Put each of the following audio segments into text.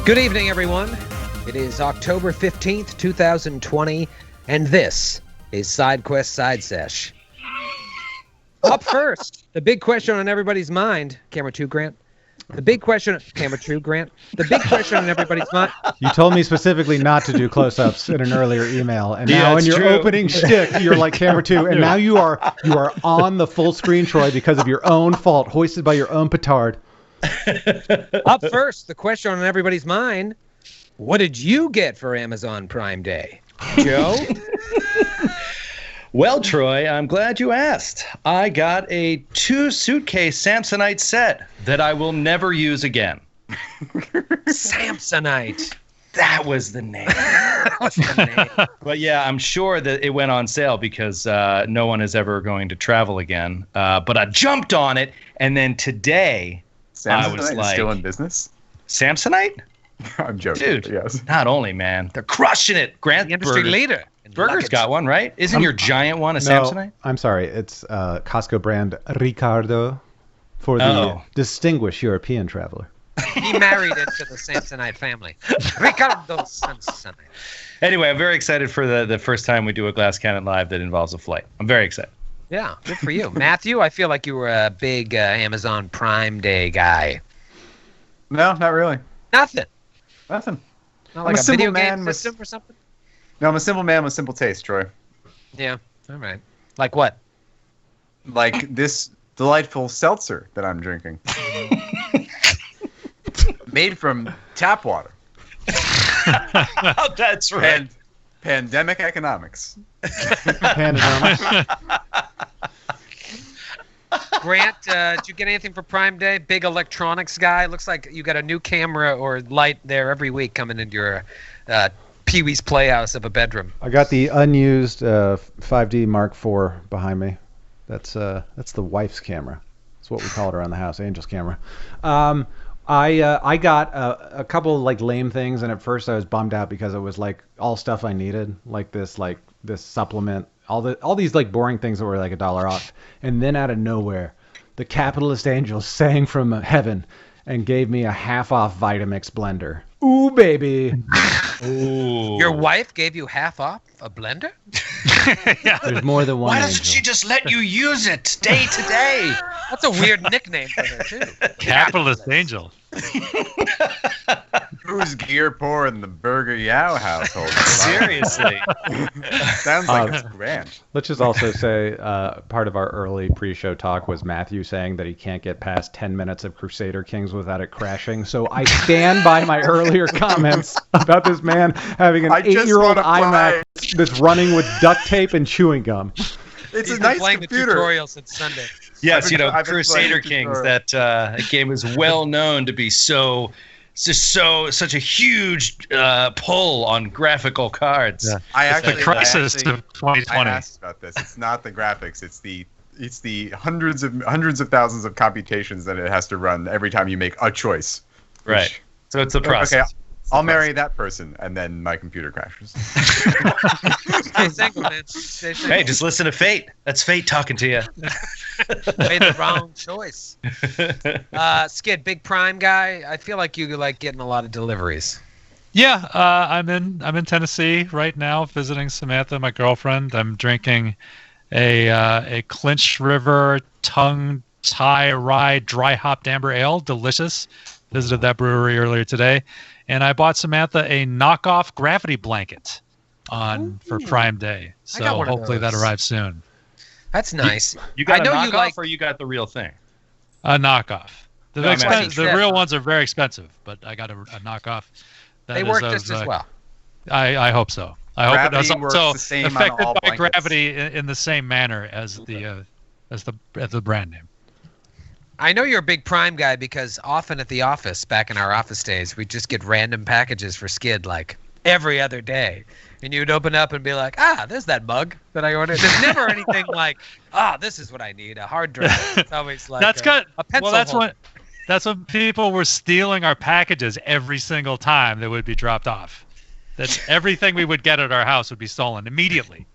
Good evening, everyone. It is October 15th, 2020, and this is Side Quest Side Sesh. Up first, the big question on everybody's mind. Camera 2, Grant. The big question... Camera 2, Grant. The big question on everybody's mind... You told me specifically not to do close-ups in an earlier email, and now in your opening shtick, you're like Camera 2, and now you are on the full screen, Troy, because of your own fault, hoisted by your own petard. Up first, the question on everybody's mind. What did you get for Amazon Prime Day? Joe? Well, Troy, I'm glad you asked. I got a 2-suitcase Samsonite set that I will never use again. Samsonite. That was the name. But yeah, I'm sure that it went on sale because no one is ever going to travel again. But I jumped on it, and then today I was like... is still in business? Samsonite? I'm joking. Dude, yes. Not only, man. They're crushing it. Grant The industry leader. Burger's got one, right? Isn't your giant one a Samsonite? I'm sorry. It's Costco brand Ricardo for the distinguished European traveler. He married into the Samsonite family. Ricardo Samsonite. Anyway, I'm very excited for the first time we do a Glass Cannon Live that involves a flight. I'm very excited. Yeah, good for you. Matthew, I feel like you were a big Amazon Prime Day guy. No, not really. Nothing. Not like a video game system or something? No, I'm a simple man with simple taste, Troy. Yeah, all right. Like what? Like this delightful seltzer that I'm drinking. Made from tap water. Oh, that's right. Pandemic economics. Pandemic. Grant, did you get anything for Prime Day? Big electronics guy. Looks like you got a new camera or light there every week coming into your Pee-wee's Playhouse of a bedroom. I got the unused 5D Mark IV behind me. That's the wife's camera. That's what we call it around the house, Angel's camera. I got a couple of like lame things, and at first I was bummed out because it was like all stuff I needed, like this supplement, all these like boring things that were like $1 off, and then out of nowhere, the capitalist angel sang from heaven and gave me a half-off Vitamix blender. Ooh, baby. Ooh. Your wife gave you half off a blender? Yeah. There's more than one. Why doesn't she just let you use it day to day? That's a weird nickname for her, too. Capitalist angel. Who's gear poor in the Burger Yow household? Seriously. Sounds like it's grand. Let's just also say part of our early pre-show talk was Matthew saying that he can't get past 10 minutes of Crusader Kings without it crashing. So I stand by my earlier comments about this man having an 8-year-old iMac that's running with duct tape and chewing gum. It's He's a nice playing computer. the tutorial since Sunday. Yes, I've been Crusader playing Kings. That game is well known to be such a huge pull on graphical cards. Yeah. The crisis of 2020. I asked about this. It's not the graphics. It's the hundreds of thousands of computations that it has to run every time you make a choice. Right. So it's a process. Okay, I'll marry that person, and then my computer crashes. Stay single, man. Stay single. Hey, just listen to fate. That's fate talking to you. Made the wrong choice. Skid, big Prime guy. I feel like you like getting a lot of deliveries. Yeah, I'm in Tennessee right now visiting Samantha, my girlfriend. I'm drinking a Clinch River tongue tie rye dry hopped amber ale, delicious. Visited that brewery earlier today, and I bought Samantha a knockoff gravity blanket for Prime Day. So hopefully that arrives soon. That's nice. You got I know a knockoff, you like... or you got the real thing? A knockoff. The real Yeah. ones are very expensive, but I got a knockoff. They work just as well. I hope so. I hope it does. Gravity works Also the same on affected all by blankets. gravity in the same manner as the brand name. I know you're a big Prime guy because often at the office, back in our office days, we just get random packages for Skid like every other day. And you'd open up and be like, there's that mug that I ordered. There's never anything like, this is what I need, a hard drive. It's always like That's good. A pencil Well, holder. that's when people were stealing our packages every single time that would be dropped off. That everything we would get at our house would be stolen immediately,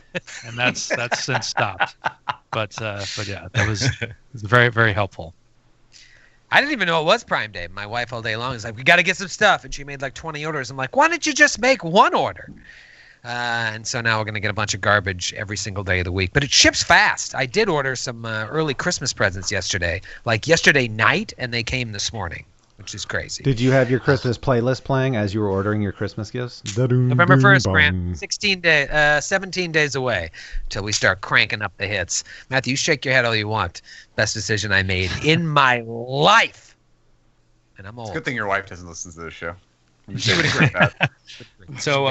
and that's since stopped. But yeah, that was very, very helpful. I didn't even know it was Prime Day. My wife all day long is like, we got to get some stuff. And she made like 20 orders. I'm like, why don't you just make one order? And so now we're going to get a bunch of garbage every single day of the week. But it ships fast. I did order some early Christmas presents yesterday, like yesterday night, and they came this morning, which is crazy. Did you have your Christmas playlist playing as you were ordering your Christmas gifts? November 1st, Grant. 17 days away till we start cranking up the hits. Matthew, you shake your head all you want. Best decision I made in my life. And I'm old. It's a good thing your wife doesn't listen to this show. She would agree. So,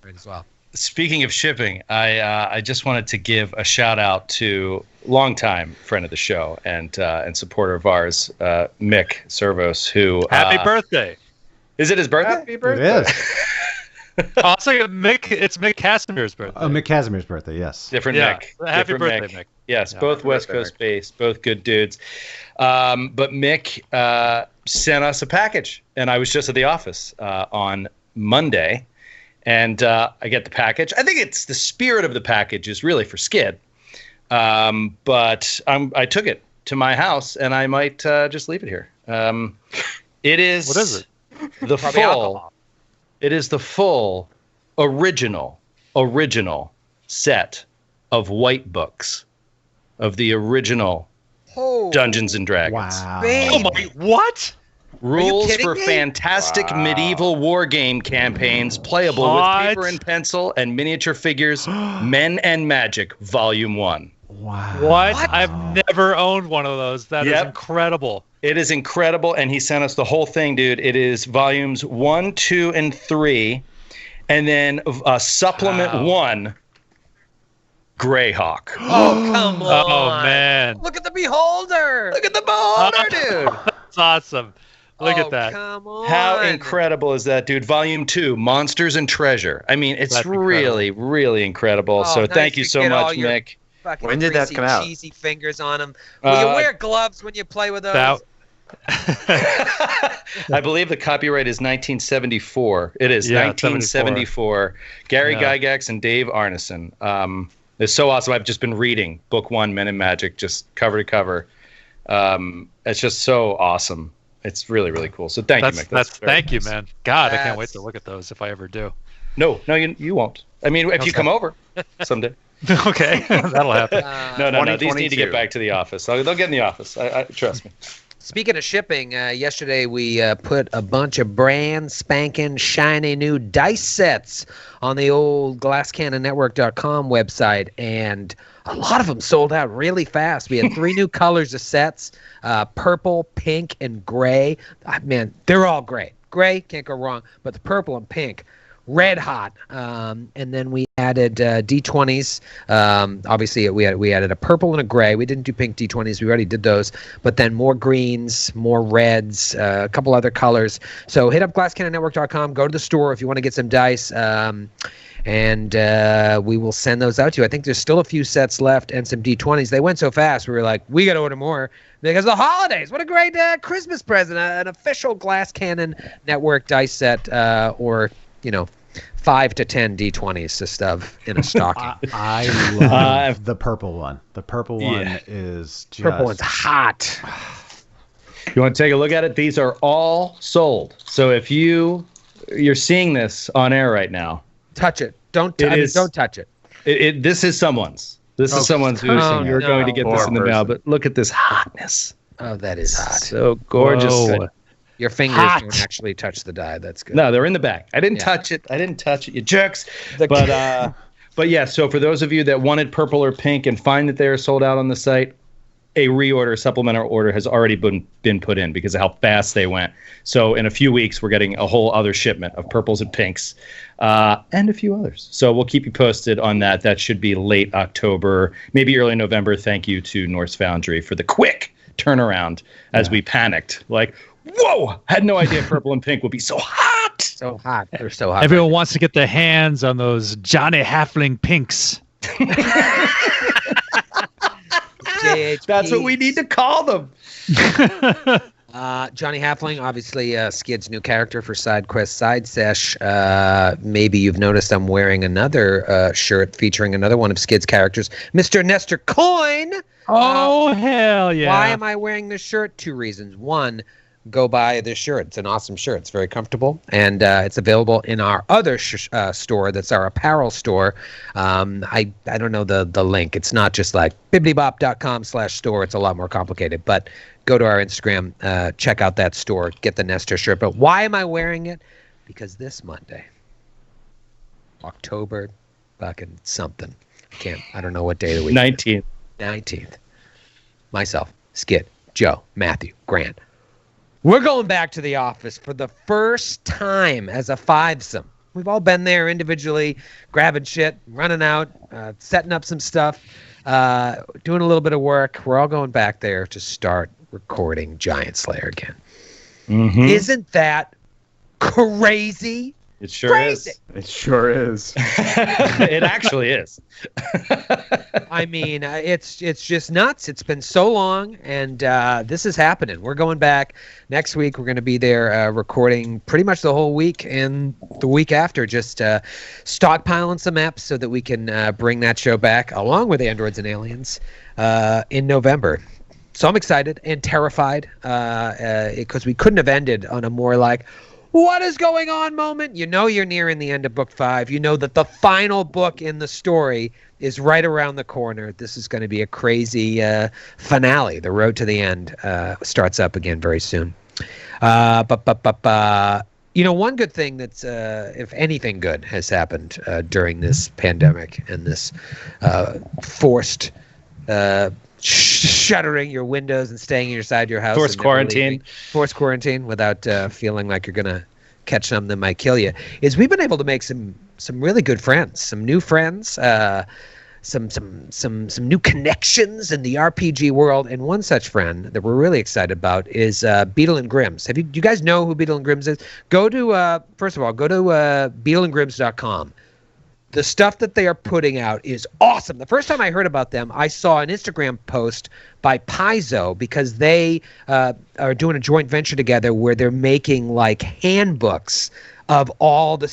right as well. Speaking of shipping, I just wanted to give a shout out to longtime friend of the show and supporter of ours, Mick Servos, who Happy birthday! Is it his birthday? Happy birthday. It is. Oh, it's Mick Casimir's birthday. Oh, Mick Casimir's birthday, yes. Different Yeah. Mick. Happy Different birthday, Mick. Yes, Yeah, both happy West birthday, Coast based, both good dudes. But Mick sent us a package, and I was just at the office on Monday, and I get the package. I think it's the spirit of the package is really for Skid, but I took it to my house, and I might just leave it here. It is. What is it? The Probably full. alcohol. It is the full original set of white books of the original Oh, Dungeons and Dragons. Wow. baby. Oh my! What? Rules kidding for me? fantastic medieval war game campaigns playable What? with paper and pencil and miniature figures. Men and Magic, Volume 1. Wow. What? What? I've never owned one of those. That is Yep. incredible. It is incredible, and he sent us the whole thing, dude. It is volumes 1, 2, and 3, and then supplement Wow. 1, Greyhawk. Oh, come on. Oh man, Look at the beholder. Look at the beholder, dude. that's awesome. Look Oh, at that. Come on. How incredible is that, dude? Volume 2, Monsters and Treasure. I mean, it's That's really, really incredible. Oh, so nice thank you to so get all much, your- Mick. Fucking When did that greasy, come out? Cheesy fingers on them. Will you wear gloves when you play with those? That- I believe the copyright is 1974. It is Yeah, 1974. Gary Yeah. Gygax and Dave Arneson. It's so awesome. I've just been reading Book 1, Men in Magic, just cover to cover. It's just so awesome. It's really, really cool. So thank you, Mick. Thank you, man. God, I can't wait That's- to look at those if I ever do. No, you won't. I mean, if you Okay. come over someday. Okay, that'll happen. No. These need to 2022. get back to the office. They'll get in the office. I trust me. Speaking of shipping, yesterday we put a bunch of brand spanking shiny new dice sets on the old glasscannonnetwork.com website, and a lot of them sold out really fast. We had 3 new colors of sets, purple, pink, and gray. Man, they're all great. Gray, can't go wrong, but the purple and pink, red hot. And then we added D20s. Obviously, we added a purple and a gray. We didn't do pink D20s. We already did those. But then more greens, more reds, a couple other colors. So hit up glasscannonnetwork.com. Go to the store if you want to get some dice. And we will send those out to you. I think there's still a few sets left and some D20s. They went so fast, we were like, we got to order more because of the holidays. What a great Christmas present, an official Glass Cannon Network dice set, or 5 to 10 D20s to stuff in a stocking. I love the purple one. The purple one is just... Purple one's hot. You want to take a look at it? These are all sold. So if you're seeing this on air right now, Touch it. Don't touch it. This is someone's. This is someone's. You're going to get this in the mail. But look at this hotness. Oh, that is hot. So gorgeous. Whoa. Your fingers Hot. don't actually touch the die. That's good. No, they're in the bag. I didn't Yeah. touch it, you jerks. But yeah, so for those of you that wanted purple or pink and find that they are sold out on the site, a reorder, supplemental order has already been put in because of how fast they went. So in a few weeks, we're getting a whole other shipment of purples and pinks and a few others. So we'll keep you posted on that. That should be late October, maybe early November. Thank you to Norse Foundry for the quick turnaround as we panicked. Like, whoa, had no idea purple and pink would be so hot. So hot. They're so hot. Everyone wants to get their hands on those Johnny Halfling pinks. JHP. That's what we need to call them. Johnny Halfling, obviously Skid's new character for Side Quest Side Sesh. Maybe you've noticed I'm wearing another shirt featuring another one of Skid's characters, Mr. Nestor Coin. Oh, hell yeah. Why am I wearing this shirt? 2 reasons. One, go buy this shirt. It's an awesome shirt. It's very comfortable, and it's available in our other store. That's our apparel store. I don't know the link. It's not just like bibbidybop.com/store. It's a lot more complicated, but go to our Instagram, check out that store, get the Nestor shirt. But why am I wearing it? Because this Monday, October fucking something. I don't know what day of the week. 19th. Myself, Skid, Joe, Matthew, Grant. We're going back to the office for the first time as a fivesome. We've all been there individually, grabbing shit, running out, setting up some stuff, doing a little bit of work. We're all going back there to start recording Giant Slayer again. Mm-hmm. Isn't that crazy? It sure is. It sure is. It actually is. I mean, it's just nuts. It's been so long, and this is happening. We're going back next week. We're going to be there recording pretty much the whole week and the week after, just stockpiling some eps so that we can bring that show back along with Androids and Aliens in November. So I'm excited and terrified because we couldn't have ended on a more like, what is going on moment? You know you're nearing the end of book 5. You know that the final book in the story is right around the corner. This is going to be a crazy finale. The road to the end starts up again very soon. One good thing that's, if anything good has happened during this pandemic and this forced shuttering your windows and staying inside your house. Forced quarantine without feeling like you're going to catch something that might kill you, is we've been able to make some really good friends, some new friends, some new connections in the RPG world. And one such friend that we're really excited about is Beetle and Grimm's. Do you guys know who Beetle and Grimm's is? First of all, go to beetleandgrimms.com. The stuff that they are putting out is awesome. The first time I heard about them, I saw an Instagram post by Paizo because they are doing a joint venture together where they're making like handbooks of all the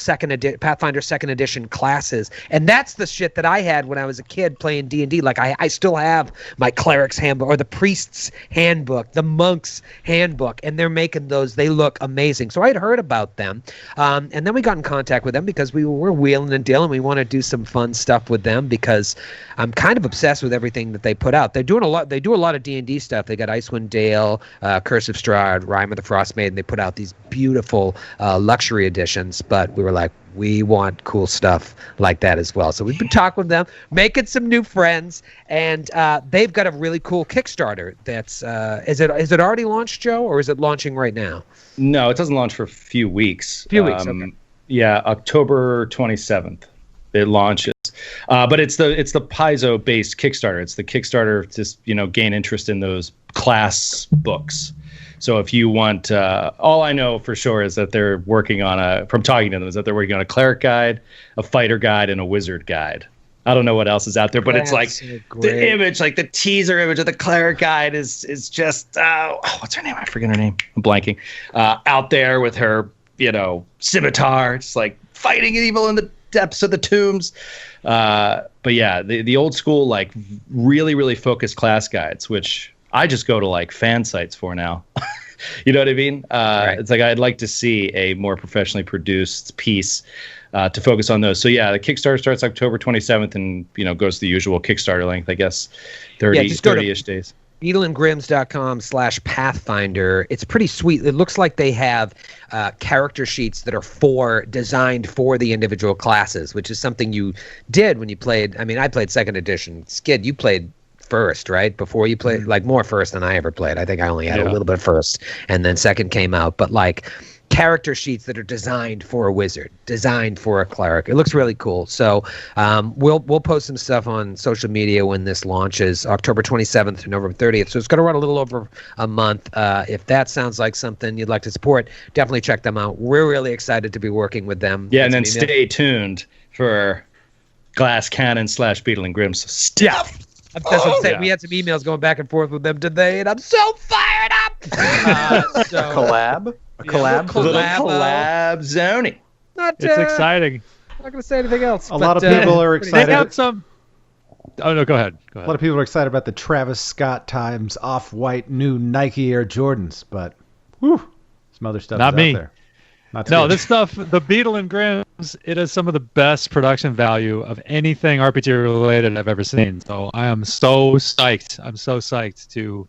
Pathfinder 2nd edition classes. And that's the shit that I had when I was a kid playing D&D. Like I still have my cleric's handbook or the priest's handbook, the monk's handbook, and they're making those. They look amazing. So I had heard about them. And then we got in contact with them because we were wheeling and dealing. We want to do some fun stuff with them because I'm kind of obsessed with everything that they put out. They're doing a lot. They do a lot of D&D stuff. They got Icewind Dale, Curse of Strahd, Rime of the Frostmaiden. They put out these beautiful luxury editions. But we were like, we want cool stuff like that as well. So we've been talking with them, making some new friends, and they've got a really cool Kickstarter. That's is it already launched, Joe, or is it launching right now? No, it doesn't launch for a few weeks. Okay. Yeah, October 27th it launches. But it's the Paizo based Kickstarter. It's the Kickstarter to gain interest in those class books. So if you want, all I know for sure is that they're working on from talking to them, is that they're working on a cleric guide, a fighter guide, and a wizard guide. I don't know what else is out there, but it's like the image, like the teaser image of the cleric guide is just, what's her name? I forget her name. I'm blanking. Out there with her, scimitar, just like fighting evil in the depths of the tombs. But yeah, the old school, like really, really focused class guides, which I just go to like fan sites for now. You know what I mean? Right. It's like I'd like to see a more professionally produced piece to focus on those. So yeah, the Kickstarter starts October 27th and goes to the usual Kickstarter length, I guess 30-ish days. beetleandgrimms.com/Pathfinder. It's pretty sweet. It looks like they have character sheets that are designed for the individual classes, which is something you did when you played. I mean, I played 2nd edition. Skid, you played first, right? Before you played, like more first than I ever played. I think I only had a little bit first, and then 2nd came out. But like character sheets that are designed for a wizard, designed for a cleric. It looks really cool. So we'll post some stuff on social media when this launches, October 27th to November 30th. So it's going to run a little over a month. If that sounds like something you'd like to support, definitely check them out. We're really excited to be working with them. Yeah, and then stay tuned for Glass Cannon / Beetle and Grimm's stuff. That's what I'm saying. We had some emails going back and forth with them today, and I'm so fired up. Collab? A collab? Collab zoning. Not, It's exciting. Not going to say anything else. A lot of people are They excited. got some. Oh no, go ahead. A lot of people are excited about the Travis Scott times Off-White new Nike Air Jordans, but whew, some other stuff Not is me. out there. Not No, me. this stuff, the Beetle and Grimm's, it is some of the best production value of anything RPG related I've ever seen. So I am so psyched. I'm so psyched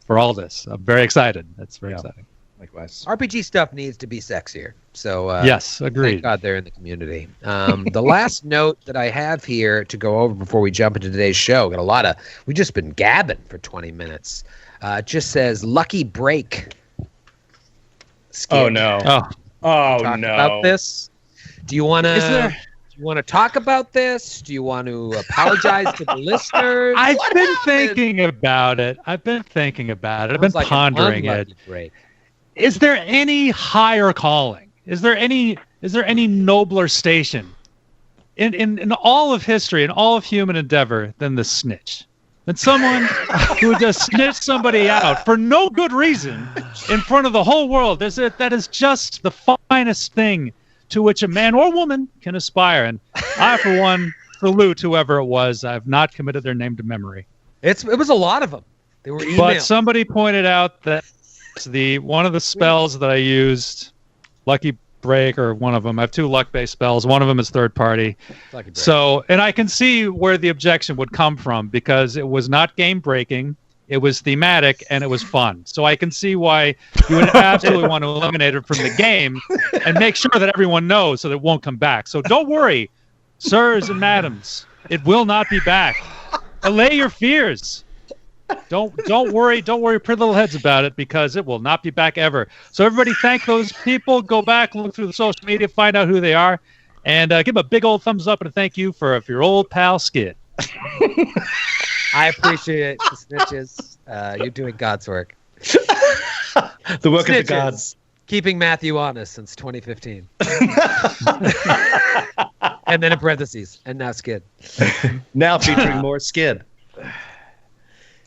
for all this. I'm very excited. That's very exciting. Likewise. RPG stuff needs to be sexier. So Yes, agreed. thank God they're in the community. The last note that I have here to go over before we jump into today's show, we've just been gabbing for 20 minutes. It just says lucky break. Skip. Oh no. Oh, Talk about this. Do you want to talk about this? Do you want to apologize to the listeners? I've been thinking about it. I've been Sounds like an pondering it. unlucky break. Is there any higher calling? Is there any nobler station in all of history, in all of human endeavor than the snitch? Than someone who just snitched somebody out for no good reason in front of the whole world. That is just the finest thing to which a man or woman can aspire. And I, for one, salute whoever it was. I've not committed their name to memory. It was a lot of them. They were emailed. But somebody pointed out that one of the spells that I used, Lucky Break, or one of them. I have 2 luck-based spells. One of them is third party. Lucky break. So, and I can see where the objection would come from because it was not game breaking. It was thematic and it was fun. So I can see why you would absolutely want to eliminate it from the game and make sure that everyone knows so that it won't come back. So don't worry, sirs and madams. It will not be back. Allay your fears. Don't worry, pretty little heads about it because it will not be back ever. So everybody thank those people. Go back, look through the social media, find out who they are, and give them a big old thumbs up and a thank you for your old pal Skid. I appreciate the snitches. You're doing God's work. The work of the Snitches. gods. Keeping Matthew honest since 2015. And then in parentheses, and now Skid. Now featuring more Skid.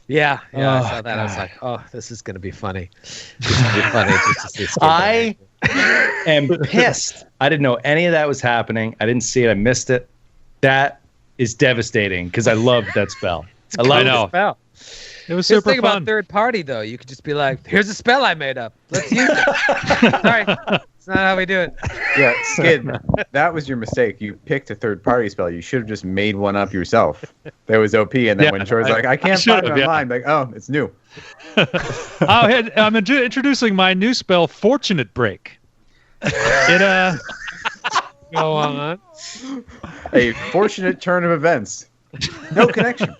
Yeah, I saw that. I was like, oh, this is going to be funny. This is going to be funny. Just to see Skid I am pissed. I didn't know any of that was happening. I didn't see it. I missed it. That is devastating because I loved that spell. I love know. the spell. It was Here's the super thing fun. about third party, though. You could just be like, here's a spell I made up. Let's use it. Sorry. It's not how we do it. Yeah, Skid, that was your mistake. You picked a third-party spell. You should have just made one up yourself. That was OP, and then Yeah, when Troy's like, I can't find it should've, yeah. online, like, oh, it's new. I'm introducing my new spell, Fortunate Break. It Go on. A fortunate turn of events. No connection.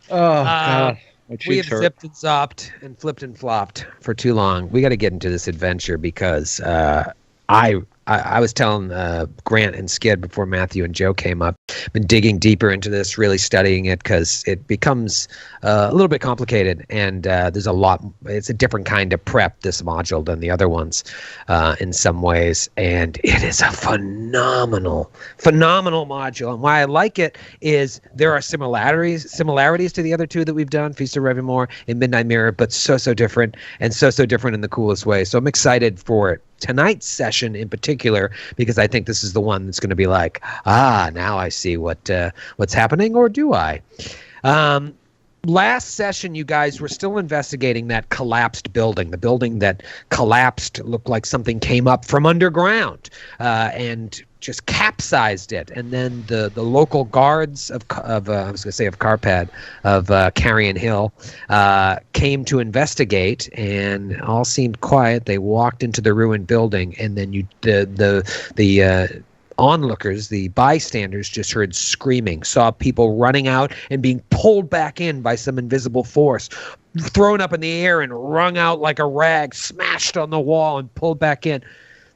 Oh, God. My We cheeks have hurt. zipped and zopped and flipped and flopped for too long. We got to get into this adventure because I was telling Grant and Skid before Matthew and Joe came up. Been digging deeper into this, really studying it because it becomes a little bit complicated, and there's a lot. It's a different kind of prep, this module, than the other ones in some ways, and it is a phenomenal module. And why I like it is there are similarities to the other two that we've done, Feast of Revimore and Midnight Mirror, but so different, and so different in the coolest way. So I'm excited for it. Tonight's session in particular, because I think this is the one that's going to be like, now I see what's happening, or do I? Last session, you guys were still investigating that collapsed building. The building that collapsed looked like something came up from underground and just capsized it. And then the local guards of Carpad, of Carrion Hill, came to investigate, and all seemed quiet. They walked into the ruined building, and then the onlookers, the bystanders, just heard screaming, saw people running out and being pulled back in by some invisible force, thrown up in the air and wrung out like a rag, smashed on the wall and pulled back in.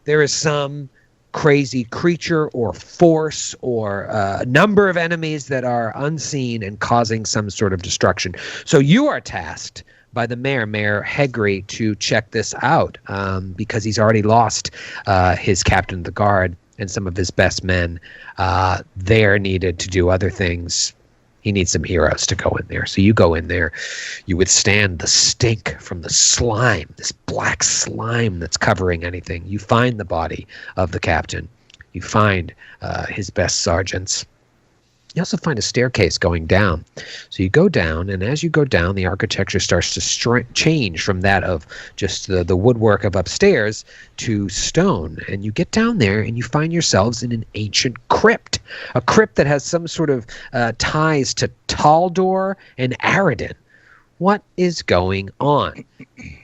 There is some crazy creature or force or a number of enemies that are unseen and causing some sort of destruction. So you are tasked by the Mayor Hegri, to check this out because he's already lost his captain of the guard and some of his best men. They're needed to do other things. He needs some heroes to go in there. So you go in there, you withstand the stink from the slime, this black slime that's covering anything. You find the body of the captain. You find his best sergeants. You also find a staircase going down. So you go down, and as you go down, the architecture starts to change from that of just the woodwork of upstairs to stone. And you get down there, and you find yourselves in an ancient crypt, a crypt that has some sort of ties to Taldor and Aradin. What is going on?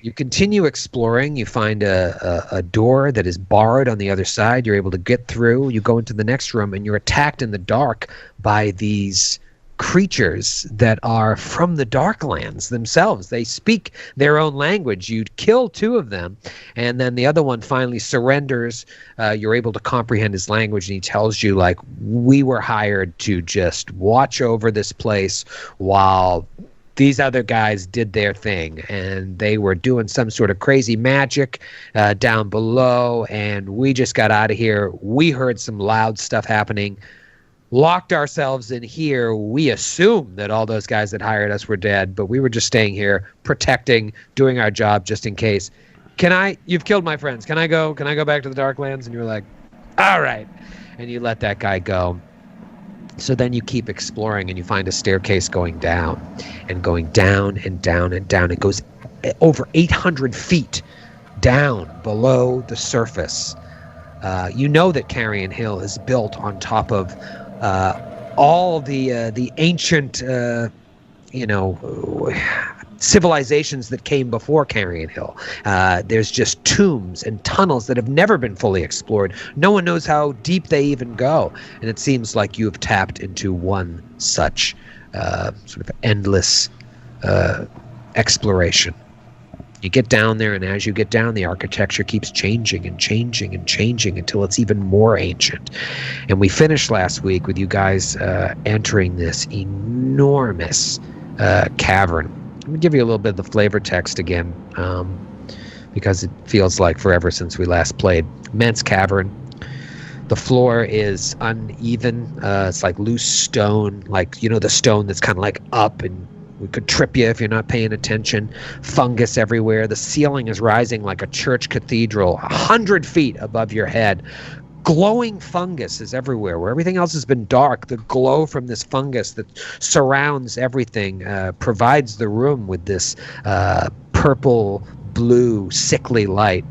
You continue exploring. You find a door that is barred on the other side. You're able to get through. You go into the next room, and you're attacked in the dark by these creatures that are from the Darklands themselves. They speak their own language. You kill 2 of them, and then the other one finally surrenders. You're able to comprehend his language, and he tells you, like, we were hired to just watch over this place while these other guys did their thing, and they were doing some sort of crazy magic down below, and we just got out of here. We heard some loud stuff happening, locked ourselves in here. We assumed that all those guys that hired us were dead, but we were just staying here, protecting, doing our job just in case. You've killed my friends. Can I go back to the Darklands? And you're like, all right. And you let that guy go. So then you keep exploring, and you find a staircase going down and going down and down and down. It goes over 800 feet down below the surface. You know that Carrion Hill is built on top of all the ancient, civilizations that came before Carrion Hill. There's just tombs and tunnels that have never been fully explored. No one knows how deep they even go. And it seems like you have tapped into one such sort of endless exploration. You get down there, and as you get down, the architecture keeps changing and changing and changing until it's even more ancient. And we finished last week with you guys entering this enormous cavern. Let me give you a little bit of the flavor text again, because it feels like forever since we last played. Immense cavern. The floor is uneven. It's like loose stone, like, the stone that's kind of like up, and we could trip you if you're not paying attention. Fungus everywhere. The ceiling is rising like a church cathedral, 100 feet above your head. Glowing fungus is everywhere. Where everything else has been dark, the glow from this fungus that surrounds everything provides the room with this purple, blue, sickly light.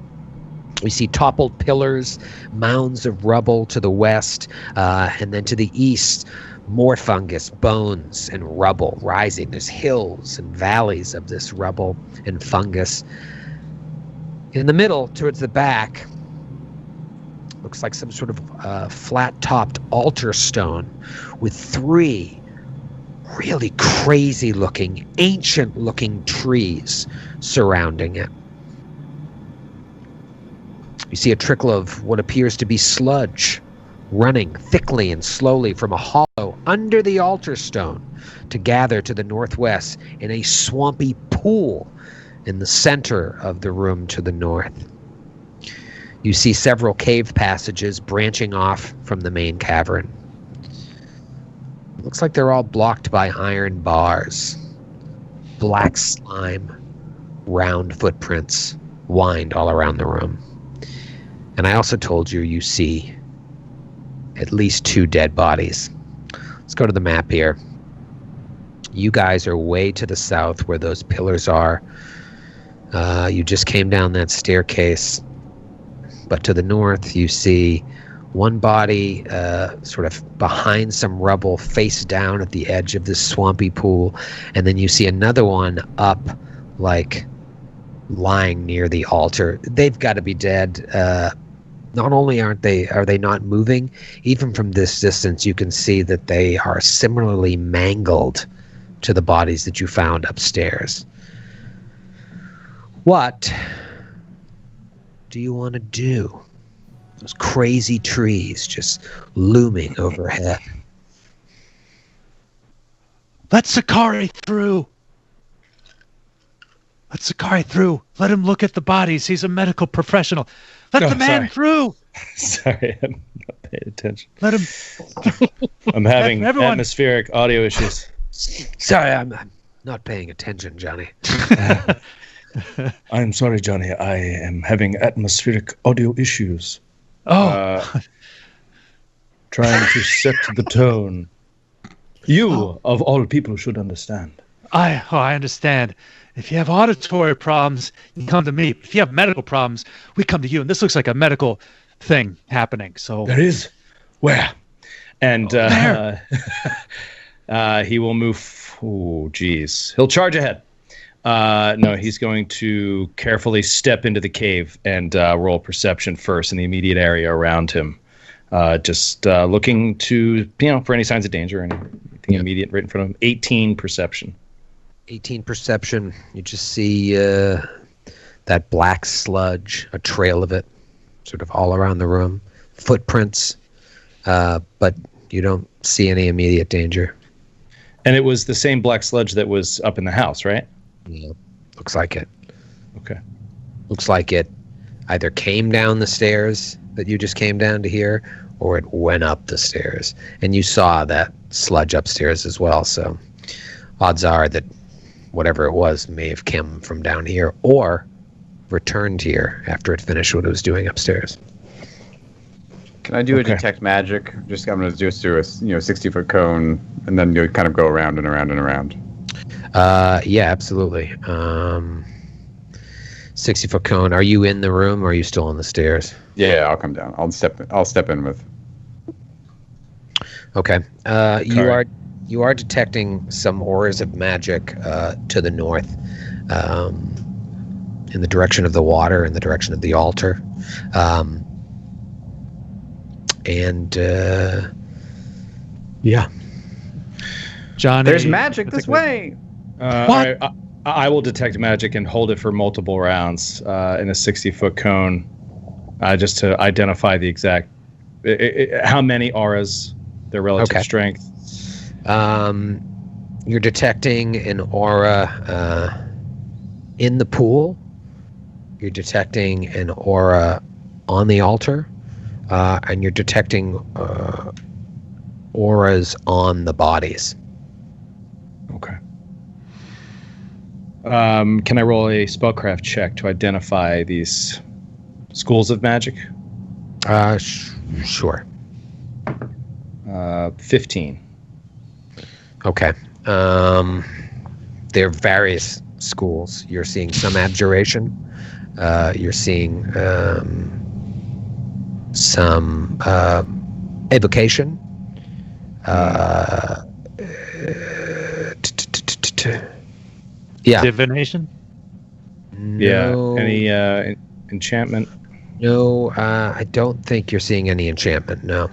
We see toppled pillars, mounds of rubble to the west, and then to the east, more fungus, bones, and rubble rising. There's hills and valleys of this rubble and fungus. In the middle, towards the back, looks like some sort of flat-topped altar stone with 3 really crazy-looking, ancient-looking trees surrounding it. You see a trickle of what appears to be sludge running thickly and slowly from a hollow under the altar stone to gather to the northwest in a swampy pool in the center of the room to the north. You see several cave passages branching off from the main cavern. Looks like they're all blocked by iron bars. Black slime, round footprints wind all around the room. And I also told you see at least 2 dead bodies. Let's go to the map here. You guys are way to the south where those pillars are. You just came down that staircase. But to the north, you see one body sort of behind some rubble, face down at the edge of this swampy pool. And then you see another one up, like lying near the altar. They've got to be dead. Not only are they not moving, even from this distance, you can see that they are similarly mangled to the bodies that you found upstairs. What do you want to do? Those crazy trees just looming overhead. Let Sakari through. Let Sakari through. Let him look at the bodies. He's a medical professional. Let the man through. Sorry, I'm not paying attention. Let him. I'm having atmospheric audio issues. Sorry, I'm not paying attention, Johnny. I'm sorry, Johnny. I am having atmospheric audio issues. Trying to set the tone. You, of all people, should understand. I understand. If you have auditory problems, you come to me. If you have medical problems, we come to you. And this looks like a medical thing happening. So There is. Where? And he will move. Oh, geez. He'll charge ahead. No, he's going to carefully step into the cave and roll perception first in the immediate area around him. Just looking to, for any signs of danger or anything immediate right in front of him. 18 perception. 18 perception. You just see that black sludge, a trail of it, sort of all around the room. Footprints, but you don't see any immediate danger. And it was the same black sludge that was up in the house, right? Yeah, looks like it. Okay. Looks like it either came down the stairs that you just came down to here, or it went up the stairs. And you saw that sludge upstairs as well, so odds are that whatever it was may have come from down here or returned here after it finished what it was doing upstairs. Can I do a detect magic? I'm going to just do a 60-foot cone, and then you kind of go around and around and around. Yeah, absolutely. 60-foot cone. Are you in the room, or are you still on the stairs? Yeah, I'll come down. I'll step in with. Okay. You are detecting some auras of magic to the north, in the direction of the water, in the direction of the altar, yeah. Johnny, There's magic this way. What? I will detect magic and hold it for multiple rounds in a 60-foot cone, just to identify the exact how many auras, their relative strength. You're detecting an aura in the pool. You're detecting an aura on the altar, and you're detecting auras on the bodies. Okay. Can I roll a spellcraft check to identify these schools of magic? Sure. 15. Okay. There are various schools. You're seeing some abjuration. You're seeing some evocation. Yeah. Divination? No, Yeah. Any enchantment? No, I don't think you're seeing any enchantment, no.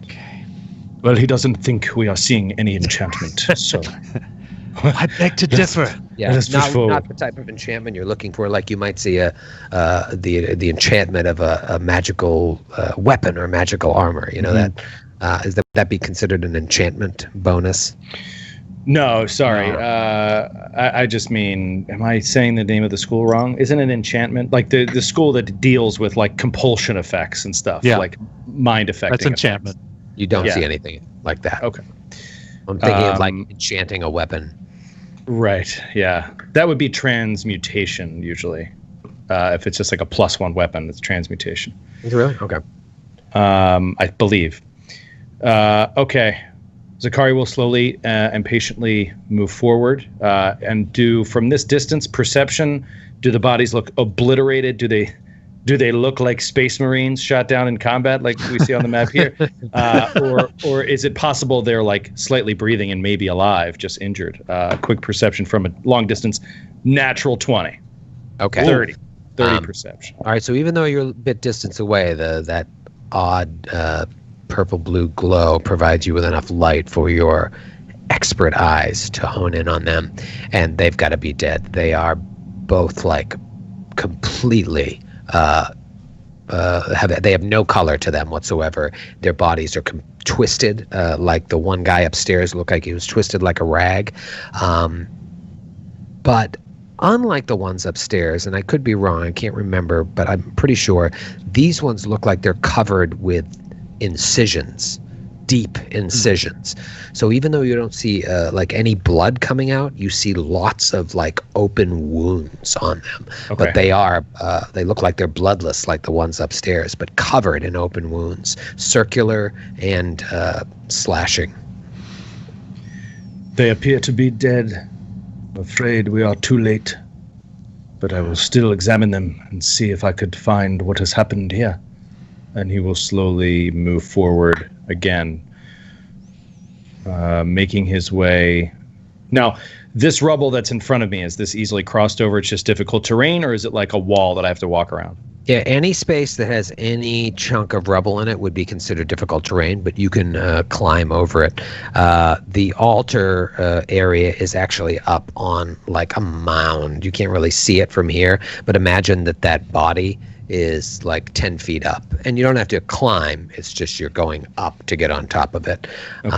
Okay. Well, he doesn't think we are seeing any enchantment, so... I beg to differ. Yeah, not the type of enchantment you're looking for. Like you might see the enchantment of a magical weapon or magical armor. You know, that be considered an enchantment bonus? No, sorry. I just mean, am I saying the name of the school wrong? Isn't it enchantment? Like the school that deals with like compulsion effects and stuff, like mind affecting. That's enchantment. You don't see anything like that. Okay. I'm thinking of like enchanting a weapon. Right. Yeah. That would be transmutation usually. If it's just like a +1 weapon, it's transmutation. Really? Okay. I believe. Okay. Zakari will slowly and patiently move forward and do, from this distance, perception. Do the bodies look obliterated? Do they look like space marines shot down in combat, like we see on the map here, or is it possible they're like slightly breathing and maybe alive, just injured? Quick perception from a long distance, natural 20. Okay. 30 perception. All right. So even though you're a bit distance away, that odd purple-blue glow provides you with enough light for your expert eyes to hone in on them, and they've got to be dead. They are both like completely they have no color to them whatsoever. Their bodies are twisted, like the one guy upstairs looked like he was twisted like a rag. But unlike the ones upstairs, and I could be wrong, I can't remember, but I'm pretty sure these ones look like they're covered with incisions deep incisions. So even though you don't see like any blood coming out, you see lots of like open wounds on them. Okay. But they look like they're bloodless, like the ones upstairs, but covered in open wounds, circular and slashing. They appear to be dead. I'm afraid we are too late. But I will still examine them and see if I could find what has happened here. And he will slowly move forward again, making his way. Now, this rubble that's in front of me, is this easily crossed over? It's just difficult terrain, or is it like a wall that I have to walk around? Yeah, any space that has any chunk of rubble in it would be considered difficult terrain, but you can climb over it. The altar area is actually up on like a mound. You can't really see it from here, but imagine that body is like 10 feet up. And you don't have to climb. It's just you're going up to get on top of it. Okay.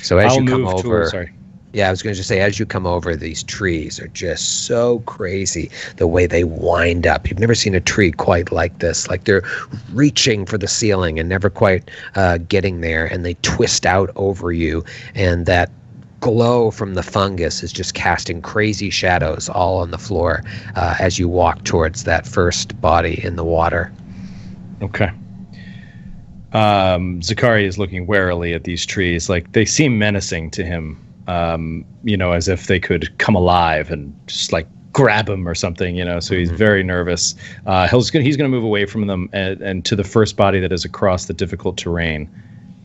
So as you come over... Yeah, I was going to just say, as you come over, these trees are just so crazy, the way they wind up. You've never seen a tree quite like this. Like they're reaching for the ceiling and never quite getting there, and they twist out over you. And that glow from the fungus is just casting crazy shadows all on the floor as you walk towards that first body in the water. Okay. Zakari is looking warily at these trees. Like, they seem menacing to him. As if they could come alive and just like grab him or something, so he's very nervous. He's going to move away from them and to the first body that is across the difficult terrain,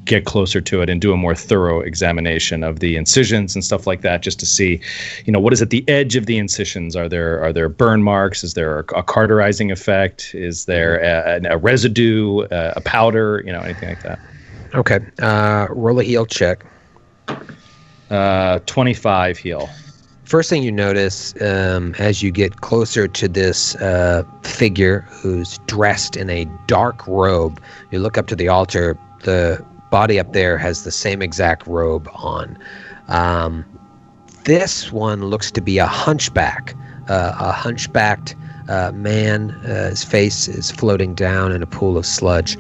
get closer to it and do a more thorough examination of the incisions and stuff like that, just to see, what is at the edge of the incisions. Are there burn marks? Is there a cauterizing effect? Is there a residue, a powder, anything like that? Okay. Roll a heal check. 25 heal. First thing you notice as you get closer to this figure who's dressed in a dark robe, you look up to the altar, the body up there has the same exact robe on. This one looks to be a hunchback, a hunchbacked man. His face is floating down in a pool of sludge.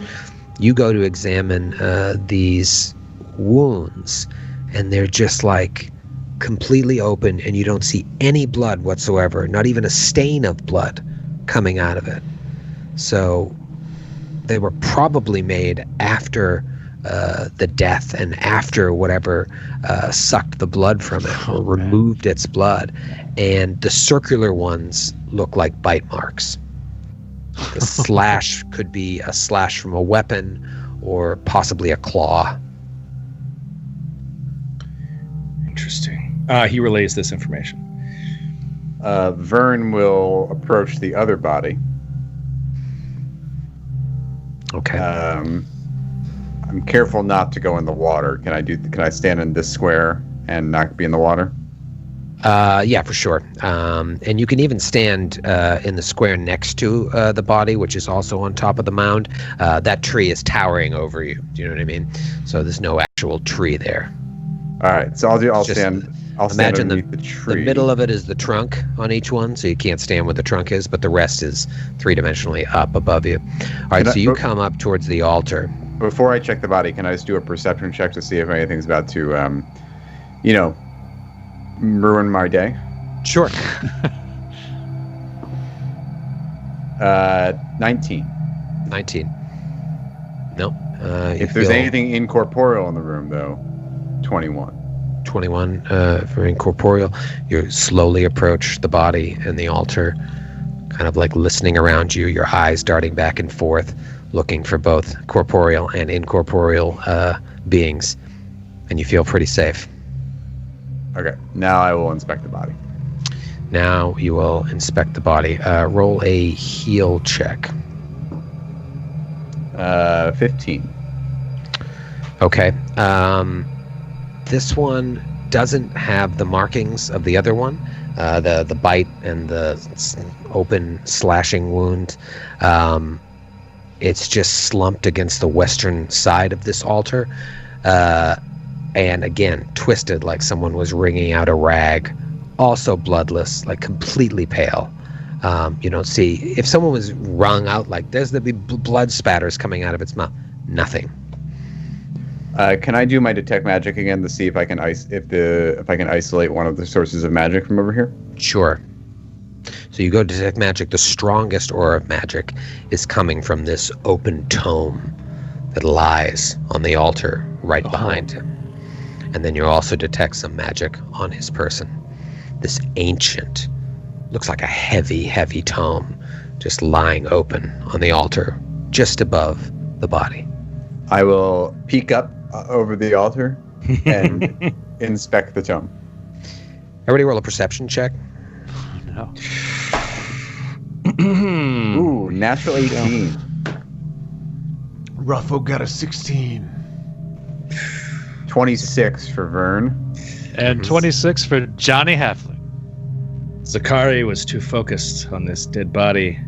You go to examine these wounds, and they're just like completely open, and you don't see any blood whatsoever, not even a stain of blood coming out of it. So they were probably made after the death and after whatever sucked the blood from it or removed its blood. And the circular ones look like bite marks. The slash could be a slash from a weapon or possibly a claw. Interesting. He relays this information. Vern will approach the other body. Okay. I'm careful not to go in the water. Can I stand in this square and not be in the water? Yeah, for sure. And you can even stand in the square next to the body, which is also on top of the mound. That tree is towering over you. Do you know what I mean? So there's no actual tree there. All right, so I'll stand underneath the tree. The middle of it is the trunk on each one, so you can't stand where the trunk is, but the rest is three-dimensionally up above you. All right, so you come up towards the altar. Before I check the body, can I just do a perception check to see if anything's about to, ruin my day? Sure. 19. 19. No. If there's anything incorporeal in the room, though, 21. 21 for incorporeal. You slowly approach the body and the altar, kind of like listening around you, your eyes darting back and forth, looking for both corporeal and incorporeal beings, and you feel pretty safe. Okay, now I will inspect the body. Now you will inspect the body. Roll a heal check. 15. Okay. This one doesn't have the markings of the other one, the bite and the open slashing wound. It's just slumped against the western side of this altar. And again, twisted like someone was wringing out a rag. Also bloodless, like completely pale. You don't see, if someone was wrung out like this, there'd be blood spatters coming out of its mouth. Nothing. Can I do my detect magic again to see if I can isolate one of the sources of magic from over here? Sure. So you go to detect magic. The strongest aura of magic is coming from this open tome that lies on the altar right behind him. And then you also detect some magic on his person. This ancient, looks like a heavy, heavy tome just lying open on the altar just above the body. I will peek up over the altar and inspect the tome. Everybody roll a perception check. No. Ooh, natural 18. Ruffo got a 16. 26 for Vern. And 26 for Johnny Halfling. Zakari was too focused on this dead body.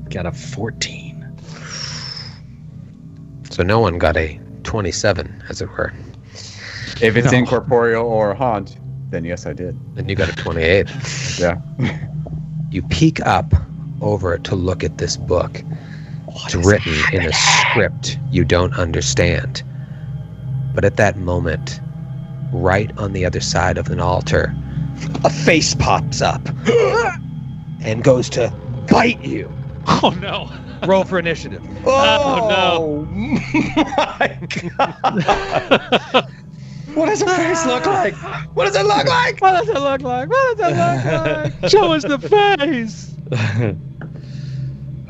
Got a 14. So no one got a 27, as it were. If it's incorporeal or haunt, then yes, I did. And you got a 28. Yeah. You peek up over to look at this book. It's written in a script you don't understand. But at that moment, right on the other side of an altar, a face pops up and goes to bite you. Oh no. Roll for initiative. Oh, My God. What does a face look like? What does it look like? What does it look like? What does it look like? Show us the face.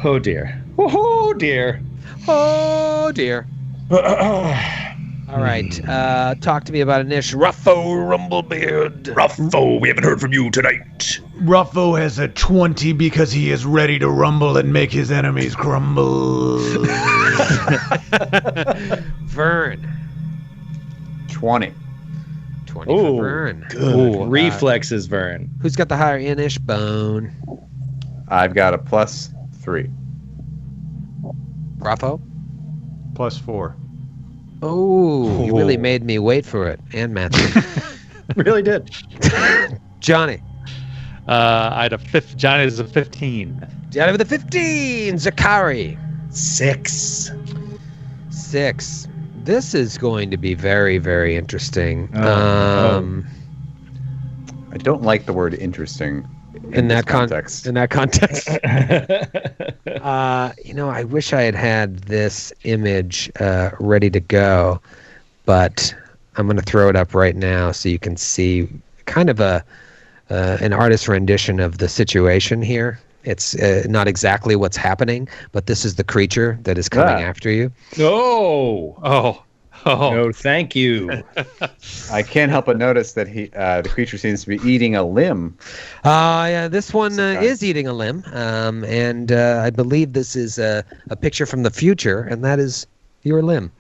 Oh dear. Oh dear. Oh dear. All right. Talk to me about initiative. Ruffo Rumblebeard. Ruffo, we haven't heard from you tonight. Ruffo has a 20 because he is ready to rumble and make his enemies crumble. Vern. 20. 20 Ooh, for Vern. Ooh, reflexes, Vern. Who's got the higher inish bone? I've got a +3. Ruffo? +4. Oh, you really made me wait for it. And Matthew. Really did. Johnny. I had Johnny's a 15. Johnny with a 15. Zakari. 6. 6. This is going to be very, very interesting. I don't like the word interesting in that context. In that context. I wish I had this image ready to go, but I'm going to throw it up right now so you can see kind of an artist's rendition of the situation here. It's not exactly what's happening, but this is the creature that is coming after you. Oh. No, thank you. I can't help but notice that the creature seems to be eating a limb. Yeah, this one is eating a limb, and I believe this is a picture from the future, and that is your limb.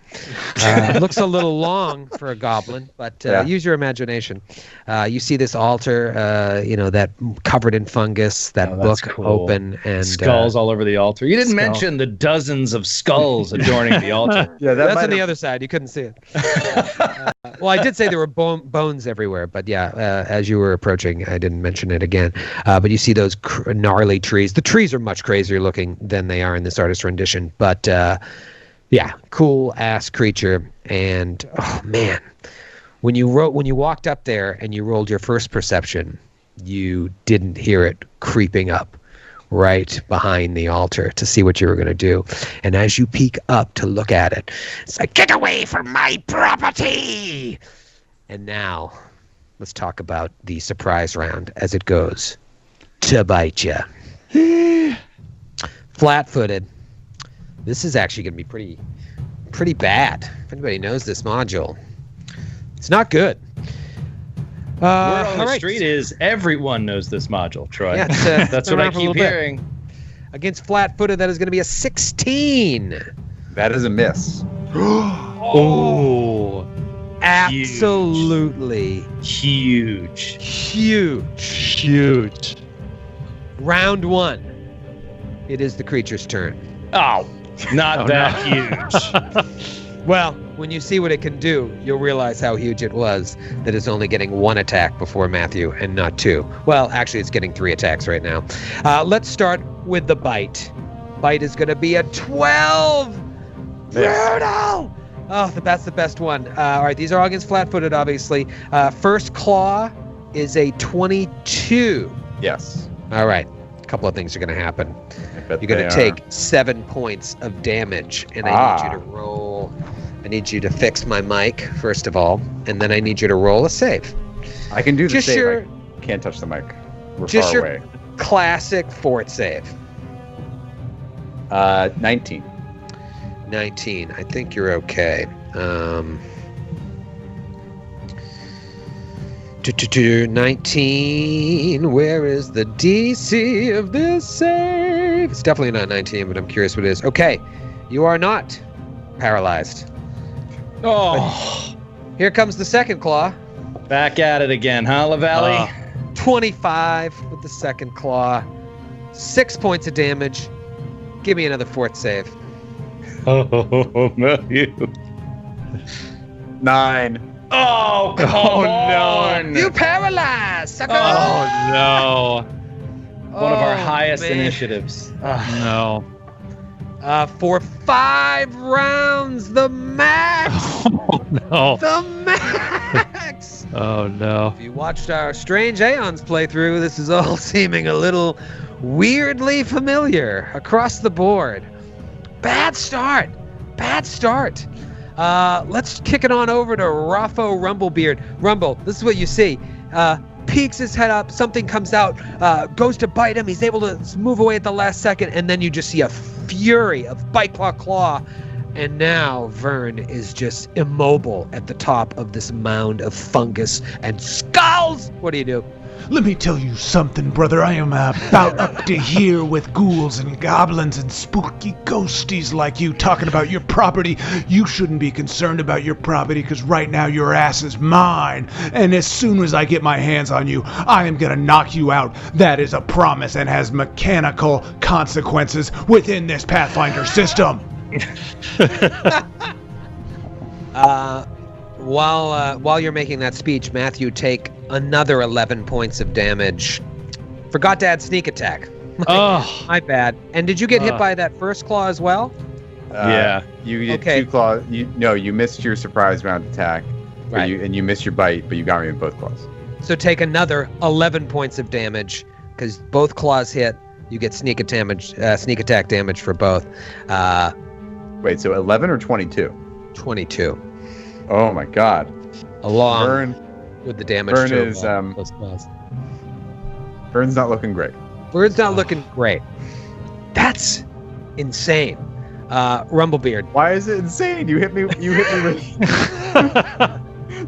It looks a little long for a goblin, but use your imagination. You see this altar, that covered in fungus, that book open, and skulls all over the altar. You didn't mention the dozens of skulls adorning the altar. Yeah, that's on the other side. You couldn't see it. Well, I did say there were bones everywhere, but as you were approaching, I didn't mention it again. But you see those gnarly trees. The trees are much crazier looking than they are in this artist rendition, but. Yeah, cool ass creature, and oh man, when you walked up there and you rolled your first perception, you didn't hear it creeping up right behind the altar to see what you were going to do, and as you peek up to look at it, it's like, get away from my property. And now, let's talk about the surprise round as it goes to bite you. Flat-footed. This is actually going to be pretty bad. If anybody knows this module, it's not good. Word on the street is everyone knows this module, Troy. Yeah, that's what I keep hearing. Against flat-footed, that is going to be a 16. That is a miss. Oh, absolutely huge. Round 1. It is the creature's turn. Oh. Not that huge. Well, when you see what it can do, you'll realize how huge it was that it's only getting 1 attack before Matthew and not 2. Well, actually, it's getting 3 attacks right now. Let's start with the bite. Bite is going to be a 12. Brutal. Oh, that's the best one. All right, these are all against flat-footed, obviously. First claw is a 22. Yes. All right, a couple of things are going to happen. You're going to take 7 points of damage, and I need you to roll. I need you to fix my mic, first of all, and then I need you to roll a save. I can do the Just save. your- I can't touch the mic. We're Just far your away. classic fort save. 19. 19. I think you're okay. 19. Where is the DC of this save? It's definitely not 19, but I'm curious what it is. Okay, you are not paralyzed. Oh, Here comes the second claw. back at it again, huh, LaValle? 25 with the second claw. 6 points of damage. Give me another fort save. Oh, no, you. 9. Oh, come on. You paralyzed, sucker! Oh no. One of our Oh, highest man. initiatives. No. For 5 rounds, the max! Oh no. The max! Oh no. If you watched our Strange Aeons playthrough, this is all seeming a little weirdly familiar across the board. Bad start. Bad start. Let's kick it on over to Raffo Rumblebeard. Rumble, this is what you see. Peeks his head up, something comes out, goes to bite him, he's able to move away at the last second, and then you just see a fury of bite claw. And now Vern is just immobile at the top of this mound of fungus and skulls. What do you do? Let me tell you something, brother. I am about up to here with ghouls and goblins and spooky ghosties like you talking about your property. You shouldn't be concerned about your property because right now your ass is mine. And as soon as I get my hands on you, I am going to knock you out. That is a promise and has mechanical consequences within this Pathfinder system. While you're making that speech, Matthew, take another 11 points of damage. Forgot to add sneak attack. Oh. My bad. And did you get hit by that first claw as well? Yeah. You did Okay. 2 claws. You missed your surprise round attack. But Right. you missed your bite, but you got me with both claws. So take another 11 points of damage because both claws hit. You get sneak attack damage for both. Wait, so 11 or 22? 22. Oh my god. Along Vern, with the damage Vern to is, those claws. Vern's not looking great. Bird's not looking great. That's insane. Rumblebeard. Why is it insane? You hit me with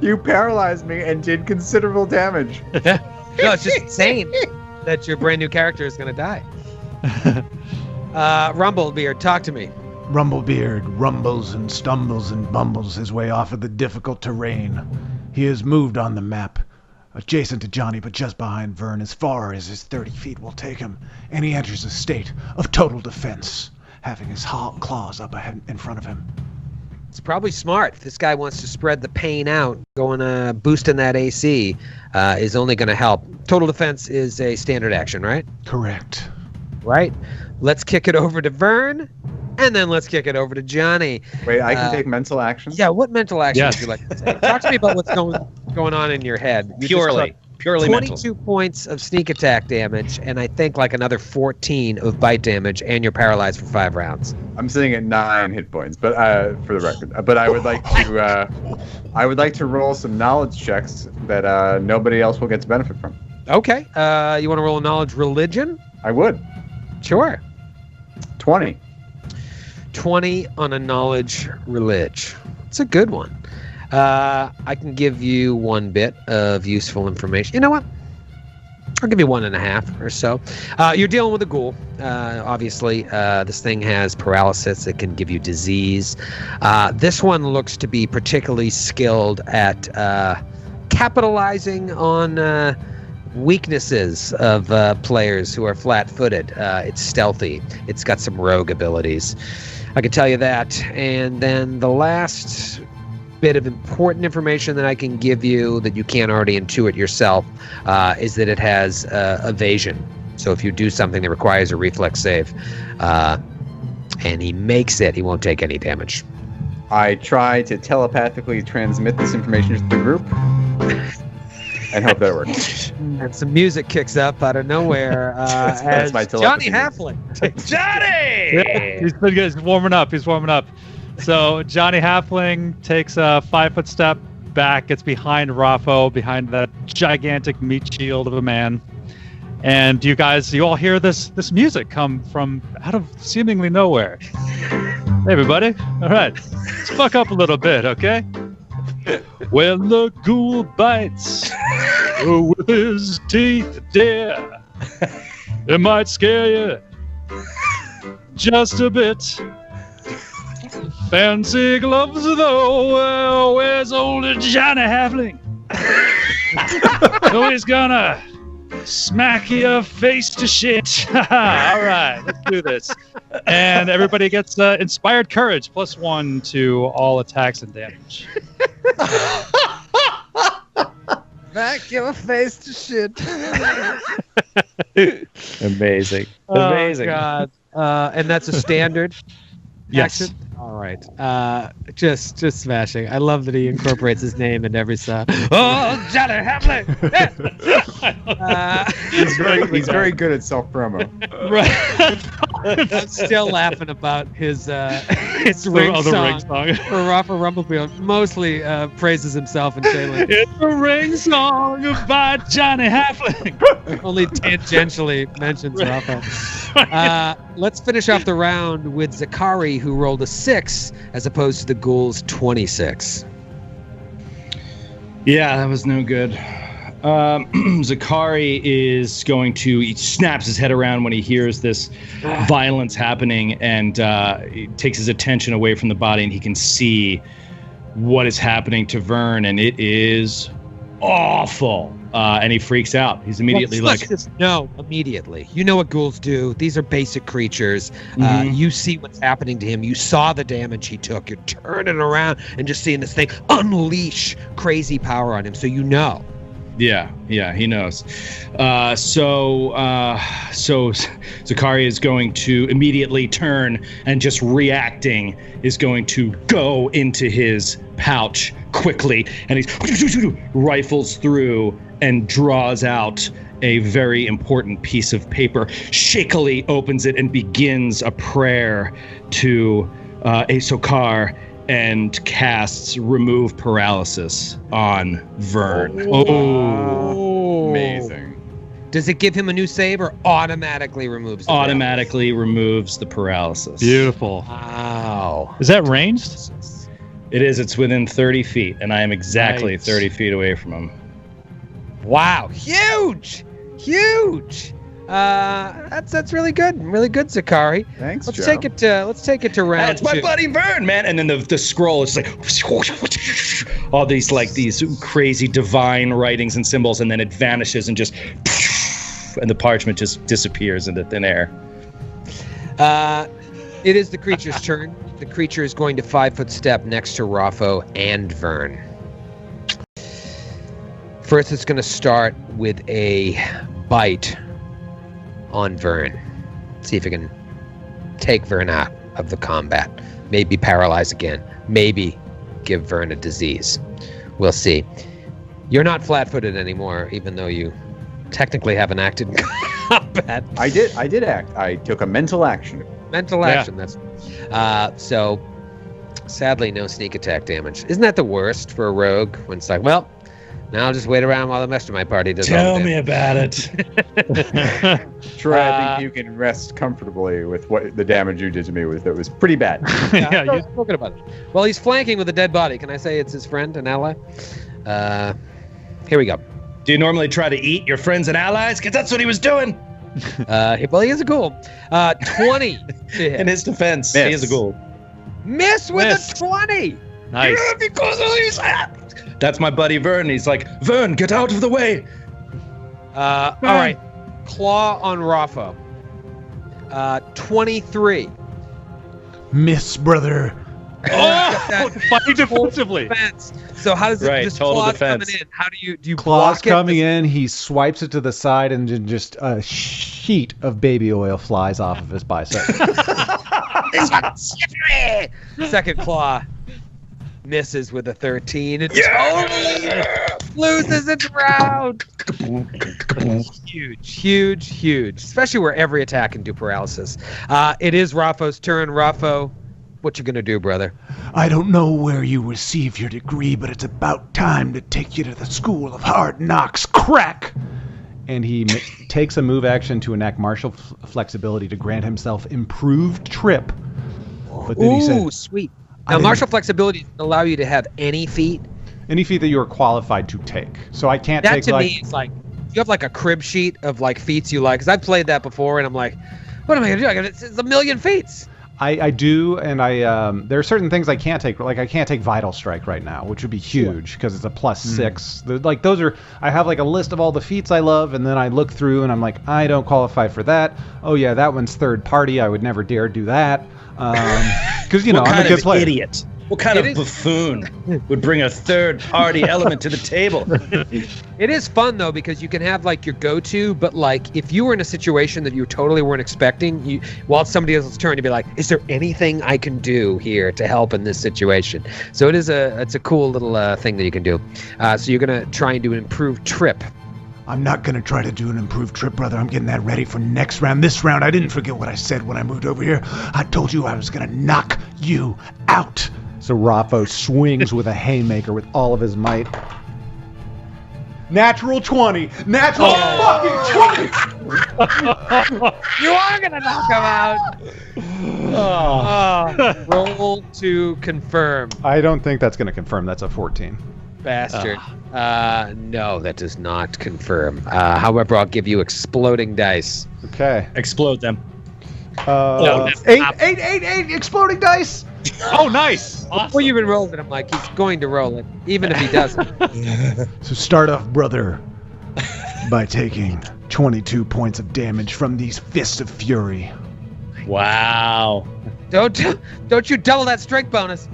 you paralyzed me and did considerable damage. No, it's just insane that your brand new character is going to die. Rumblebeard, talk to me. Rumblebeard rumbles and stumbles and bumbles his way off of the difficult terrain. He has moved on the map, adjacent to Johnny, but just behind Vern, as far as his 30 feet will take him, and he enters a state of total defense, having his claws up ahead in front of him. It's probably smart. If this guy wants to spread the pain out, boosting that AC is only going to help. Total defense is a standard action, right? Correct. Right. Let's kick it over to Vern, and then let's kick it over to Johnny. Wait, I can take mental actions? Yeah, what mental action Yes. would you like to take? Talk to me about what's going on in your head. You just Purely took mental. 22 points of sneak attack damage, and I think like another 14 of bite damage, and you're paralyzed for 5 rounds. I'm sitting at 9 hit points, but for the record. But I would like to roll some knowledge checks that nobody else will get to benefit from. Okay. You want to roll a knowledge religion? I would. Sure. 20. 20 on a knowledge religion. It's a good one. I can give you 1 bit of useful information. You know what? I'll give you 1.5 or so. You're dealing with a ghoul. Obviously, this thing has paralysis. It can give you disease. This one looks to be particularly skilled at capitalizing on weaknesses of players who are flat-footed. It's stealthy. It's got some rogue abilities. I can tell you that. And then the last bit of important information that I can give you that you can't already intuit yourself is that it has evasion. So if you do something that requires a reflex save and he makes it, he won't take any damage. I try to telepathically transmit this information to the group and hope that it works. And some music kicks up out of nowhere That's as my Johnny telepathy. Halfling. Johnny! Yeah, he's been good. He's warming up. So Johnny Halfling takes a 5-foot step back, gets behind Raffo, behind that gigantic meat shield of a man. And you all hear this music come from out of seemingly nowhere. Hey, everybody. All right. Let's fuck up a little bit, okay? When the ghoul bites with his teeth, dear, it might scare you just a bit. Fancy gloves, though, well, where's old Johnny Halfling? Oh, he's gonna smack your face to shit. All right, let's do this. And everybody gets inspired courage, +1 to all attacks and damage. Back your face to shit. Amazing. Oh, God. And that's a standard? Yes. Action? All right. Just smashing. I love that he incorporates his name in every song. Oh, Johnny Halfling! He's very good at self-promo. Right. I'm still laughing about his ring song. For Rafa Rumblefield mostly praises himself and Shaylin. It's a ring song by Johnny Halfling. Only tangentially mentions Rafa. Let's finish off the round with Zakari, who rolled a 6 as opposed to the Ghouls' 26. Yeah, that was no good. Zakari is going to. He snaps his head around when he hears this violence happening, and he takes his attention away from the body, and he can see what is happening to Vern, and it is awful. And he freaks out. He's immediately immediately. You know what ghouls do. These are basic creatures. You see what's happening to him. You saw the damage he took. You're turning around and just seeing this thing unleash crazy power on him. So you know. Yeah, he knows. So Zakari is going to immediately turn and just reacting is going to go into his pouch quickly, and he rifles through and draws out a very important piece of paper, shakily opens it and begins a prayer to Asokar and casts Remove Paralysis on Vern. Oh. Amazing. Does it give him a new save or automatically removes it? Automatically removes the paralysis. Beautiful. Wow. Is that ranged? It is. It's within 30 feet, and I am exactly Nice. 30 feet away from him. Wow. Huge. That's really good. Really good, Zakari. Thanks, Let's Joe. take it to round That's my 2. buddy Vern, man. And then the scroll is like all these crazy divine writings and symbols, and then it vanishes and just and the parchment just disappears into thin air. It is the creature's turn. The creature is going to 5-foot step next to Raffo and Vern. First, it's going to start with a bite on Vern. See if it can take Vern out of the combat. Maybe paralyze again. Maybe give Vern a disease. We'll see. You're not flat-footed anymore, even though you technically haven't acted in combat. I did act. I took a mental action. Mental action, that's... So, sadly, no sneak attack damage. Isn't that the worst for a rogue? When it's like, well, now I'll just wait around while the rest of my party does all the Tell me damage. about it. Troy, I think you can rest comfortably with what the damage you did to me was. That was pretty bad. Yeah, I'm talking about it. Well, he's flanking with a dead body. Can I say it's his friend and ally? Here we go. Do you normally try to eat your friends and allies? Because that's what he was doing. Well, he is a ghoul. 20 to hit. In his defense, Miss. he is a ghoul. Miss with Missed. a 20. Nice. Yeah, because of these. That's my buddy Vern. He's like, Vern, get out of the way. All right. Claw on Raffo. 23. Miss, brother. Oh, fighting defensively. Defense. So how does Right, this total claw defense. coming in? How do you Claws block it? coming in, he swipes it to the side, and then just a sheet of baby oil flies off of his bicep. Second claw. misses with a 13. It totally loses its round. Huge. Especially where every attack can do paralysis. It is Rapho's turn. Rapho, what you gonna do, brother? I don't know where you received your degree, but it's about time to take you to the School of Hard Knocks. Crack! And he takes a move action to enact martial flexibility to grant himself improved trip. But then he said, sweet. Now, martial flexibility doesn't allow you to have any feat. Any feat that you are qualified to take. So I can't that take to me is like, you have like a crib sheet of like feats you like. Because I've played that before, and I'm like, what am I gonna do? It's a million feats. I do, and there are certain things I can't take. Like I can't take Vital Strike right now, which would be huge because it's a +6. Like those are. I have like a list of all the feats I love, and then I look through, and I'm like, I don't qualify for that. Oh yeah, that one's third party. I would never dare do that. Because I'm a good player. Idiot. What kind of buffoon would bring a third-party element to the table? It is fun, though, because you can have, like, your go-to, but, like, if you were in a situation that you totally weren't expecting, while it's somebody else's turn, you'd be like, is there anything I can do here to help in this situation? So it's a cool little thing that you can do. So you're going to try and do an improved trip. I'm not going to try to do an improved trip, brother. I'm getting that ready for next round. This round, I didn't forget what I said when I moved over here. I told you I was going to knock you out. So Rapho swings with a haymaker with all of his might. Natural 20! Natural fucking 20! You are going to knock him out! Roll to confirm. I don't think that's going to confirm. That's a 14. Bastard. No, that does not confirm. However, I'll give you exploding dice. Okay. Explode them. 8 exploding dice! Oh, nice! Awesome. Well, you've been rolling it. I'm like, he's going to roll it, even if he doesn't. So start off, brother, by taking 22 points of damage from these Fists of Fury. Wow. Don't you double that strength bonus.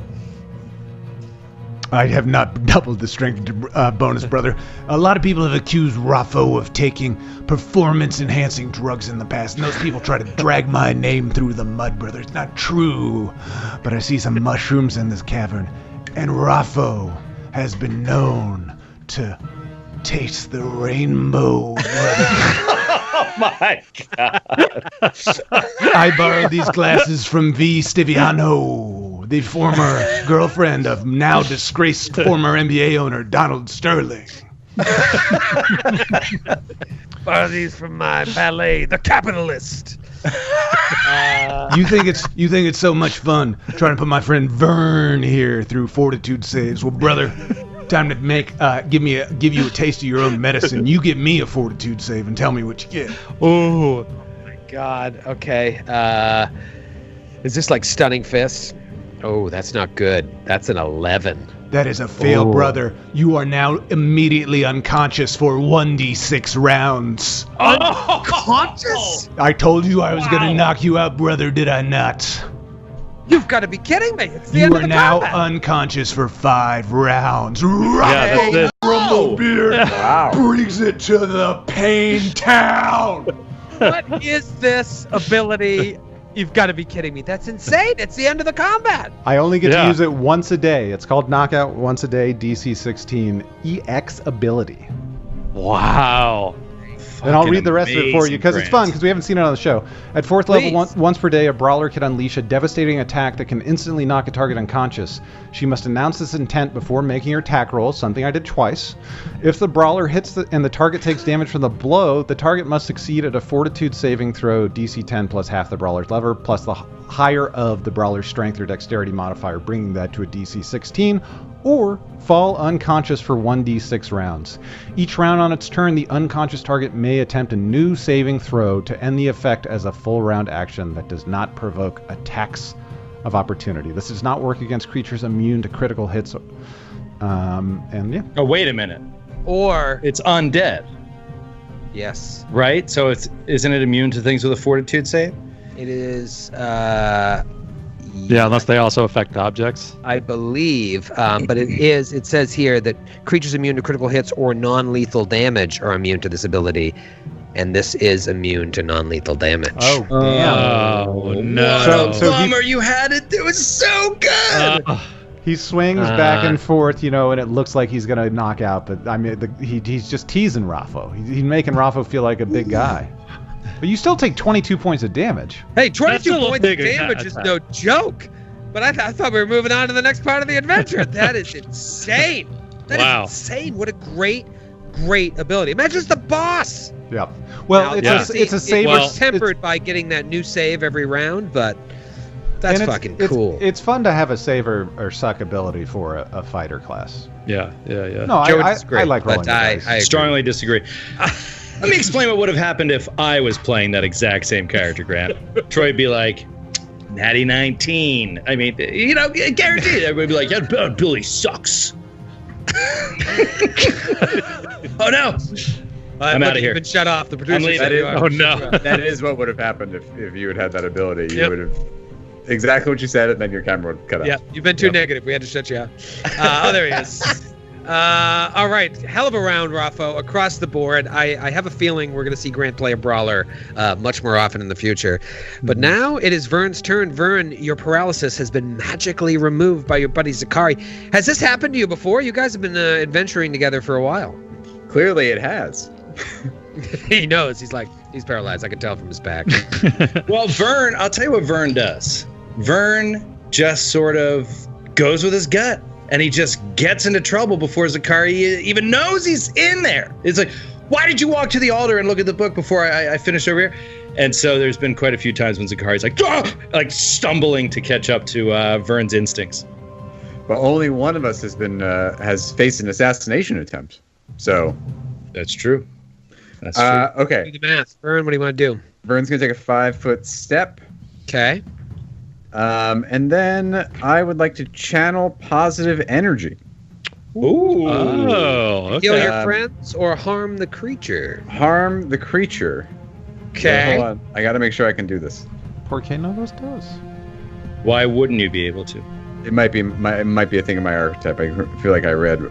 I have not doubled the strength bonus, brother. A lot of people have accused Rapho of taking performance-enhancing drugs in the past, and those people try to drag my name through the mud, brother. It's not true. But I see some mushrooms in this cavern, and Rapho has been known to taste the rainbow, brother. Oh my God. I borrowed these glasses from V. Stiviano, the former girlfriend of now disgraced former NBA owner Donald Sterling. Borrow these from my valet, the capitalist. You think it's so much fun trying to put my friend Vern here through fortitude saves? Well, brother, time to give you a taste of your own medicine. You give me a fortitude save and tell me what you get. Oh my God. Okay. Is this like stunning fists? Oh, that's not good. That's an 11. That is a fail, brother. You are now immediately unconscious for 1d6 rounds. Unconscious? I told you I was going to knock you out, brother, did I not? You've got to be kidding me. It's the You end are of the now combat. unconscious for 5 rounds. Yeah, that's it. Rumblebeard Wow. brings it to the Pain Town. What is this ability? You've got to be kidding me. That's insane. It's the end of the combat. I only get to use it once a day. It's called Knockout Once a Day, DC 16, EX ability. Wow. And I'll read the rest of it for you because it's fun because we haven't seen it on the show. At 4th level, once per day, a brawler can unleash a devastating attack that can instantly knock a target unconscious. She must announce this intent before making her attack roll, something I did twice. If the brawler hits and the target takes damage from the blow, the target must succeed at a fortitude saving throw DC 10 plus half the brawler's level plus the higher of the brawler's strength or dexterity modifier, bringing that to a DC 16, or fall unconscious for 1d6 rounds. Each round on its turn, the unconscious target may attempt a new saving throw to end the effect as a full round action that does not provoke attacks of opportunity. This does not work against creatures immune to critical hits. Oh, wait a minute. Or It's undead, yes, right? So isn't it immune to things with a fortitude save? it is. Yeah, unless they also affect objects. I believe, but it says here that creatures immune to critical hits or non-lethal damage are immune to this ability, and this is immune to non-lethal damage. Oh, damn. Oh, no. Bummer, you had it. It was so good. He swings back and forth, and it looks like he's gonna knock out. But I mean, he's just teasing Raffo. He's making Raffo feel like a big guy. But you still take 22 points of damage. Hey, 22 points of damage is no joke. But I thought we were moving on to the next part of the adventure. That is insane. That is insane. What a great ability. Imagine it's the boss. Yeah. Well, now, it's a save. It's tempered by getting that new save every round, but that's fucking cool. It's fun to have a save or suck ability for a fighter class. Yeah. No, I like rolling dice. I strongly disagree. Let me explain what would have happened if I was playing that exact same character, Grant. Troy would be like, natty 19. I mean, guaranteed. Everybody would be like, yeah, Billy sucks. Oh, no. I'm out of here. Been shut off. The producer. That is what would have happened if you had that ability. You would have exactly what you said, and then your camera would cut out. Yeah, you've been too negative. We had to shut you out. Oh, there he is. All right, hell of a round, Raffo, across the board. I have a feeling we're going to see Grant play a brawler much more often in the future. But now it is Vern's turn. Vern, your paralysis has been magically removed by your buddy Zakari. Has this happened to you before? You guys have been adventuring together for a while. Clearly it has. He knows. He's paralyzed. I can tell from his back. Well, Vern, I'll tell you what Vern does. Vern just sort of goes with his gut. And he just gets into trouble before Zakari even knows he's in there. It's like, why did you walk to the altar and look at the book before I finished over here? And so there's been quite a few times when Zakari's like stumbling to catch up to Vern's instincts. But only one of us has faced an assassination attempt. So that's true. That's true. Okay. Do the math. Vern, what do you want to do? Vern's going to take a 5-foot step. Okay. And then I would like to channel positive energy. Ooh. Oh, okay. Heal your friends or harm the creature? Harm the creature. Okay. Hold on. I got to make sure I can do this. Por qué no los dos? Why wouldn't you be able to? It might be a thing in my archetype. I feel like I read.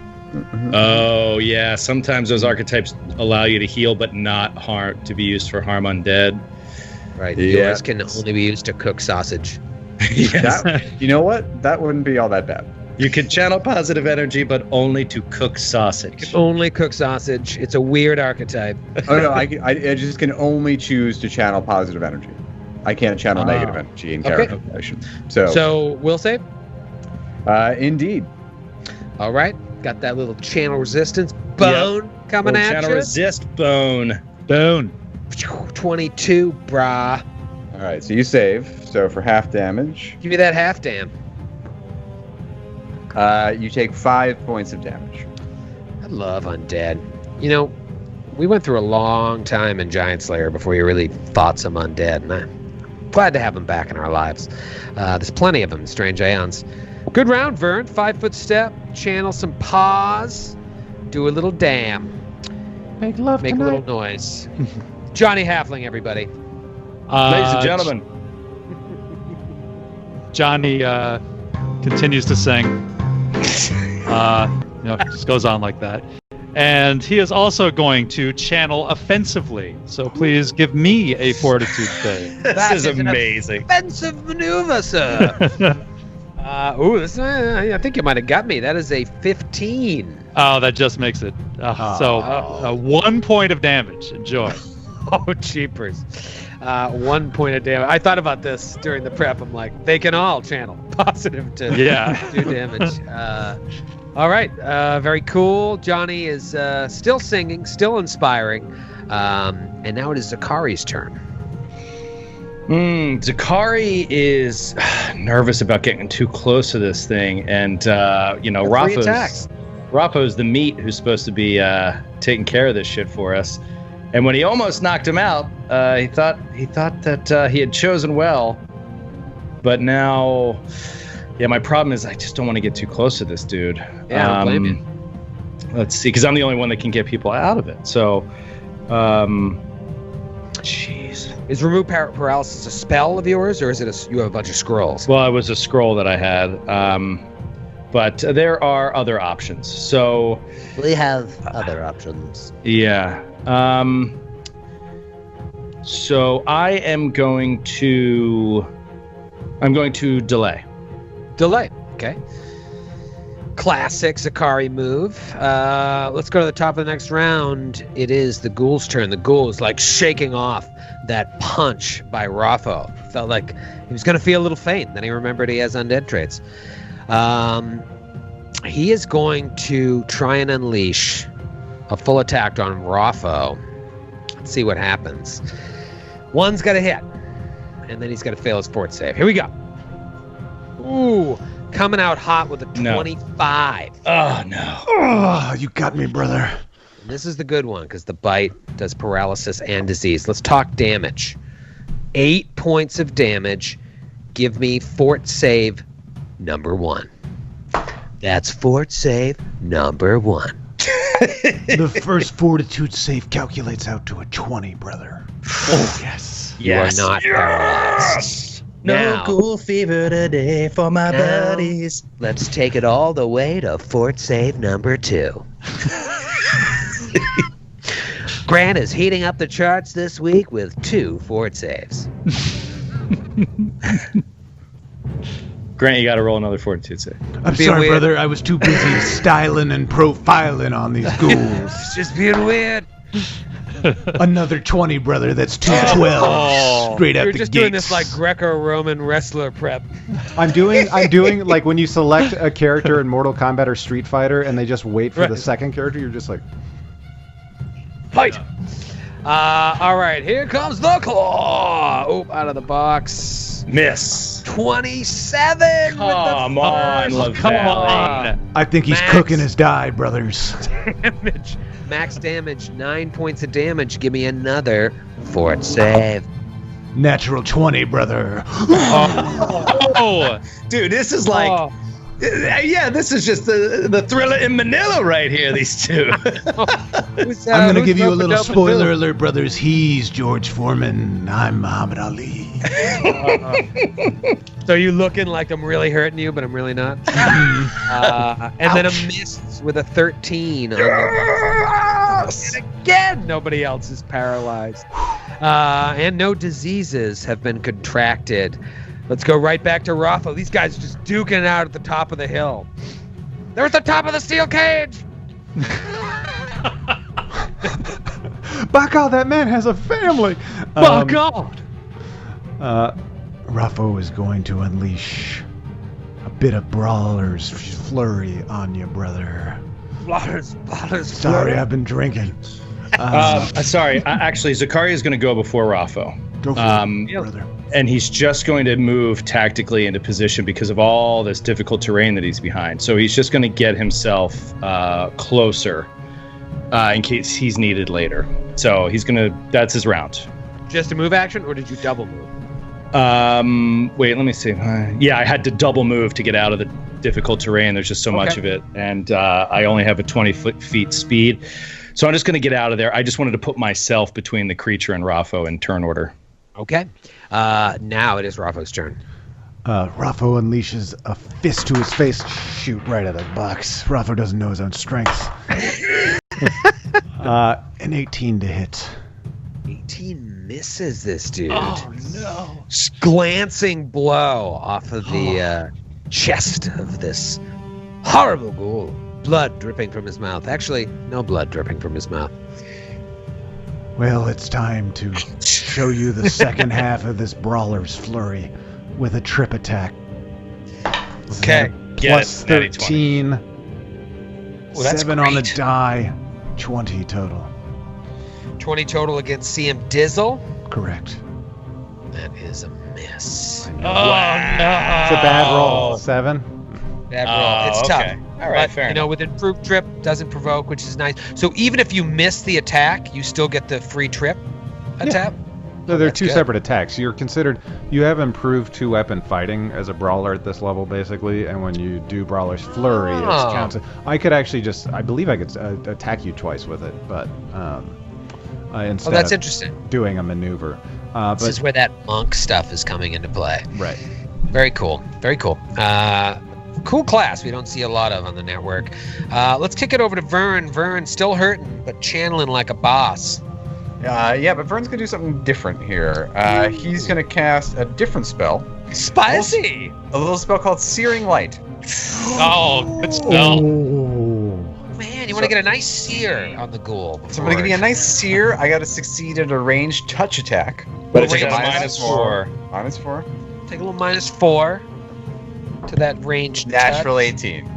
Oh, yeah. Sometimes those archetypes allow you to heal, but not to be used for harm undead. Right. Yours can only be used to cook sausage. Yes. You know what? That wouldn't be all that bad. You could channel positive energy, but only to cook sausage. You can only cook sausage. It's a weird archetype. Oh no, I just can only choose to channel positive energy. I can't channel negative energy in character creation. So will save? Indeed. All right. Got that little channel resistance bone coming at you. Channel resist bone. 22, brah. All right, so you save. So for half damage, Give me that half dam. you take 5 points of damage. I love undead. We went through a long time in Giant Slayer before you really fought some undead, and I'm glad to have them back in our lives. There's plenty of them in Strange Aeons. Good round, Vern. 5-foot step. Channel some paws. Do a little dam. Make love Make tonight. a little noise. Johnny Halfling, everybody. Ladies and gentlemen. Johnny continues to sing. Just goes on like that. And he is also going to channel offensively. So please give me a fortitude save. This is amazing. Offensive maneuver, sir. I think you might have got me. That is a 15. Oh, that just makes it. 1 point of damage. Enjoy. Oh, jeepers. 1 point of damage. I thought about this during the prep. I'm like, they can all channel positive to do damage. All right. Very cool. Johnny is still singing, still inspiring. And now it is Zakari's turn. Zakari is nervous about getting too close to this thing. And, Rapo's the meat who's supposed to be taking care of this shit for us. And when he almost knocked him out, he thought that he had chosen well. But now, my problem is I just don't want to get too close to this dude. Yeah, I don't blame you. Let's see, because I'm the only one that can get people out of it. So, jeez. Is remove paralysis a spell of yours, or is it you have a bunch of scrolls? Well, it was a scroll that I had. But there are other options. So we have other options. Yeah. So I'm going to delay. Delay. Okay. Classic Zakari move. Let's go to the top of the next round. It is the Ghouls' turn. The Ghouls like shaking off that punch by Raffo. Felt like he was going to feel a little faint. Then he remembered he has undead traits. He is going to try and unleash a full attack on Raffo. Let's see what happens. One's got to hit, and then he's got to fail his fort save. Here we go. Ooh, coming out hot with a 25. Oh, no. Oh, you got me, brother. And this is the good one, because the bite does paralysis and disease. Let's talk damage. 8 points of damage. Give me fort save number 1. That's fort save number 1. The first fortitude save calculates out to a 20, brother. Oh, yes. You are not paralyzed. No cool fever today for my buddies. Let's take it all the way to fort save number 2. Grant is heating up the charts this week with 2 fort saves. Grant, you got to roll another fortitude save. I'm sorry, brother. I was too busy styling and profiling on these ghouls. It's just being weird. Another 20, brother. That's 212. Straight out You're the just gates. doing this like Greco-Roman wrestler prep. I'm doing like when you select a character in Mortal Kombat or Street Fighter and they just wait for the second character, you're just like, fight. All right, here comes the claw. Oop, out of the box. Miss. 27. Come on, Love Come Valley. on. I think he's Max. cooking his die, brothers. Damage. Max damage, 9 points of damage. Give me another fort save. Natural 20, brother. Oh, Dude, this is like... Yeah, this is just the thriller in Manila right here, these two. I'm going to give you a little spoiler alert, brothers. He's George Foreman. I'm Muhammad Ali. So you looking like I'm really hurting you, but I'm really not. And then a miss with a 13. And again, nobody else is paralyzed. And no diseases have been contracted. Let's go right back to Raffo. These guys are just duking it out at the top of the hill. They're at the top of the steel cage. by God, that man has a family. Oh, God. Raffo is going to unleash a bit of brawler's flurry on you, brother. Brawler's Sorry, I've been drinking. Sorry, actually, Zakari is going to go before Raffo. Go for it, brother. And he's just going to move tactically into position because of all this difficult terrain that he's behind. So he's just going to get himself closer in case he's needed later. So he's going to, that's his round. Just a move action, or did you double move? Wait, let me see. Yeah, I had to double move to get out of the difficult terrain. There's just so much of it. And I only have a 20 feet speed. So I'm just going to get out of there. I just wanted to put myself between the creature and Raffo in turn order. Okay. Now it is Raffo's turn. Raffo unleashes a fist to his face. Shoot right out of the box. Raffo doesn't know his own strength. An 18 to hit. 18 misses this dude. Oh, no. Glancing blow off of the chest of this horrible ghoul. Blood dripping from his mouth. Actually, no blood dripping from his mouth. Well, it's time to show you the second half of this brawler's flurry with a trip attack. Okay. Plus Get it, 13. Well, that's 7 on the great. die. 20 total. 20 total against CM Dizzle. Correct. That is a miss. Oh, no. it's a bad roll. 7. Bad roll. It's tough. Okay. All right, fair enough. With improved trip, doesn't provoke, which is nice. So even if you miss the attack, you still get the free trip attack? So they're That's two good. separate attacks. You have improved 2-weapon fighting as a brawler at this level, basically, and when you do Brawler's Flurry, it Oh. counts. I could actually I believe I could attack you twice with it, but instead That's of interesting. doing a maneuver. This is where that monk stuff is coming into play. Right. Very cool. Very cool. Cool class we don't see a lot of on the network. Let's kick it over to Vern. Vern still hurting, but channeling like a boss. But Vern's gonna do something different here. He's gonna cast a different spell. Spicy! A little spell called Searing Light. Oh, good spell. Man, you want to get a nice sear on the ghoul. So I'm gonna give you a nice sear. I gotta succeed at a ranged touch attack. But it's a -4. -4. Take a little -4 to that ranged Natural touch. 18.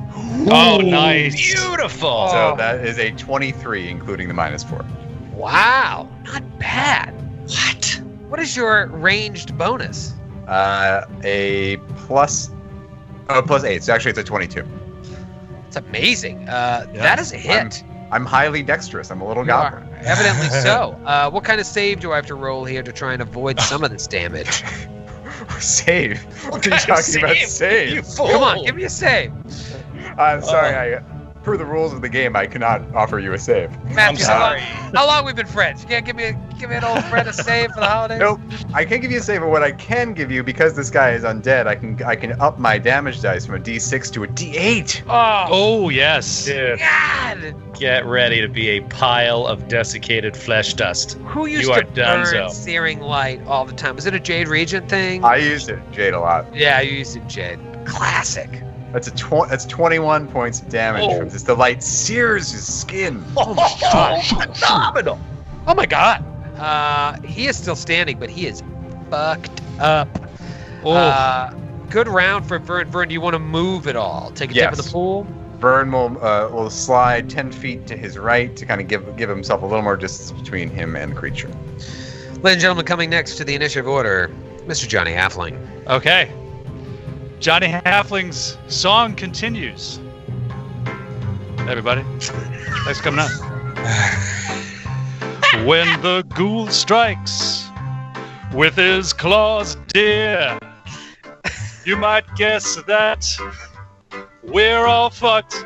Oh, nice. Beautiful. So that is a 23, including the -4. Wow, not bad. What is your ranged bonus? A plus. Oh, +8. So actually, it's a 22. It's amazing. That is a hit. I'm highly dexterous. I'm a little You are, goblin. evidently so. What kind of save do I have to roll here to try and avoid some of this damage? Save? What are you talking about? Save? You fool. Come on, give me a save. I'm sorry. Per the rules of the game, I cannot offer you a save. Matthew, sorry. how long we've been friends? You can't give me an old friend a save for the holidays? Nope. I can't give you a save, but what I can give you, because this guy is undead, I can up my damage dice from a D6 to a D8. Oh, yes. Dude, God! get ready to be a pile of desiccated flesh dust. Who used You are to burn donezo. searing light all the time? Was it a Jade Regent thing? I used it, Jade, a lot. Yeah, you used it, Jade. Classic. That's that's 21 points of damage from this. The light sears his skin. Oh my god. Phenomenal. Oh my god. He is still standing, but he is fucked up. Good round for Vern. Vern, do you want to move at all? Take a dip in the pool? Vern will slide 10 feet to his right to kind of give himself a little more distance between him and the creature. Ladies and gentlemen, coming next to the initiative order, Mr. Johnny Halfling. Okay. Johnny Halfling's song continues. Everybody, thanks for coming out. When the ghoul strikes with his claws, dear, you might guess that we're all fucked.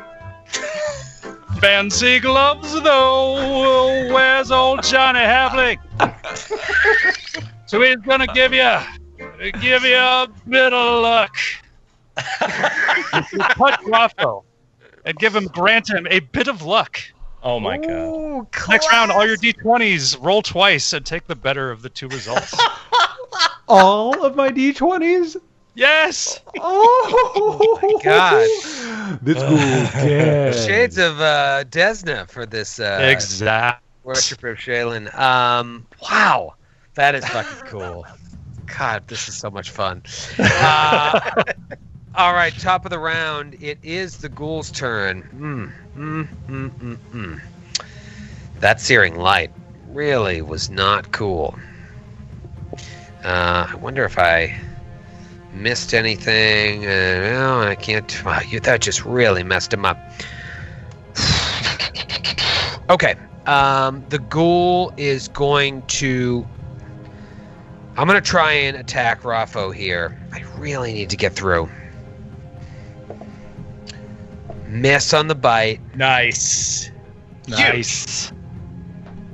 Fancy gloves, though, where's old Johnny Halfling? So he's gonna give you a bit of luck. Touch Rocco and grant him a bit of luck. Oh my god. Next round, all your D20s roll twice and take the better of the two results. All of my D20s? Yes! Oh my God. This ghoul's dead. Shades of Desna for this Exact. worshiper of Shaylin. Wow. That is fucking cool. God, this is so much fun. All right, top of the round. It is the ghoul's turn. That searing light really was not cool. I wonder if I missed anything. No, I can't. Wow, that just really messed him up. Okay. The ghoul is going to... I'm going to try and attack Raffo here. I really need to get through. Miss on the bite. Nice. Nice.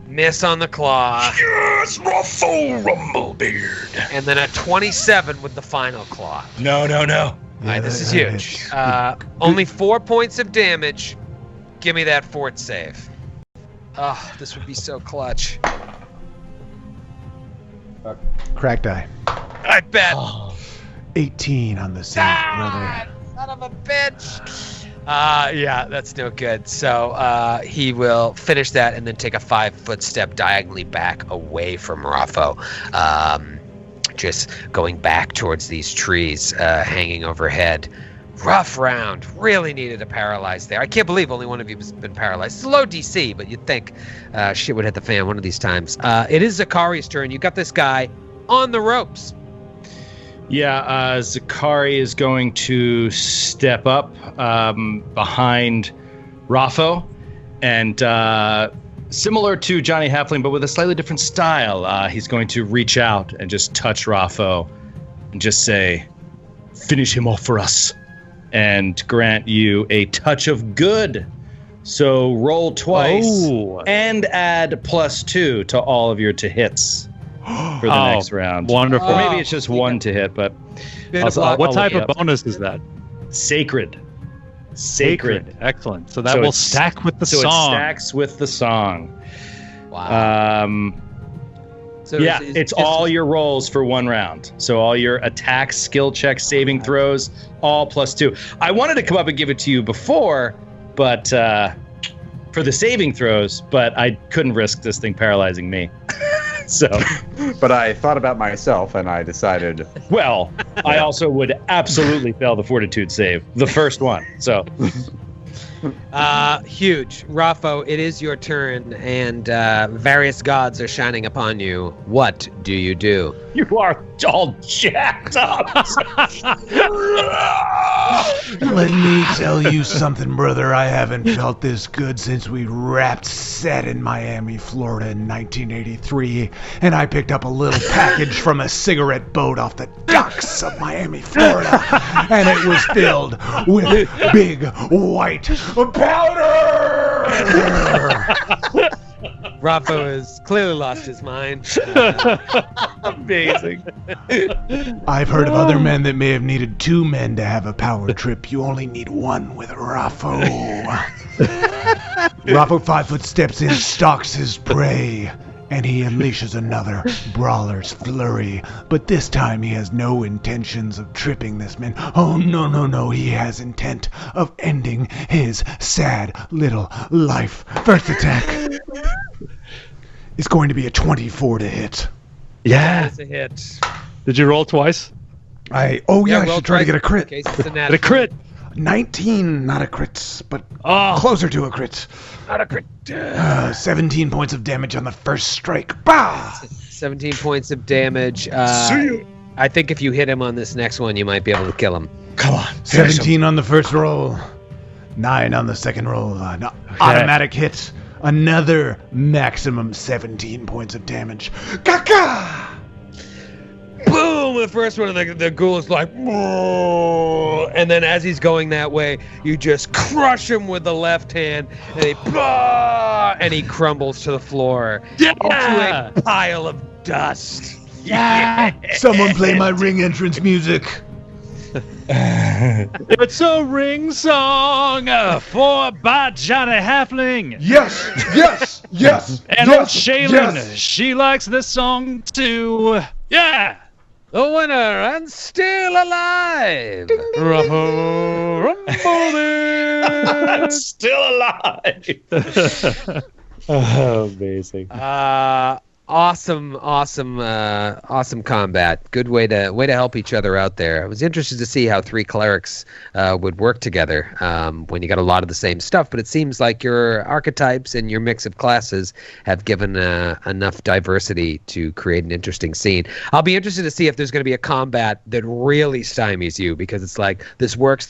Miss on the claw. Yes, Raffo Rumblebeard. And then a 27 with the final claw. No. All right, this is huge. Only 4 points of damage. Give me that fort save. Oh, this would be so clutch. Crack die. I bet. 18 on the save, brother. Son of a bitch. Yeah, that's no good. So he will finish that and then take a 5-foot step diagonally back away from Raffo. Just going back towards these trees hanging overhead. Rough round. Really needed a paralyze there. I can't believe only one of you has been paralyzed. It's a low DC, but you'd think shit would hit the fan one of these times. It is Zakari's turn. You got this guy on the ropes. Yeah, Zakari is going to step up behind Raffo, and similar to Johnny Halfling, but with a slightly different style, he's going to reach out and just touch Raffo and just say, "Finish him off for us," and grant you a touch of good. So roll twice and add +2 to all of your to hits for the next round. Wonderful. Or maybe it's just one to hit, but what type of bonus is that? Sacred. Excellent. So that will stack with the song. So it stacks with the song. Wow. So Yeah, it's it's all your rolls for 1 round. So all your attacks, skill checks, saving throws, all +2. I wanted to come up and give it to you before, but for the saving throws, but I couldn't risk this thing paralyzing me. So, But I thought about myself and I decided. well, I also would absolutely fail the fortitude save, the first one. So, huge. Raffo, it is your turn, and various gods are shining upon you. What do you do? you are all jacked up. Let me tell you something, brother. I haven't felt this good since we wrapped set in Miami, Florida in 1983, and I picked up a little package from a cigarette boat off the docks of Miami, Florida, and it was filled with big white powder! Raffo has clearly lost his mind. Amazing. I've heard of other men that may have needed 2 men to have a power trip. You only need 1 with Raffo. Raffo 5 steps in, stalks his prey, and he unleashes another brawler's flurry. But this time he has no intentions of tripping this man. Oh, no. He has intent of ending his sad little life. First attack is going to be a 24 to hit. Yeah. That's a hit. Did you roll twice? I roll should try to get a crit. in case it's a Did a crit? 19, not a crit, but Oh, closer to a crit. Not a crit. 17 points of damage on the first strike. Bah! 17 points of damage. I think if you hit him on this next one, you might be able to kill him. Come on. 17 on the first roll. 9 on the second roll. Automatic hit. Another maximum 17 points of damage. Kaka! Boom! The first one, and the ghoul is like, "Whoa," and then as he's going that way, you just crush him with the left hand, and he crumbles to the floor into a pile of dust. Yeah! Someone play my ring entrance music. it's a ring song by Johnny Halfling. Yes! And old Shaylin, she likes this song too. Yeah! The winner and still alive. Still alive. Oh, amazing. Awesome combat. Good way to help each other out there. I was interested to see how 3 clerics would work together when you got a lot of the same stuff, but it seems like your archetypes and your mix of classes have given enough diversity to create an interesting scene. I'll be interested to see if there's going to be a combat that really stymies you, because it's like this works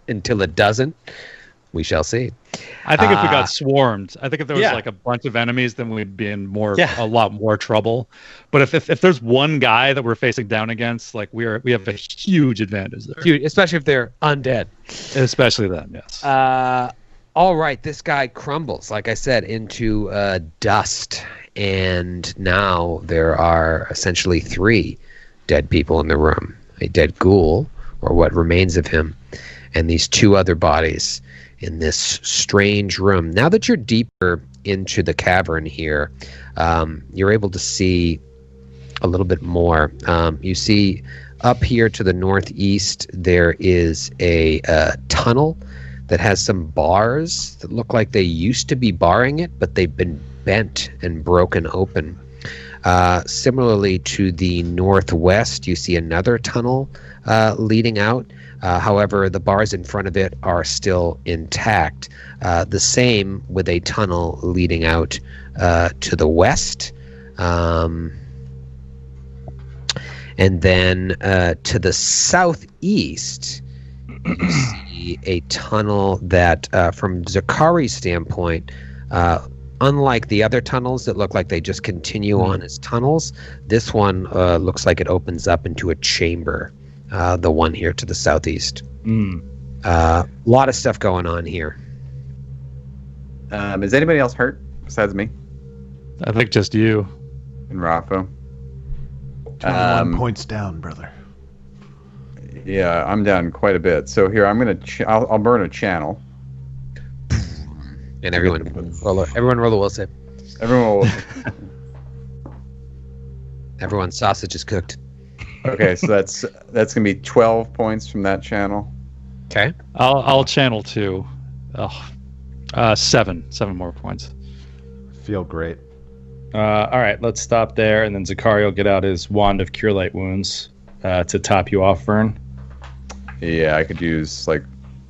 until it doesn't. We shall see. I think if we got swarmed, I think if there was like a bunch of enemies, then we'd be in a lot more trouble. But if there's one guy that we're facing down against, like we have a huge advantage there. Huge, especially if they're undead. Especially then, yes. All right, this guy crumbles, like I said, into dust, and now there are essentially 3 dead people in the room: a dead ghoul, or what remains of him, and these 2 other bodies in this strange room. Now that you're deeper into the cavern here, you're able to see a little bit more. You see up here to the northeast, there is a tunnel that has some bars that look like they used to be barring it, but they've been bent and broken open. Similarly to the northwest, you see another tunnel leading out. However, the bars in front of it are still intact. The same with a tunnel leading out to the west. And then to the southeast, you see a tunnel that, from Zakari's standpoint, unlike the other tunnels that look like they just continue on as tunnels, this one looks like it opens up into a chamber. The one here to the southeast. A lot of stuff going on here. Is anybody else hurt besides me I think just you. and Rafa? 21 points down, brother. Yeah, I'm down quite a bit. So here, I'm gonna. I'll burn a channel. And everyone roll a will save. Everyone will. Everyone's sausage is cooked. Okay, so that's gonna be 12 points from that channel. Okay. I'll channel 2. Oh, 7 more points. Feel great. All right, let's stop there, and then Zakari will get out his wand of cure light wounds to top you off, Vern. Yeah, I could use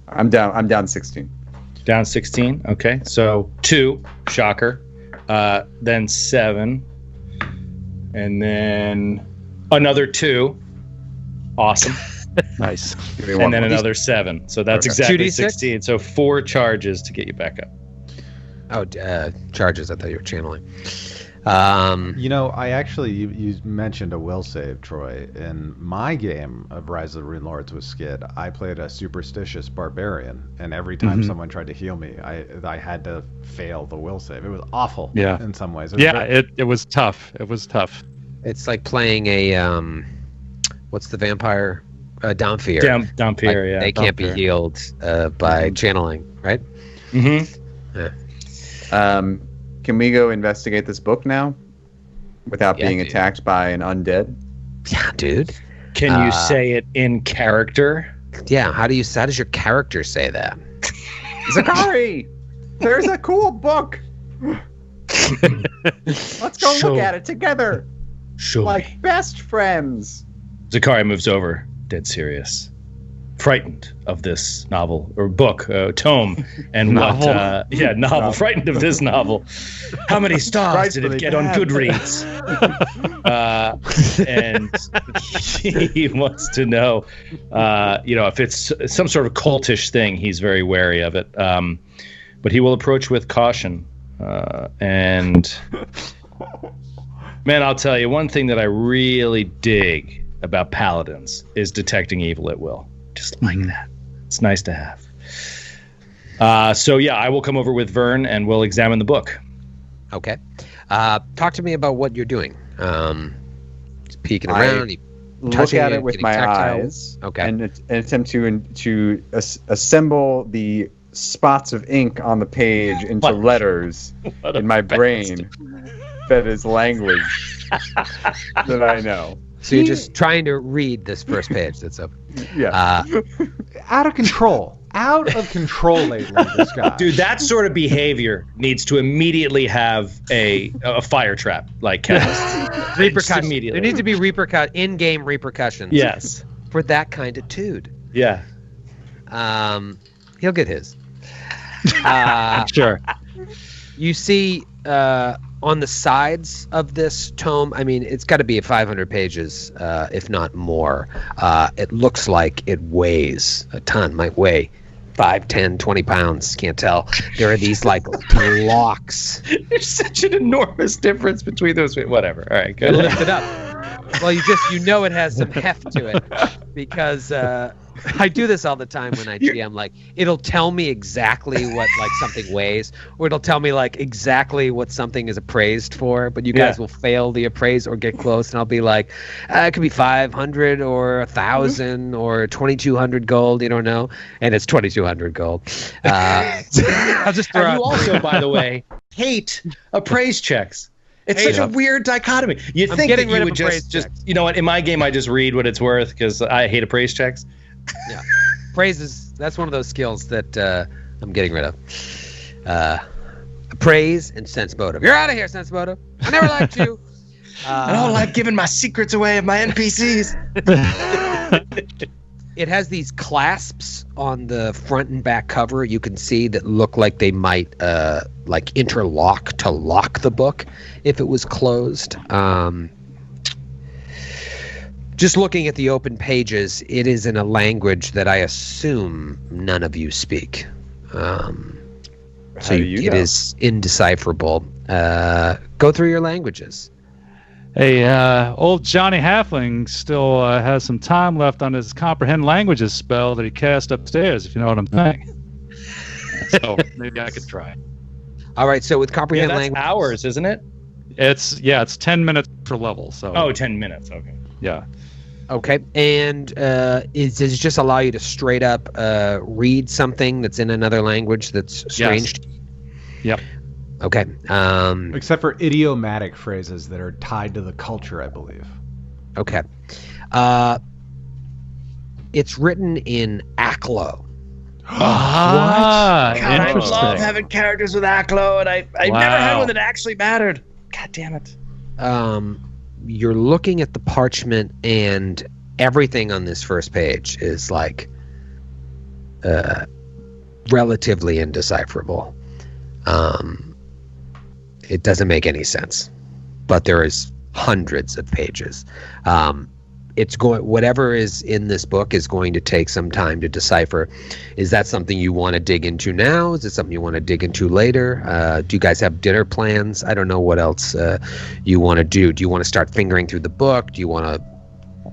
I'm down 16. Down 16. Okay, so 2, shocker. Then 7, and then another 2. Awesome. Nice. Give me And one then more. another 7. So that's Okay. exactly 2d6? 16. So 4 charges to get you back up. Oh, charges. I thought you were channeling. You know, you mentioned a will save, Troy. In my game of Rise of the Rune Lords with Skid, I played a superstitious barbarian, and every time someone tried to heal me, I had to fail the will save. It was awful. Yeah. In some ways. It was tough. It was tough. It's like playing a what's the vampire? Dhampir. Dhampir, yeah. They can't be Dhampir. healed by channeling, right? Mm-hmm. Can we go investigate this book now without Yeah, being dude. attacked by an undead? Yeah, dude. Can you say it in character? Yeah. How does your character say that? Zakari, there's a cool book. Let's go Show- look at it together, Show like best friends. Zakari moves over, dead serious, frightened of this novel or book, tome, and Novel. novel. Frightened of this novel. How many stars did it Frightfully get on bad. Goodreads? And he wants to know, if it's some sort of cultish thing. He's very wary of it, but he will approach with caution. And man, I'll tell you one thing that I really dig about paladins is detecting evil at will. Just like that. It's nice to have. So yeah, I will come over with Vern and we'll examine the book. Okay. Talk to me about what you're doing. Just peeking around. You Look touching at it, it with getting my tactile? eyes, Okay. and attempt to assemble the spots of ink on the page into What? letters What a in my bastard. brain that is language that I know. So you're just trying to read this first page that's up. Yeah. Out of control. Out of control lately, this guy. Dude, that sort of behavior needs to immediately have a fire trap, like cast. Repercussions. Immediately. There needs to be in-game repercussions. Yes. For that kind of dude. Yeah. He'll get his. Sure. You see on the sides of this tome, I mean, it's got to be 500 pages, if not more. It looks like it weighs a ton, might weigh 5, 10, 20 pounds. Can't tell. There are these like blocks. There's such an enormous difference between those. Whatever. All right, good. Lift it up. Well, you know it has some heft to it because I do this all the time when I GM. Like, it'll tell me exactly what like something weighs, or it'll tell me like exactly what something is appraised for. But you guys will fail the appraise or get close, and I'll be like, it could be 500 or 1,000 or 2,200 gold. You don't know, and it's 2,200 gold. I'll just throw And out. you also, by the way, hate appraise checks. It's Hate such a them. weird dichotomy. You'd I'm think that getting you rid of would appraise just, checks. you know what? In my game, I just read what it's worth because I hate appraise checks. Yeah, praise that's one of those skills that I'm getting rid of. Praise and sense motive. You're out of here, sense motive. I never liked you. I don't like giving my secrets away of my NPCs. It has these clasps on the front and back cover. You can see that look like they might like interlock to lock the book if it was closed. Just looking at the open pages, it is in a language that I assume none of you speak. How do you it know? is indecipherable. Go through your languages. Hey, old Johnny Halfling still has some time left on his comprehend languages spell that he cast upstairs, if you know what I'm saying. So maybe I could try. All right, so with Yeah, comprehend that's language, hours, isn't it? It's 10 minutes per level. So Oh, 10 minutes. Okay. yeah. okay, and does it just allow you to straight up read something that's in another language that's strange? Yep. Okay. Except for idiomatic phrases that are tied to the culture, I believe. Okay. It's written in Aklo. Ah, God, I interesting. love having characters with Aklo, and I never had one that actually mattered. God damn it. You're looking at the parchment, and everything on this first page is like relatively indecipherable. It doesn't make any sense, but there is hundreds of pages. Whatever is in this book is going to take some time to decipher. Is that something you want to dig into now? Is it something you want to dig into later? Do you guys have dinner plans? I don't know what else you want to do. Do you want to start fingering through the book? Do you want to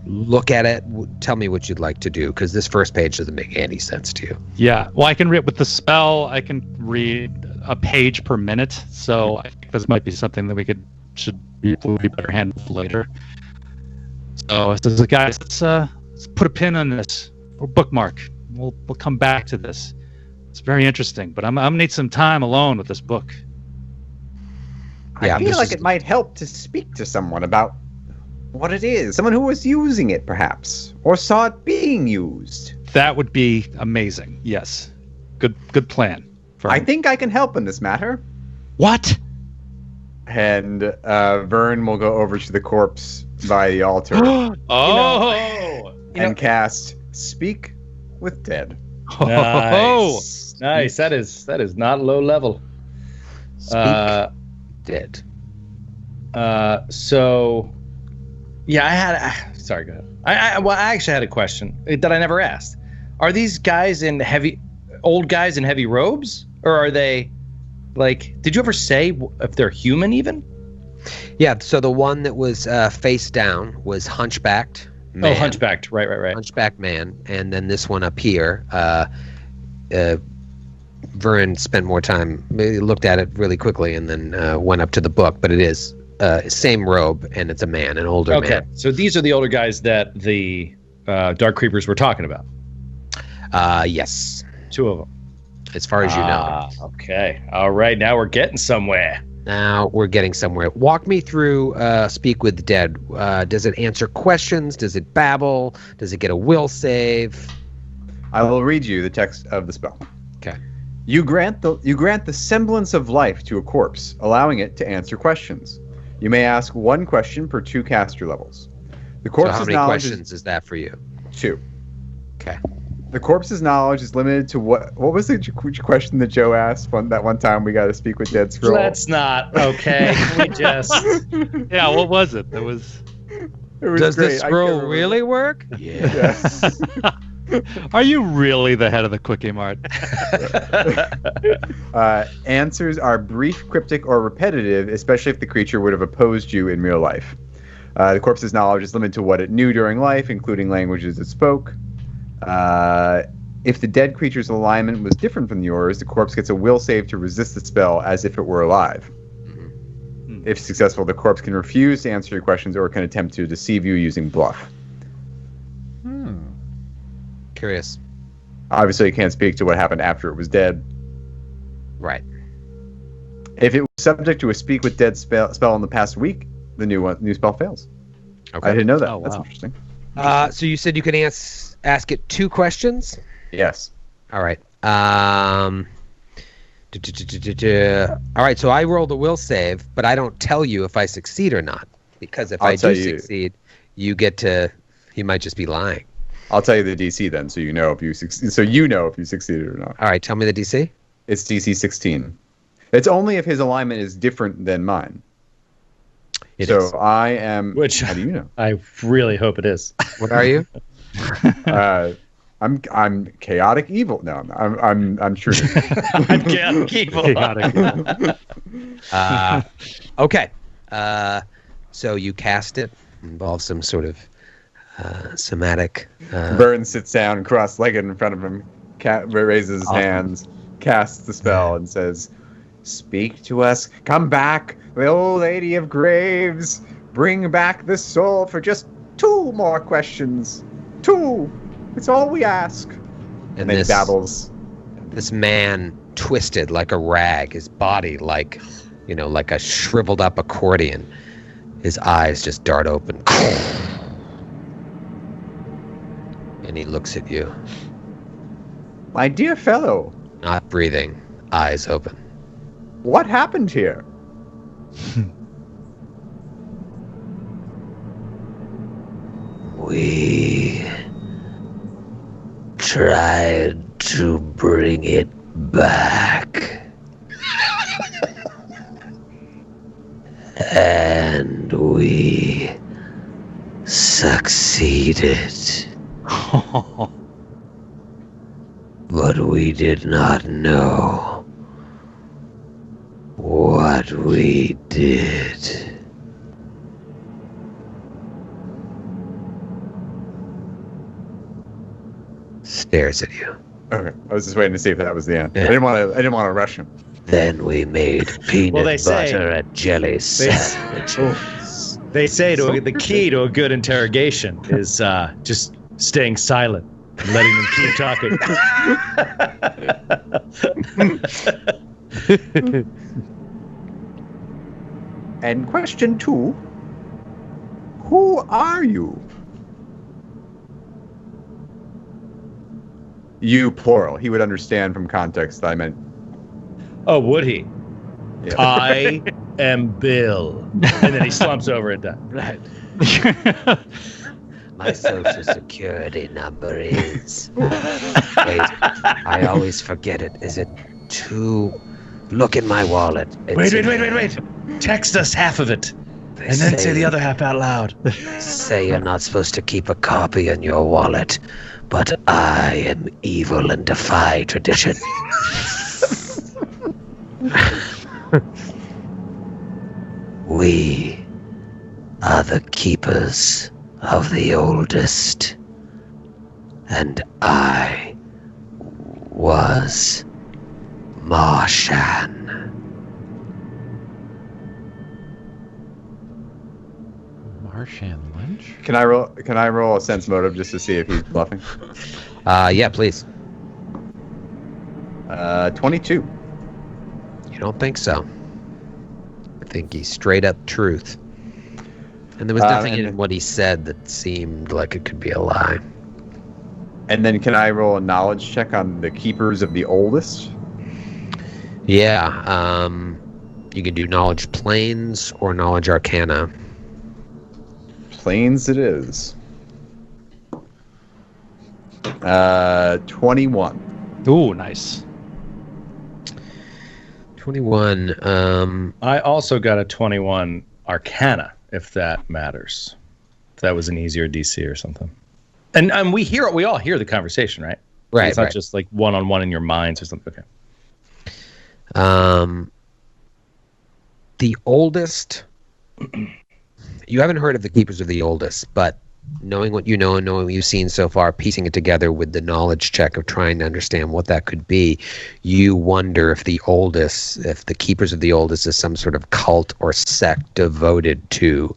look at it? Tell me what you'd like to do, because this first page doesn't make any sense to you. Yeah, well, I can read with the spell. I can read a page per minute, so I think this might be something that would be better handled later. So it says, guys, let's put a pin on this or bookmark. We'll come back to this. It's very interesting, but I'm gonna need some time alone with this book. Yeah, I feel like it might help to speak to someone about what it is. Someone who was using it, perhaps, or saw it being used. That would be amazing. Yes, good plan. I think I can help in this matter. What? And Vern will go over to the corpse by the altar and cast Speak with Dead. Nice. Nice. That is not low level. Speak Dead. So, yeah, sorry, go ahead. I actually had a question that I never asked. Are these guys old guys in heavy robes? Or are they, like, did you ever say if they're human even? Yeah, so the one that was face down was hunchbacked man. Oh, hunchbacked. Right. Hunchbacked man. And then this one up here, Vern spent more time, looked at it really quickly, and then went up to the book. But it is same robe, and it's a man, an older man. Okay, so these are the older guys that the Dark Creepers were talking about? Yes. 2 of them. As far as you know. Okay. All right, now we're getting somewhere. Now we're getting somewhere. Walk me through Speak with the Dead. Does it answer questions? Does it babble? Does it get a will save? I will read you the text of the spell. Okay. You grant the semblance of life to a corpse, allowing it to answer questions. You may ask 1 question per 2 caster levels. The corpse's so how many knowledge questions is that for you? 2. Okay. The corpse's knowledge is limited to what was the question that Joe asked that one time we got to Speak with Dead scroll? Let's not. Okay. We just. Yeah, what was it? It was Does great. this scroll really work? Yes. Are you really the head of the Quickie Mart? Answers are brief, cryptic, or repetitive, especially if the creature would have opposed you in real life. The corpse's knowledge is limited to what it knew during life, including languages it spoke. If the dead creature's alignment was different from yours, the corpse gets a will save to resist the spell as if it were alive. Mm-hmm. If successful, the corpse can refuse to answer your questions or can attempt to deceive you using bluff. Curious. Obviously, you can't speak to what happened after it was dead. Right. If it was subject to a Speak with Dead spell in the past week, the new spell fails. Okay. I didn't know that. Oh, wow. That's interesting. So you said you can ask it 2 questions? Yes. All right. All right, so I rolled a will save, but I don't tell you if I succeed or not. Because if I do succeed, you might just be lying. I'll tell you the DC then, so you know if you succeed. So you know if you succeeded or not. All right, tell me the DC. It's DC 16. It's only if his alignment is different than mine. It is. I am. Which how do you know? I really hope it is. What are you? I'm chaotic evil. No, I'm true. I'm chaotic evil. Okay. So you cast it. Involves some sort of somatic. Burns sits down, cross-legged in front of him, raises his hands, casts the spell, and says, "Speak to us. Come back, the old lady of graves. Bring back the soul for just 2 more questions. 2. It's all we ask." And then this babbles. This man twisted like a rag, his body like, like a shriveled up accordion. His eyes just dart open. And he looks at you. My dear fellow. Not breathing, eyes open. What happened here? We tried to bring it back. And we succeeded. But we did not know what we did. Stares at you. Okay, I was just waiting to see if that was the end. Yeah. I didn't want to rush him. Then we made peanut butter and jelly sandwiches. They say the key to a good interrogation is just staying silent and letting them keep talking. And question 2. Who are you? You, plural. He would understand from context that I meant... Oh, would he? Yeah. I am Bill. And then he slumps over and dies. Right. My social security number is... Wait, I always forget it. Is it 2... Look in my wallet. Wait. Text us half of it. And then say the other half out loud. Say you're not supposed to keep a copy in your wallet, but I am evil and defy tradition. We are the keepers of the oldest, and I was Marshan. Marshan Lynch? Can I roll a sense motive just to see if he's bluffing? Yeah, please. 22. You don't think so? I think he's straight up truth. And there was nothing in what he said that seemed like it could be a lie. And then can I roll a knowledge check on the keepers of the oldest? Yeah, you can do knowledge planes or knowledge arcana. Planes it is. 21. Ooh, nice. 21. I also got a 21 Arcana, if that matters. If that was an easier DC or something. And we all hear the conversation, right? Right. It's not just like one-on-one in your minds or something. Okay. The oldest. You haven't heard of the Keepers of the Oldest, but knowing what you know and knowing what you've seen so far, piecing it together with the knowledge check of trying to understand what that could be, you wonder if the Keepers of the Oldest is some sort of cult or sect devoted to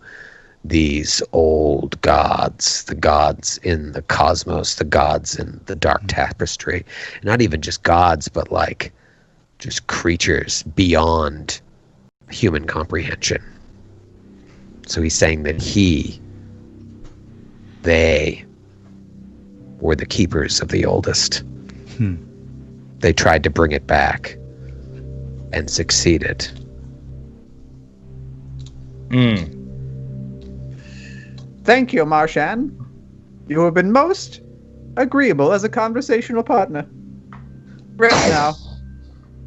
these old gods, the gods in the cosmos, the gods in the dark tapestry. Not even just gods, but like just creatures beyond human comprehension. So he's saying that they were the keepers of the oldest. They tried to bring it back and succeeded. Thank you, Marshan. You have been most agreeable as a conversational partner. Rest now.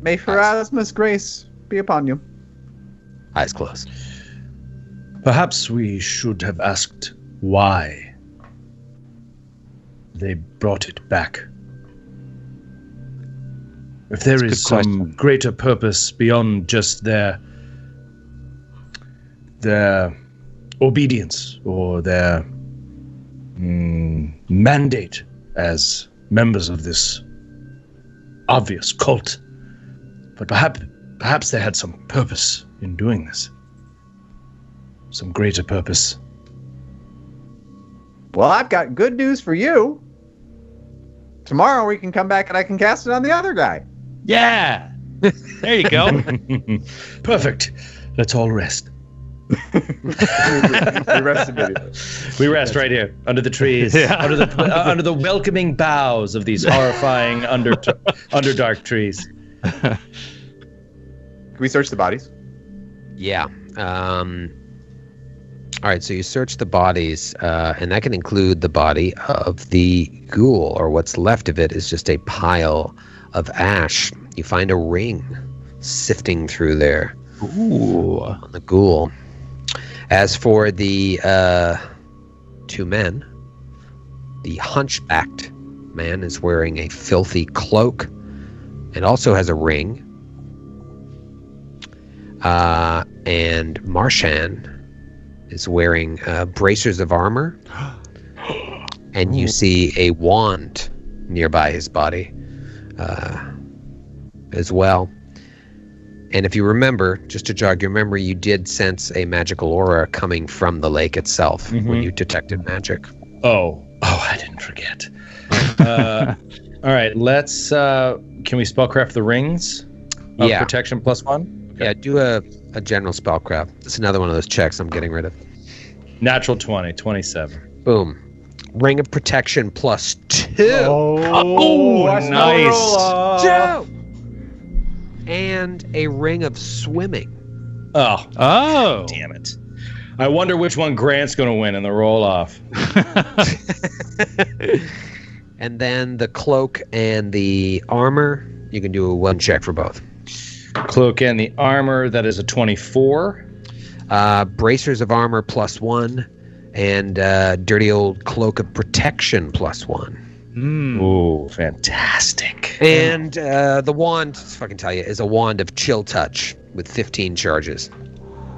May Pharasma's grace be upon you. Eyes closed. Perhaps we should have asked why they brought it back. If there is some greater purpose beyond just their obedience or their mandate as members of this obvious cult, but perhaps they had some purpose in doing this. Some greater purpose. Well, I've got good news for you. Tomorrow we can come back and I can cast it on the other guy. Yeah. There you go. Perfect. Let's all rest. We rest immediately. We rest right here under the trees, under the welcoming boughs of these horrifying underdark trees. Can we search the bodies? Yeah. All right, so you search the bodies, and that can include the body of the ghoul, or what's left of it is just a pile of ash. You find a ring sifting through there. Ooh. On the ghoul. As for the two men, the hunchbacked man is wearing a filthy cloak and also has a ring. And Marshan is wearing bracers of armor, and you see a wand nearby his body as well. And if you remember, just to jog your memory, you did sense a magical aura coming from the lake itself when you detected magic. Oh, I didn't forget. All right, let's. Can we spellcraft the rings? Of protection +1. Okay. Yeah, do a general spellcraft. It's another one of those checks I'm getting rid of. Natural 20, 27. Boom. Ring of protection +2. Oh, nice. Joe! And a ring of swimming. Oh, damn it. I wonder which one Grant's going to win in the roll-off. And then the cloak and the armor, you can do a 1 check for both. Cloak and the armor, that is a 24. Bracers of armor +1, and dirty old cloak of protection +1. Ooh, fantastic. And the wand, just fucking tell you, is a wand of chill touch with 15 charges.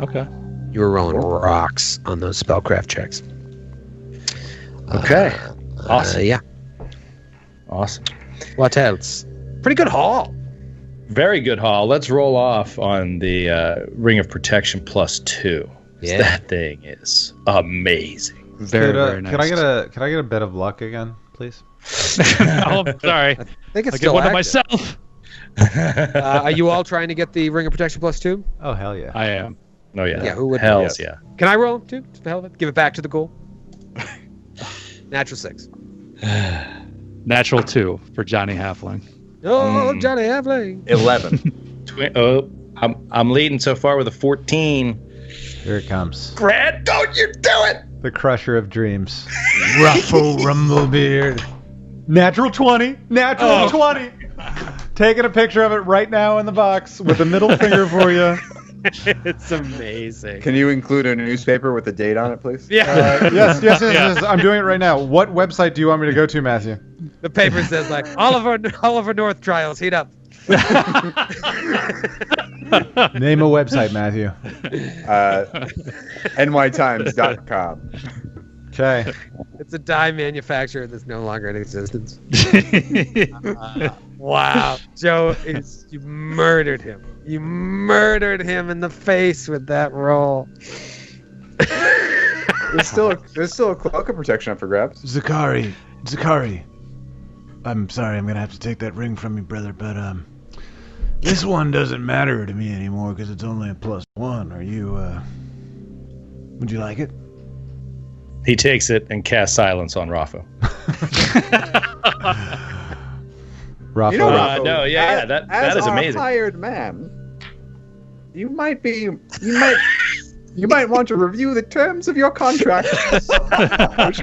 Okay. You were rolling rocks on those spellcraft checks. Okay. Awesome. Yeah. Awesome. What else? Pretty good haul. Very good haul. Let's roll off on the Ring of Protection +2. Yeah. That thing is amazing. Very, very nice. Can I get a bit of luck again, please? Oh, I'm sorry. I think it's I'll still get one to active. myself. Are you all trying to get the Ring of Protection +2? Oh, hell yeah. I am. Oh, yeah. Yeah, who would? Hells yeah. Can I roll too? Just for hell of it? Give it back to the ghoul. Natural 6. Natural 2 for Johnny Halfling. Oh, Johnny Havling. 11. I'm leading so far with a 14. Here it comes. Grant, don't you do it! The crusher of dreams. Ruffle Rumblebeard. Natural 20. Natural 20. Taking a picture of it right now in the box with a middle finger for you. It's amazing. Can you include a newspaper with the date on it, please? Yeah. Yes. I'm doing it right now. What website do you want me to go to, Matthew? The paper says like Oliver North trials heat up. Name a website, Matthew. nytimes.com. Okay. It's a dye manufacturer that's no longer in existence. Wow, Joe, you murdered him. You murdered him in the face with that roll. There's still a cloak of protection up for grabs. Zakari. I'm sorry, I'm gonna have to take that ring from you, brother, but this one doesn't matter to me anymore because it's only a +1. Are you would you like it? He takes it and casts silence on Rafa. Rafa. You know, Rafa, no, yeah, that is amazing. As a hired man, you might want to review the terms of your contract.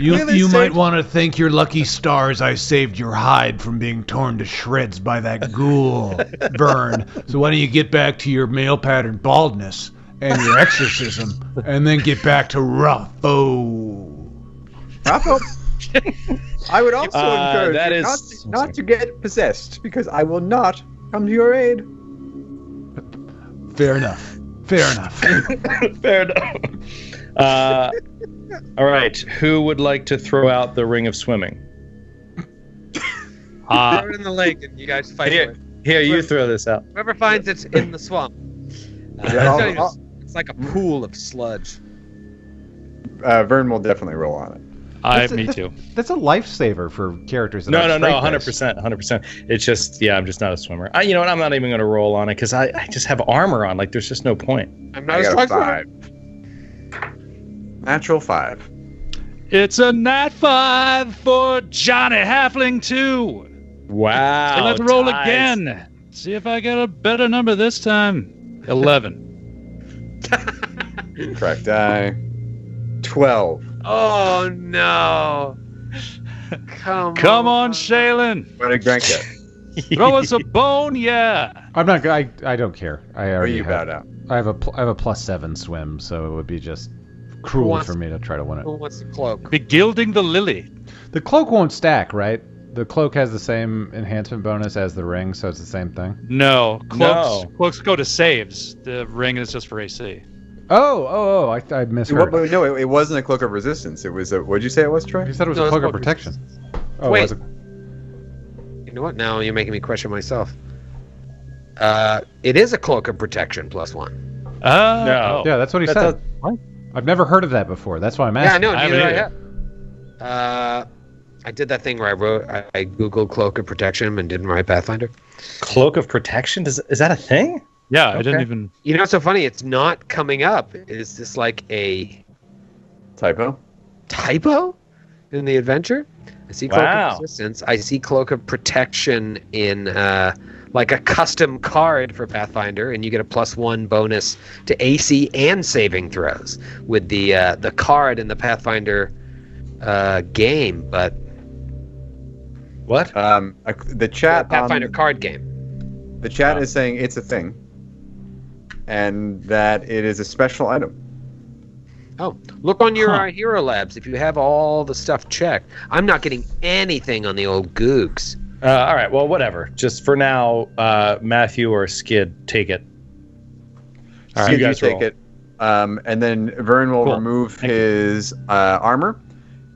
You might want to thank your lucky stars I saved your hide from being torn to shreds by that ghoul, Vern. So why don't you get back to your male pattern baldness and your exorcism, and then get back to Raffo. I would also encourage that you is- not to get possessed, because I will not come to your aid. Fair enough. Fair enough. All right. Who would like to throw out the ring of swimming? Throw it in the lake and you guys fight for it. Here, you throw this out. Whoever finds it in the swamp. It's like a pool of sludge. Vern will definitely roll on it. Me too. That's a lifesaver for characters that No, are 100%, 100%. It's just, I'm just not a swimmer. You know what? I'm not even going to roll on it because I just have armor on. Like, there's just no point. I'm not I a got a striker. 5. Natural 5. It's a nat 5 for Johnny Halfling 2. Wow. So let's roll ties. again. See if I get a better number this time. 11. Correct die. 12. Oh no! Come on, Shaylin. What did Grant get? Throw us a bone, yeah. I'm not. I don't care. I Or already you have. bowed out? I have a +7 swim, so it would be just cruel for me to try to win Who it. wants the cloak? Begilding the lily. The cloak won't stack, right? The cloak has the same enhancement bonus as the ring, so it's the same thing. No, cloaks go to saves. The ring is just for AC. Oh! I misheard. No, it wasn't a cloak of resistance. It was a. What'd you say it was, Troy? You said it was No, a it's cloak of cloak of protection. Oh, Wait. was it? You know what? Now you're making me question myself. It is a cloak of protection +1. No. Yeah, that's what he said. I've never heard of that before. That's why I'm Yeah, I asking. know. I Neither haven't I have. I did that thing where I googled cloak of protection and didn't write Pathfinder. Cloak of protection? Is that a thing? Yeah, I didn't even. You know what's so funny? It's not coming up. Is this like a Typo? typo in the adventure? I see cloak Wow. of resistance. I see cloak of protection in like a custom card for Pathfinder, and you get a +1 bonus to AC and saving throws with the card in the Pathfinder game. But What? The chat. Pathfinder card game. The chat is saying it's a thing, and that it is a special item. Oh, look on your Hero Labs if you have all the stuff checked. I'm not getting anything on the old Googs. All right, well, whatever. Just for now, Matthew or Skid, take it. All right, you guys take it. And then Vern will remove his armor,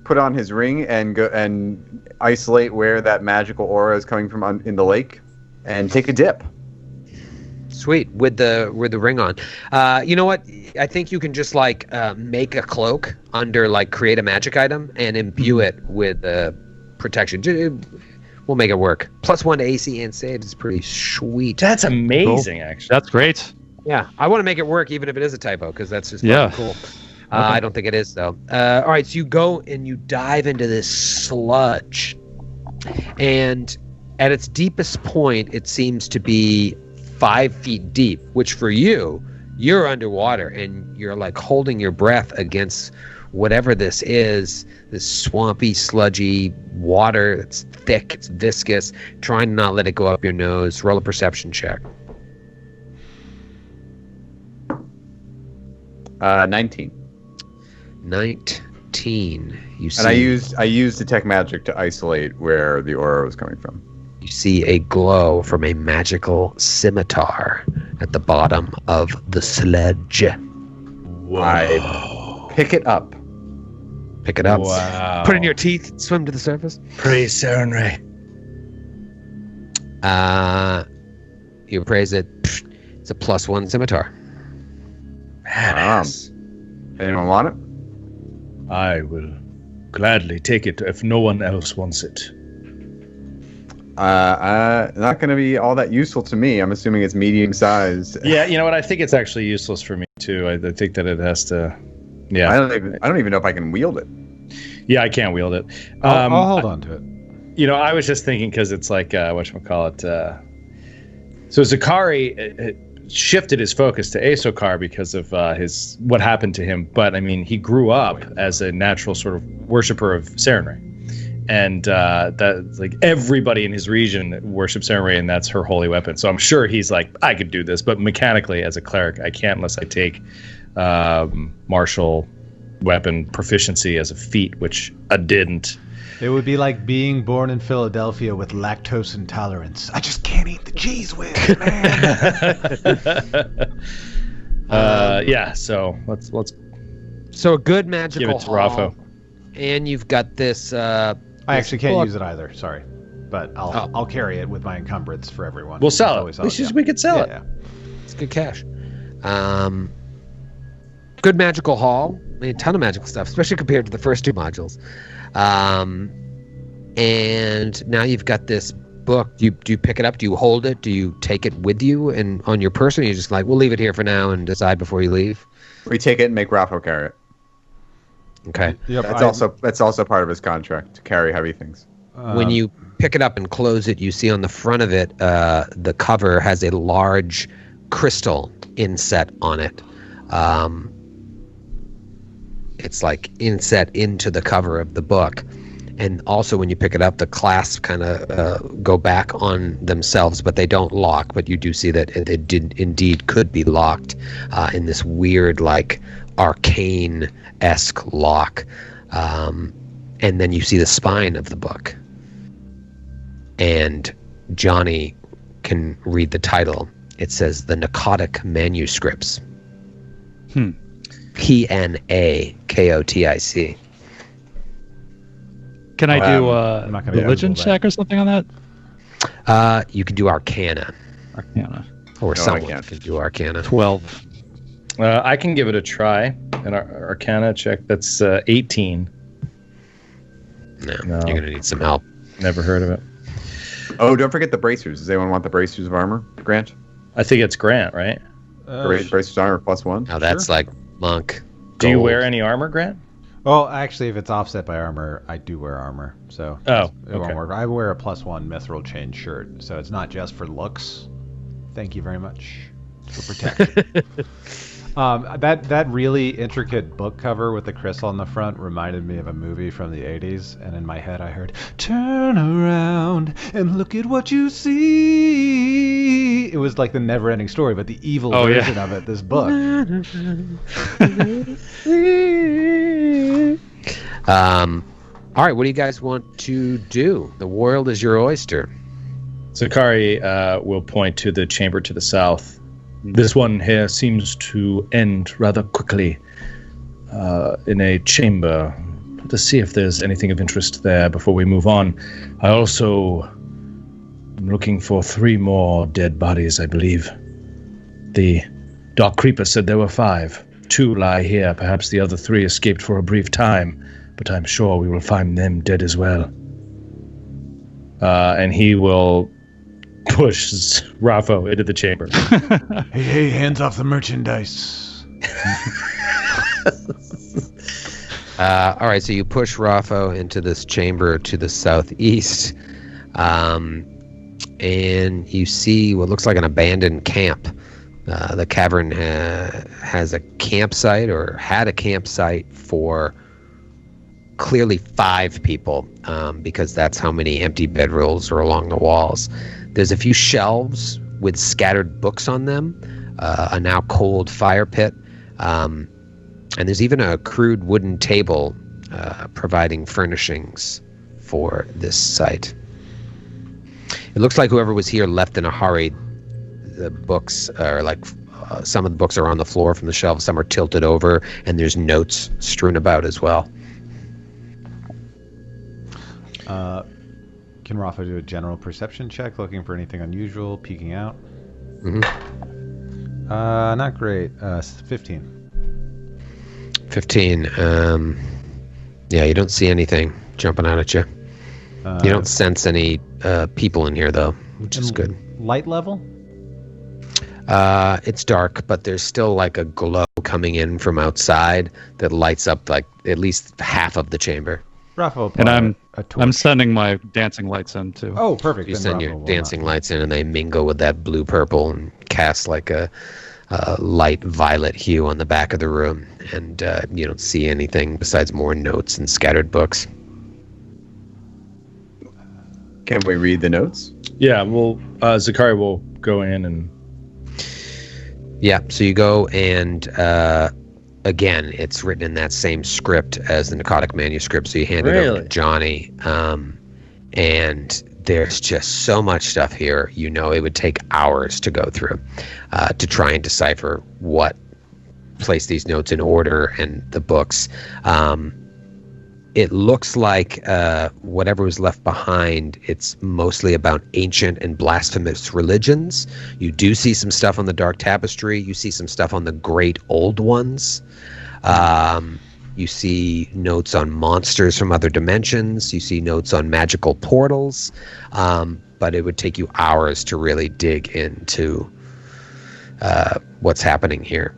put on his ring, and go and isolate where that magical aura is coming from in the lake, and take a dip. Sweet, with the ring on. You know what? I think you can just like make a cloak under like create a magic item and imbue it with protection. We'll make it work. +1 to AC and saves is pretty sweet. That's amazing, actually. That's great. Yeah, I want to make it work even if it is a typo because that's just Yeah. cool. I don't think it is though. All right, so you go and you dive into this sludge, and at its deepest point, it seems to be 5 feet deep, which for you're underwater and you're like holding your breath against whatever this is, this swampy, sludgy water. It's thick, it's viscous, trying to not let it go up your nose. Roll a perception check. 19. 19. You see, And I used detect magic to isolate where the aura was coming from. you see a glow from a magical scimitar at the bottom of the sledge. I pick it up. Pick it up. Wow. Put it in your teeth. Swim to the surface. Praise Serenray. You appraise it. It's a +1 scimitar. Anyone want it? I will gladly take it if no one else wants it. Not going to be all that useful to me. I'm assuming it's medium sized. Yeah, you know what? I think it's actually useless for me too. I think that it has to. Yeah. I don't even know if I can wield it. Yeah, I can't wield it. I'll hold on to it. You know, I was just thinking because it's like whatchamacallit. So Zakari shifted his focus to Asokar because of what happened to him. But I mean, he grew up as a natural sort of worshiper of Serenray. And that like everybody in his region worships Serenray, and that's her holy weapon. So I'm sure he's like, I could do this, but mechanically as a cleric, I can't unless I take martial weapon proficiency as a feat, which I didn't. It would be like being born in Philadelphia with lactose intolerance. I just can't eat the cheese whiz, man. Yeah. So let's. So a good magical Give it to haul, Rafa. and you've got this. I actually can't book. use it either. Sorry, but I'll carry it with my encumbrance for everyone. We'll sell Always it. We could sell it. Yeah. It's good cash. good magical hall. I mean, a ton of magical stuff, especially compared to the first 2 modules. And now you've got this book. Do you pick it up? Do you hold it? Do you take it with you and on your person? Or you just like, we'll leave it here for now and decide before you leave? We take it and make Raffo carry it. Okay. Yep, That's also part of his contract to carry heavy things. When you pick it up and close it, you see on the front of it, the cover has a large crystal inset on it. It's like inset into the cover of the book. And also when you pick it up, the clasps kind of go back on themselves, but they don't lock. But you do see that it did indeed could be locked in this weird, like, arcane-esque lock. And then you see the spine of the book. And Johnny can read the title. It says The Narcotic Manuscripts. PNAKOTIC. Can I do I'm not gonna religion Google that. check or something on that? You can do Arcana. Arcana. Or No, I someone can't. can do Arcana. 12. I can give it a try. An Arcana check. That's 18. No, No. you're going to need some help. Never heard of it. Oh, don't forget the bracers. Does anyone want the bracers of armor, Grant? I think it's Grant, right? Bracers of armor +1. Now that's like monk. Do you gold. wear any armor, Grant? Well, actually, if it's offset by armor, I do wear armor, so Oh, it won't okay. work. I wear a +1 mithril chain shirt, so it's not just for looks. Thank you very much for protection. That really intricate book cover with the crystal on the front reminded me of a movie from the 80s, and in my head I heard, "Turn around and look at what you see." It was like the never-ending story, but the evil version of it, this book. All right, what do you guys want to do? The world is your oyster. Zakari will point to the chamber to the south. This one here seems to end rather quickly in a chamber. Let us see if there's anything of interest there before we move on. I also am looking for 3 more dead bodies, I believe. The Dark Creeper said there were 5. 2 lie here. Perhaps the other 3 escaped for a brief time, but I'm sure we will find them dead as well. And he will push Raffo into the chamber. Hey, hands off the merchandise. All right, so you push Raffo into this chamber to the southeast, and you see what looks like an abandoned camp. The cavern has a campsite, or had a campsite for clearly 5 people, because that's how many empty bedrolls are along the walls. There's a few shelves with scattered books on them, a now cold fire pit, and there's even a crude wooden table providing furnishings for this site. It looks like whoever was here left in a hurry. The books are like, some of the books are on the floor from the shelves, some are tilted over, and there's notes strewn about as well. Can Rafa do a general perception check, looking for anything unusual, peeking out? Mm-hmm. Not great. 15. 15. Yeah, you don't see anything jumping out at you. You don't sense any people in here, though, which is good. Light level? It's dark, but there's still like a glow coming in from outside that lights up like at least half of the chamber. Rafa, And a torch. I'm sending my dancing lights in too. Oh, perfect. You Then send Rafa your will dancing not. lights in, and they mingle with that blue-purple and cast like a light violet hue on the back of the room. And you don't see anything besides more notes and scattered books. Can we read the notes? Yeah, well, Zakari will go in and... Yeah, so you go and, again, it's written in that same script as the Narcotic Manuscript, so you hand it over to Johnny. And there's just so much stuff here, you know it would take hours to go through to try and decipher what, place these notes in order and the books. it looks like whatever was left behind, it's mostly about ancient and blasphemous religions. You do see some stuff on the Dark Tapestry. You see some stuff on the Great Old Ones. You see notes on monsters from other dimensions. You see notes on magical portals. But it would take you hours to really dig into what's happening here.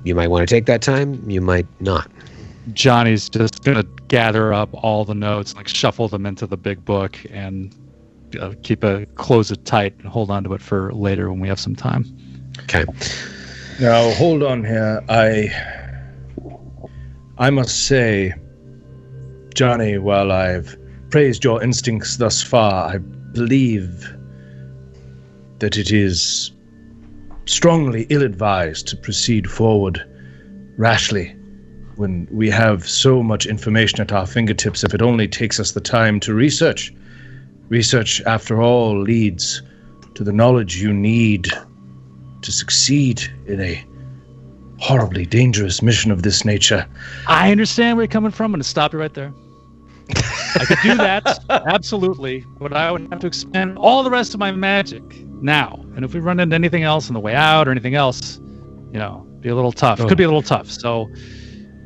You might want to take that time. You might not. Johnny's just gonna gather up all the notes, like shuffle them into the big book, and close it tight and hold on to it for later when we have some time. Okay. Now hold on here. I must say, Johnny, while I've praised your instincts thus far, I believe that it is strongly ill-advised to proceed forward rashly when we have so much information at our fingertips if it only takes us the time to research. Research, after all, leads to the knowledge you need to succeed in a horribly dangerous mission of this nature. I understand where you're coming from. I'm going to stop you right there. I could do that, absolutely, but I would have to expend all the rest of my magic now. And if we run into anything else on the way out or anything else, be a little tough. Could be a little tough. So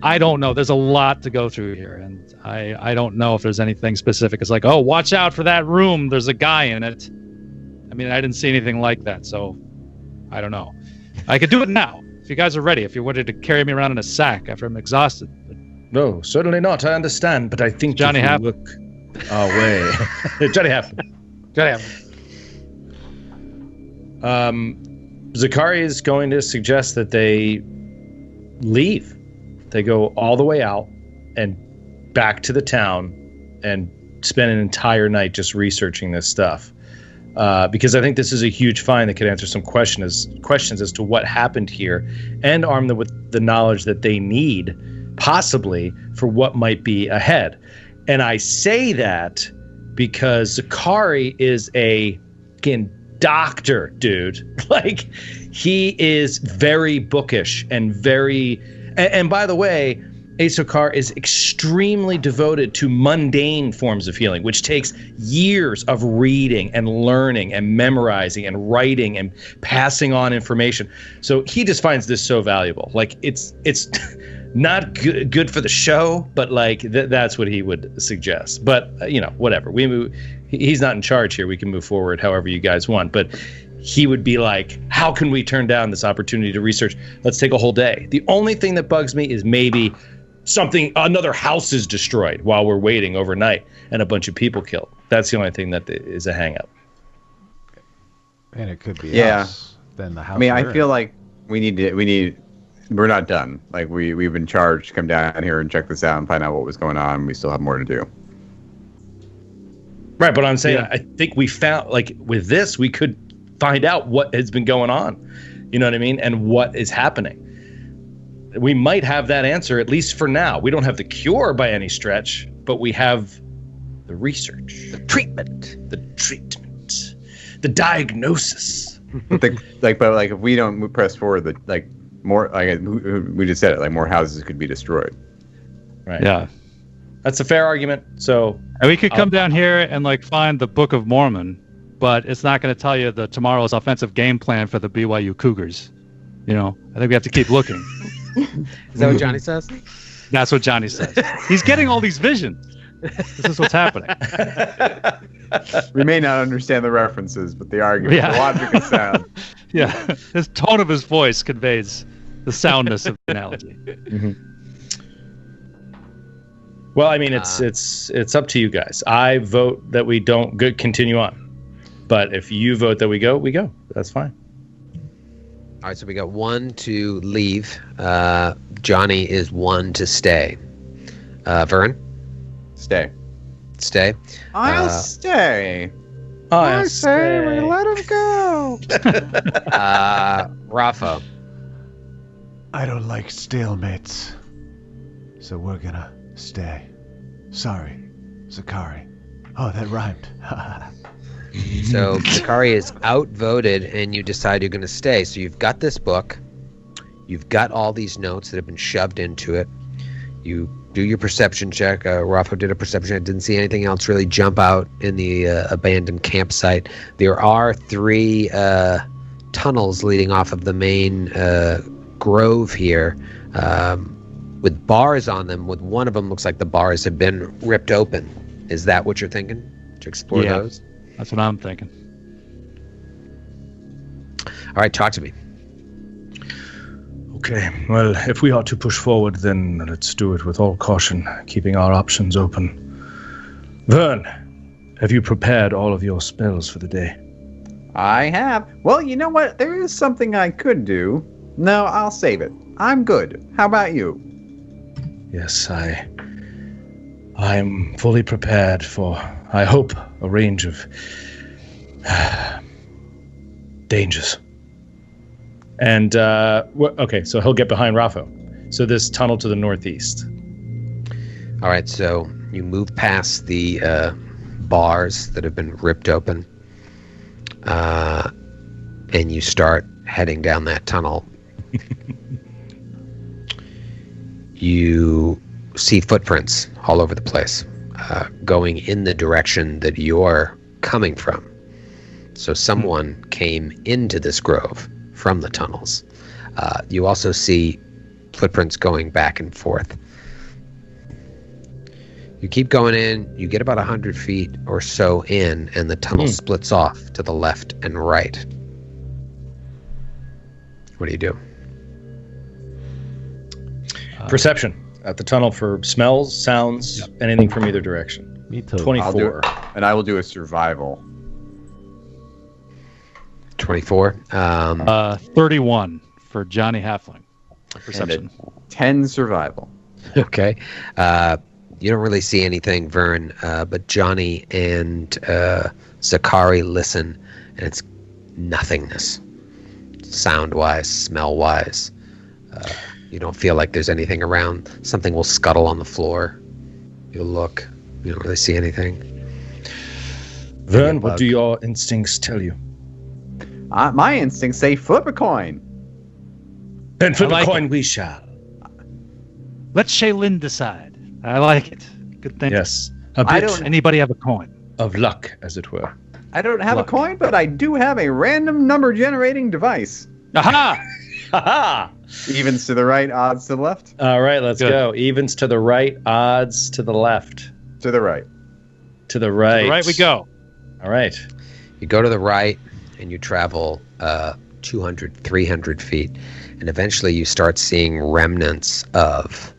I don't know. There's a lot to go through here, and I don't know if there's anything specific. It's like, oh, watch out for that room. There's a guy in it. I mean, I didn't see anything like that, so I don't know. I could do it now if you guys are ready. If you wanted to carry me around in a sack after I'm exhausted. But no, certainly not. I understand, but I think Johnny if we look our way, Johnny Half. Zakari is going to suggest that they leave. They go all the way out and back to the town and spend an entire night just researching this stuff. Because I think this is a huge find that could answer some questions as to what happened here and arm them with the knowledge that they need, possibly, for what might be ahead. And I say that because Zakari is a doctor, dude. Like, he is very bookish and very... And by the way, Asokar is extremely devoted to mundane forms of healing, which takes years of reading and learning and memorizing and writing and passing on information. So he just finds this so valuable. Like, it's not good for the show, but like that's what he would suggest. But whatever. He's not in charge here. We can move forward however you guys want. But he would be like, how can we turn down this opportunity to research? Let's take a whole day. The only thing that bugs me is maybe another house is destroyed while we're waiting overnight and a bunch of people killed. That's the only thing that is a hang up. And it could be us. Then the house. I mean, I feel like we're not done. Like we've been charged to come down here and check this out and find out what was going on. We still have more to do. Right, but I'm saying I think we found, like, with this, we could find out what has been going on, you know what I mean, and what is happening. We might have that answer, at least for now. We don't have the cure by any stretch, but we have the research, the treatment, the diagnosis. But if we don't press forward, more, like we just said it, like more houses could be destroyed. Right. Yeah, that's a fair argument. So, and we could come down here and find the Book of Mormon, but it's not going to tell you tomorrow's offensive game plan for the BYU Cougars. I think we have to keep looking. Is that what Johnny says? That's what Johnny says. He's getting all these visions. This is what's happening. We may not understand the references, but the argument, the logic is sound. Yeah, his tone of his voice conveys the soundness of the analogy. Mm-hmm. Well, I mean, it's up to you guys. I vote that we don't continue on. But if you vote that we go, we go. That's fine. All right, so we got 1 to leave. Johnny is 1 to stay. Vern? Stay. I'll stay. I say we let him go. Rafa? I don't like stalemates, so we're gonna stay. Sorry, Zakari. Oh, that rhymed. So Zakari is outvoted, and you decide you're going to stay. So you've got this book. You've got all these notes that have been shoved into it. You do your perception check. Rafa did a perception check. Didn't see anything else really jump out in the abandoned campsite. There are 3 tunnels leading off of the main grove here, with bars on them. With one of them, looks like the bars have been ripped open. Is that what you're thinking? To explore those? That's what I'm thinking. All right, talk to me. Okay, well, if we are to push forward, then let's do it with all caution, keeping our options open. Vern, have you prepared all of your spells for the day? I have. Well, you know what? There is something I could do. No, I'll save it. I'm good. How about you? Yes, I'm fully prepared for, I hope, a range of dangers. And, okay, so he'll get behind Rafa. So this tunnel to the northeast. All right, so you move past the bars that have been ripped open, and you start heading down that tunnel. You see footprints all over the place, going in the direction that you're coming from. So someone came into this grove from the tunnels. You also see footprints going back and forth. You keep going in, you get about 100 feet or so in, and the tunnel splits off to the left and right. What do you do? Perception at the tunnel for smells, sounds, anything from either direction. Me too. 24. I will do a survival. 24. 31 for Johnny Halfling. Perception. And a 10 survival. Okay. You don't really see anything, Vern, but Johnny and Zakari listen, and it's nothingness. Sound-wise, smell-wise. You don't feel like there's anything around. Something will scuttle on the floor. You'll look. You don't really see anything. Vern, what do your instincts tell you? My instincts say flip a coin. Then flip like a coin it. we shall. Let Shaylin decide. I like it. Good thinking. Yes. A bit Anybody have a coin? of luck, as it were. I don't have Luck. a coin, but I do have a random number generating device. Aha! Ha Evens to the right, odds to the left. All right, let's Good. go. Evens to the right, odds to the left. To the right. To the right. Right we go. All right. You go to the right, and you travel 200, 300 feet, and eventually you start seeing remnants of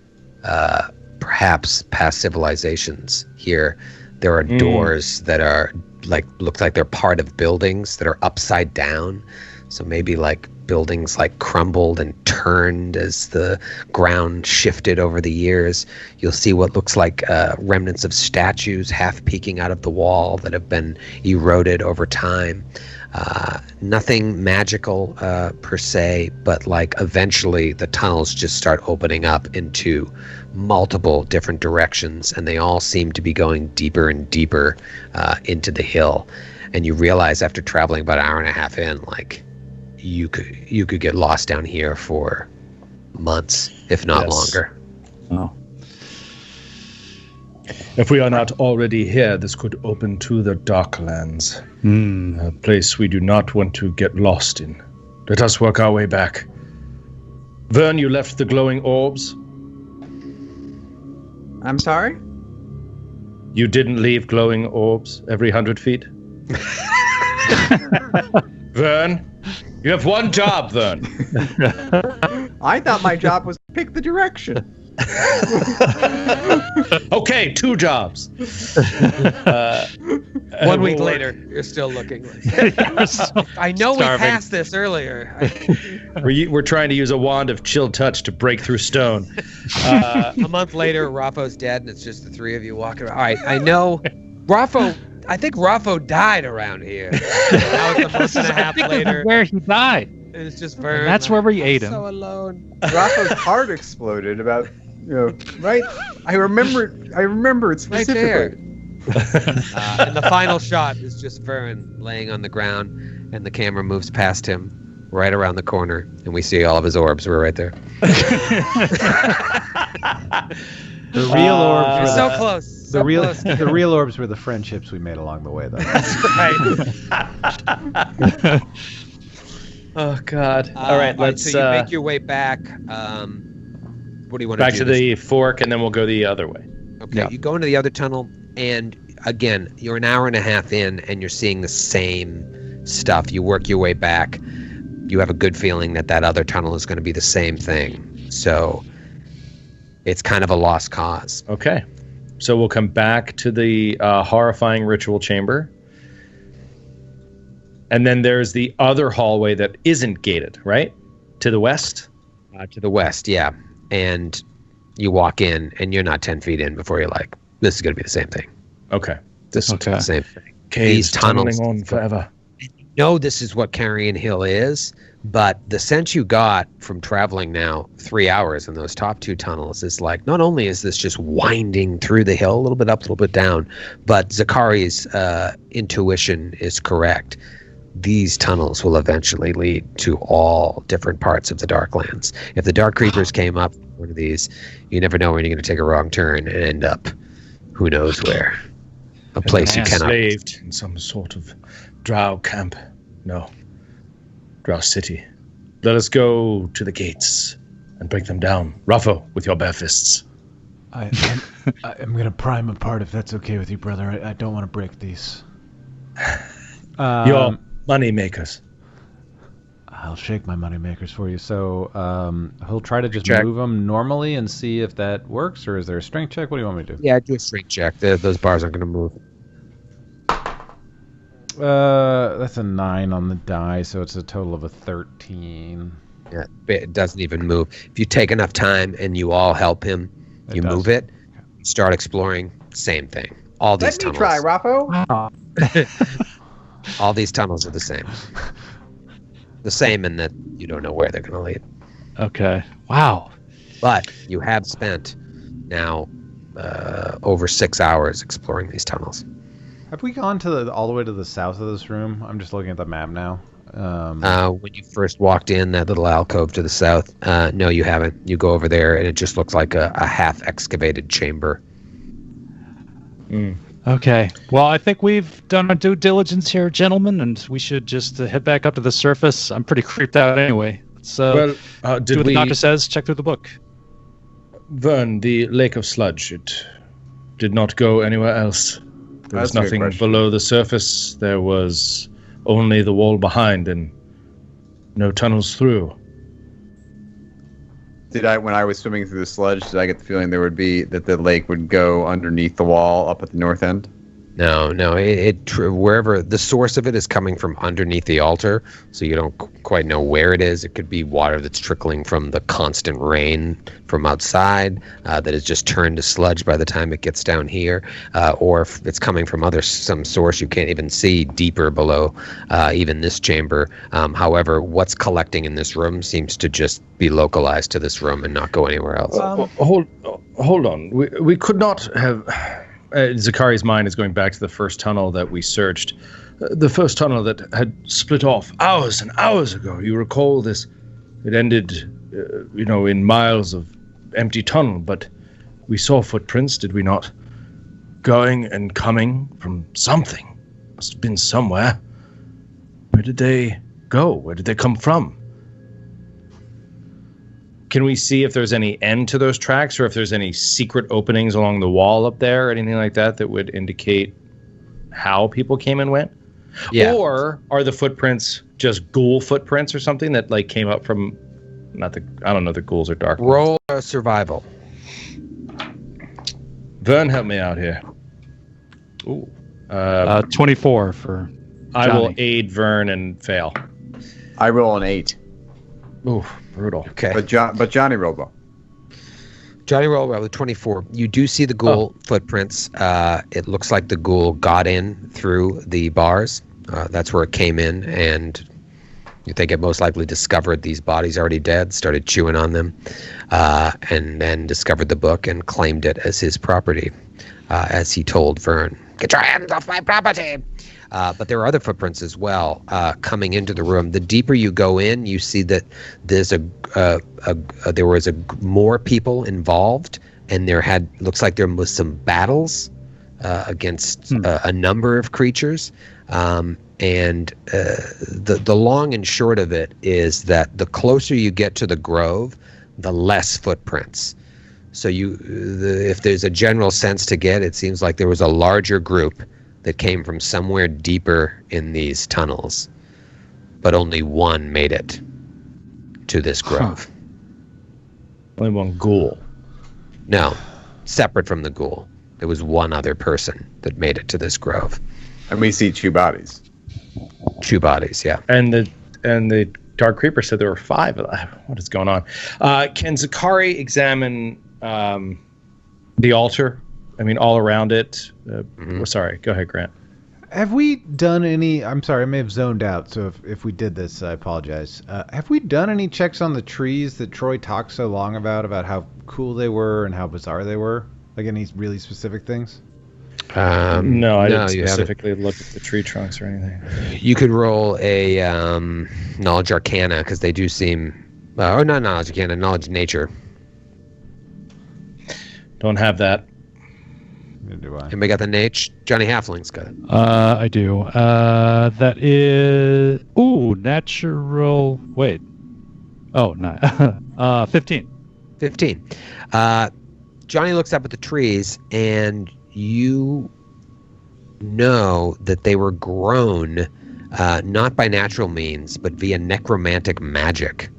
perhaps past civilizations here. There are doors that are look like they're part of buildings that are upside down. So maybe like buildings like crumbled and turned as the ground shifted over the years. You'll see what looks like remnants of statues half peeking out of the wall that have been eroded over time. Nothing magical per se, but like eventually the tunnels just start opening up into multiple different directions, and they all seem to be going deeper and deeper into the hill. And you realize after traveling about an hour and a half in, like you could get lost down here for months, if not longer. Oh. If we are not already here, this could open to the Darklands. A place we do not want to get lost in. Let us work our way back. Vern, you left the glowing orbs. I'm sorry? You didn't leave glowing orbs every 100 feet? Vern, you have one job, Vern. I thought my job was to pick the direction. Okay, 2 jobs. 1 week later, you're still looking. I know we passed this earlier. We're trying to use a wand of chill touch to break through stone. A month later, Rafo's dead, and it's just the 3 of you walking around. All right, I know. I think Rafo died around here. Now it's a month and a half later. Where he died. And it's just Vern. And that's where we ate him. So alone. Rafa's heart exploded about, right? I remember it specifically. And the final shot is just Vern laying on the ground, and the camera moves past him right around the corner, and we see all of his orbs. We're right there. The real orbs were So close. the real orbs were the friendships we made along the way, though. Right. Oh God! All right, let's. So you make your way back. What do you want to do? Back to the fork, and then we'll go the other way. Okay, you go into the other tunnel, and again, you're an hour and a half in, and you're seeing the same stuff. You work your way back. You have a good feeling that other tunnel is going to be the same thing. So it's kind of a lost cause. Okay, so we'll come back to the horrifying ritual chamber. And then there's the other hallway that isn't gated, right? To the west? To the west, yeah. And you walk in, and you're not 10 feet in before you're like, this is going to be the same thing. Okay. This is the same thing. Caves These tunnels tunneling on forever. No, this is what Carrion Hill is, but the sense you got from traveling now 3 hours in those top two tunnels is like, not only is this just winding through the hill, a little bit up, a little bit down, but Zakari's intuition is correct. These tunnels will eventually lead to all different parts of the Darklands. If the Dark Creepers came up one of these, you never know when you're going to take a wrong turn and end up who knows where. A place you cannot... Enslaved in some sort of drow camp. No. Drow city. Let us go to the gates and break them down. Raffo, with your bare fists. I'm going to pry them apart if that's okay with you, brother. I don't want to break these. Your money makers. I'll shake my money makers for you. So he'll try to just Check. move them normally and see if that works, or is there a strength check? What do you want me to do? Yeah, do a strength check. Those bars aren't going to move. That's a 9 on the die, so it's a total of a 13. Yeah, it doesn't even move. If you take enough time and you all help him, you move it, you start exploring, same thing. All these Let me tunnels. try, Raffo. All these tunnels are the same. The same in that you don't know where they're going to lead. Okay. Wow. But you have spent now over 6 hours exploring these tunnels. Have we gone to all the way to the south of this room? I'm just looking at the map now. When you first walked in that little alcove to the south, no, you haven't. You go over there, and it just looks like a half-excavated chamber. Okay. Well, I think we've done our due diligence here, gentlemen, and we should just head back up to the surface. I'm pretty creeped out anyway. So, do what the doctor says. Check through the book. Vern, the lake of sludge, it did not go anywhere else. There was That's a good nothing question. below the surface. There was only the wall behind and no tunnels through. When I was swimming through the sludge, did I get the feeling that the lake would go underneath the wall up at the north end? No, wherever the source of it is coming from underneath the altar, so you don't quite know where it is. It could be water that's trickling from the constant rain from outside that is just turned to sludge by the time it gets down here, or if it's coming from some source you can't even see deeper below even this chamber. However, what's collecting in this room seems to just be localized to this room and not go anywhere else. Hold on. We could not have... Zakari's mind is going back to the first tunnel that we searched. The first tunnel that had split off hours and hours ago. You recall this? It ended, in miles of empty tunnel, but we saw footprints, did we not? Going and coming from something. Must have been somewhere. Where did they go? Where did they come from? Can we see if there's any end to those tracks, or if there's any secret openings along the wall up there, or anything like that would indicate how people came and went? Yeah. Or are the footprints just ghoul footprints or something that came up from? I don't know. The ghouls are dark. Roll survival. Vern, help me out here. Ooh. 24 for I Johnny. will aid Vern and fail. I roll an 8, Ooh, brutal. Okay. but Johnny rolled well. Johnny rolled well with 24. You do see the ghoul footprints. It looks like the ghoul got in through the bars. That's where it came in, and you think it most likely discovered these bodies already dead, started chewing on them, and then discovered the book and claimed it as his property, as he told Vern, "Get your hands off my property!" But there are other footprints as well coming into the room. The deeper you go in, you see that there's there was more people involved, and looks like there was some battles against a number of creatures. And the long and short of it is that the closer you get to the grove, the less footprints. So if there's a general sense to get, it seems like there was a larger group that came from somewhere deeper in these tunnels, but only one made it to this grove. Only one ghoul. No, separate from the ghoul. There was one other person that made it to this grove. And we see 2 bodies. 2 bodies, yeah. And the Dark Creeper said there were 5. What is going on? Can Zakari examine the altar? I mean, all around it. Sorry, go ahead, Grant. Have we done any? I'm sorry, I may have zoned out. So if we did this, I apologize. Have we done any checks on the trees that Troy talked so long about how cool they were and how bizarre they were? Like any really specific things? No, I didn't specifically look at the tree trunks or anything. You could roll a knowledge arcana because they do seem, or not knowledge arcana, knowledge nature. Don't have that. Neither do I. Anybody got the Naish? Johnny Halfling's got it. I do. That is natural. Wait. Oh, no. 15. 15. Johnny looks up at the trees, and you know that they were grown not by natural means, but via necromantic magic.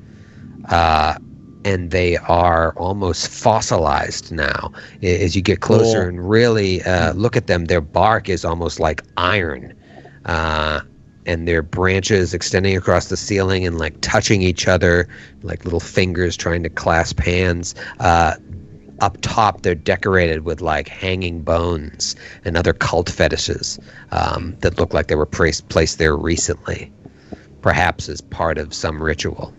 And they are almost fossilized now. As you get closer and really look at them, their bark is almost like iron. And their branches extending across the ceiling and like touching each other, like little fingers trying to clasp hands. Up top, they're decorated with like hanging bones and other cult fetishes that look like they were placed there recently, perhaps as part of some ritual.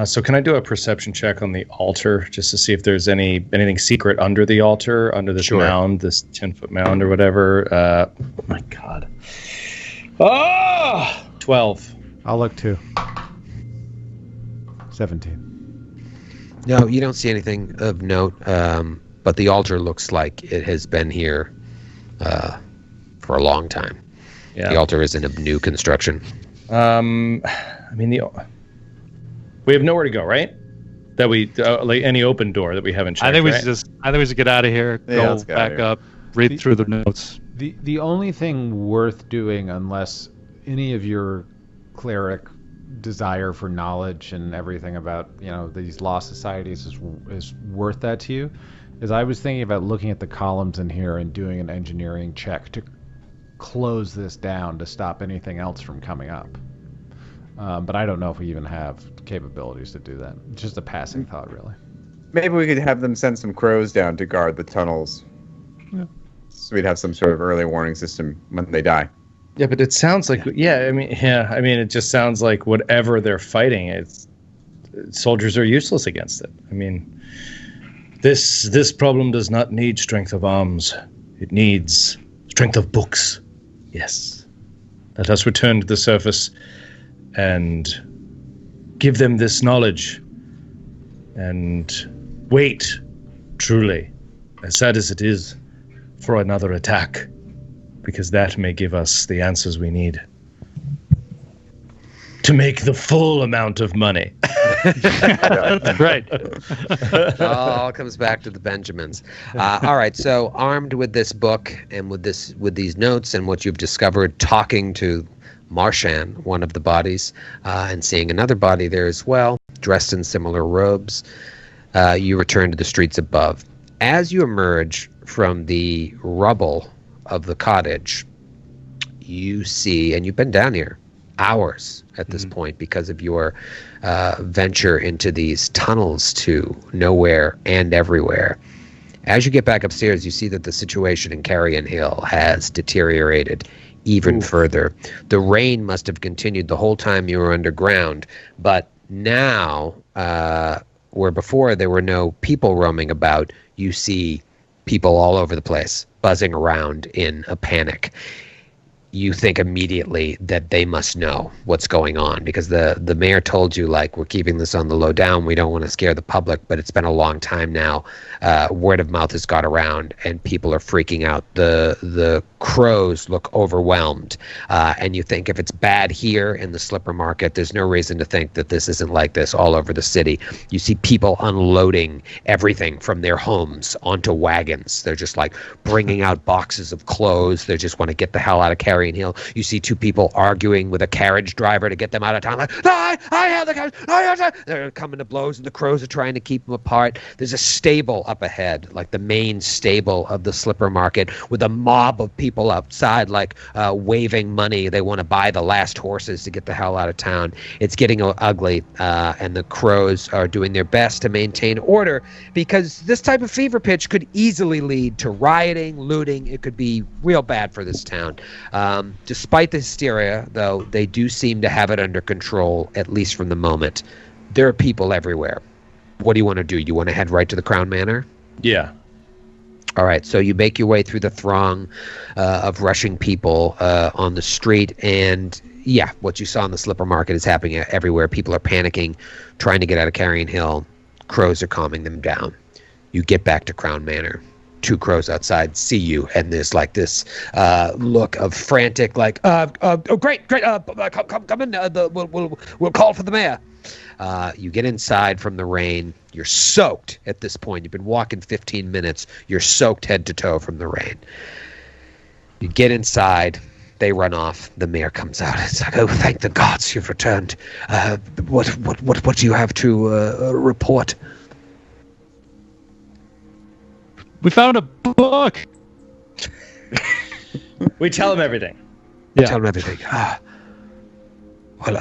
So can I do a perception check on the altar just to see if there's anything secret under the altar, under this mound, this 10-foot mound or whatever? Oh my God. 12. I'll look too. 17. No, you don't see anything of note, but the altar looks like it has been here for a long time. Yeah. The altar isn't of new construction. I mean, we have nowhere to go, right? That we like any open door that we haven't checked. I think we should get out of here. Go back up. Read through the notes. The only thing worth doing, unless any of your cleric desire for knowledge and everything about these lost societies is worth that to you, is I was thinking about looking at the columns in here and doing an engineering check to close this down to stop anything else from coming up. But I don't know if we even have capabilities to do that. It's just a passing thought, really. Maybe we could have them send some crows down to guard the tunnels. Yeah. So we'd have some sort of early warning system when they die. Yeah, but it sounds like it just sounds like whatever they're fighting, soldiers are useless against it. I mean, this problem does not need strength of arms. It needs strength of books. Yes. Let us return to the surface and give them this knowledge and wait, truly, as sad as it is, for another attack, because that may give us the answers we need to make the full amount of money. That's right. It all comes back to the Benjamins. All right, so armed with this book and with these notes and what you've discovered, talking to Marshan, one of the bodies, and seeing another body there as well, dressed in similar robes, you return to the streets above. As you emerge from the rubble of the cottage, you see, and you've been down here hours at this point because of your venture into these tunnels to nowhere and everywhere. As you get back upstairs, you see that the situation in Carrion Hill has deteriorated even further. The rain must have continued the whole time you were underground, but now, where before there were no people roaming about, you see people all over the place, buzzing around in a panic. you think immediately that they must know what's going on, because the mayor told you, like, we're keeping this on the low down. We don't want to scare the public, but it's been a long time now. Word of mouth has got around, and people are freaking out. The crows look overwhelmed, and you think if it's bad here in the slipper market, there's no reason to think that this isn't like this all over the city. You see people unloading everything from their homes onto wagons. They're just like bringing out boxes of clothes. They just want to get the hell out of Carrion Hill. You see two people arguing with a carriage driver to get them out of town. Like, no, I have the carriage. No, I have the-" They're coming to blows, and the crows are trying to keep them apart. There's a stable up ahead, like the main stable of the slipper market, with a mob of people outside, like waving money. They want to buy the last horses to get the hell out of town. It's getting ugly, and the crows are doing their best to maintain order, because this type of fever pitch could easily lead to rioting, looting. It could be real bad for this town. Despite the hysteria, though, they do seem to have it under control, at least from the moment. There are people everywhere. What do you want to do? You want to head right to the Crown Manor? Yeah. All right, so you make your way through the throng of rushing people on the street, and yeah, what you saw in the slipper market is happening everywhere. People are panicking, trying to get out of Carrion Hill. Crows are calming them down. You get back to Crown Manor. Two crows outside see you, and there's like this look of frantic, like, oh, great, come in, we'll call for the mayor. You get inside from the rain. You're soaked at this point. You've been walking 15 minutes. You're soaked head to toe from the rain. You get inside. They run off. The mayor comes out. It's like, oh, thank the gods you've returned. What do you have to report? We found a book. We tell him everything. Yeah. Tell him everything. Well,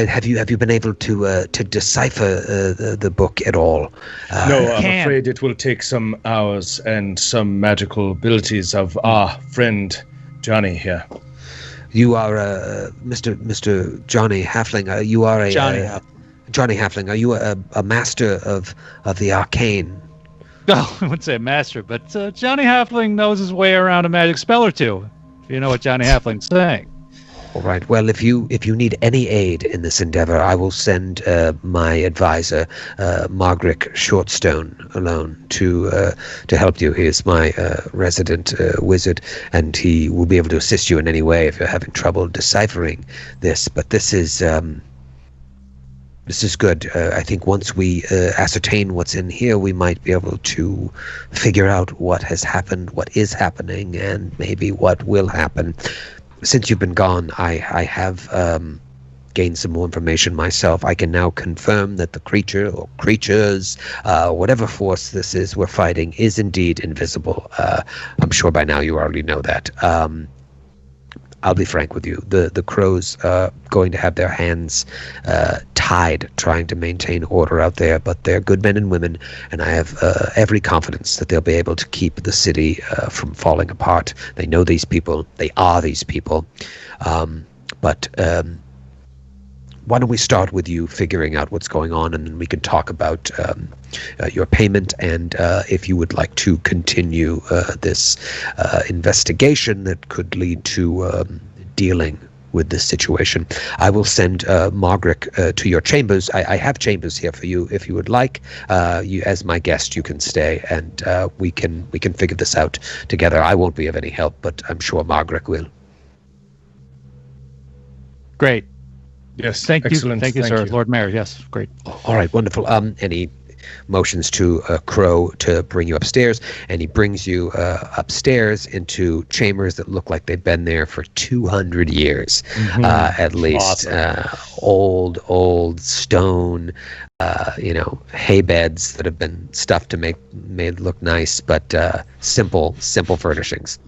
have you been able to decipher the book at all? No, I'm afraid it will take some hours and some magical abilities of our friend Johnny here. You are Mr. Johnny Halfling. You are a Johnny Halfling. Are you a master of the arcane? No, I wouldn't say a master, but Johnny Halfling knows his way around a magic spell or two. If you know what Johnny Halfling's saying. All right. Well, if you need any aid in this endeavor, I will send my advisor, Margaret Shortstone, alone to help you. He is my resident wizard, and he will be able to assist you in any way if you're having trouble deciphering this. But this is good. I think once we ascertain what's in here, we might be able to figure out what has happened, what is happening, and maybe what will happen. Since you've been gone, I have gained some more information myself. I can now confirm that the creature or creatures, whatever force this is we're fighting, is indeed invisible. I'm sure by now you already know that. I'll be frank with you. The crows are going to have their hands tied trying to maintain order out there, but they're good men and women, and I have every confidence that they'll be able to keep the city from falling apart. They know these people. They are these people. But why don't we start with you figuring out what's going on, and then we can talk about your payment, and if you would like to continue this investigation that could lead to dealing with this situation. I will send Margaret to your chambers. I have chambers here for you if you would like. You, as my guest, you can stay, and we can figure this out together. I won't be of any help, but I'm sure Margaret will. Great. Yes, Thank excellent. you, sir. Lord Mayor, yes, great. All right, wonderful. Any motions to Crow to bring you upstairs, and he brings you upstairs into chambers that look like they've been there for 200 years, at least. Awesome. Old stone, hay beds that have been stuffed to make made look nice, but simple furnishings.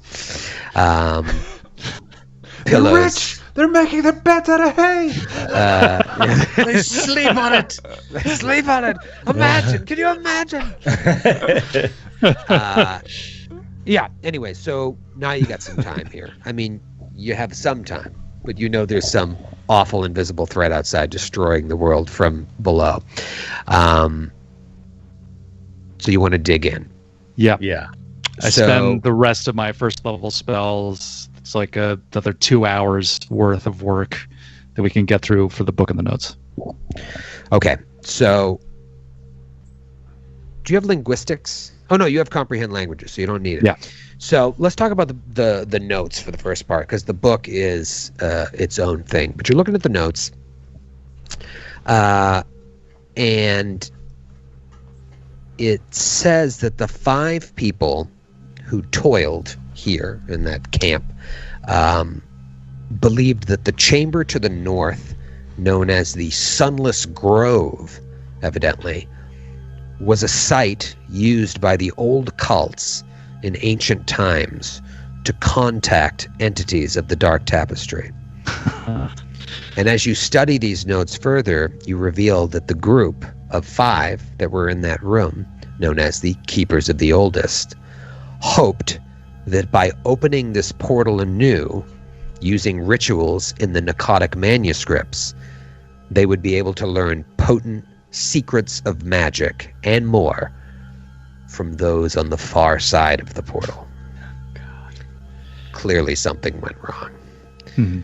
Pillows. They're making their beds out of hay. They sleep on it. Imagine. Can you imagine? Yeah. Anyway, so now you got some time here. I mean, you have some time, but you know there's some awful invisible threat outside destroying the world from below. So you want to dig in. Yeah. Yeah. I spend the rest of my first level spells It's like another 2 hours worth of work that we can get through for the book and the notes. Okay, so do you have linguistics? Oh no, you have comprehend languages, so you don't need it. Yeah. So let's talk about the notes for the first part, because the book is its own thing. But you're looking at the notes, and it says that the 5 people who toiled here in that camp believed that the chamber to the north, known as the Sunless Grove, evidently, was a site used by the old cults in ancient times to contact entities of the Dark Tapestry. And as you study these notes further, you reveal that the group of 5 that were in that room, known as the Keepers of the Oldest, hoped that by opening this portal anew, using rituals in the Narcotic manuscripts, they would be able to learn potent secrets of magic and more from those on the far side of the portal. God. Clearly something went wrong. Mm-hmm.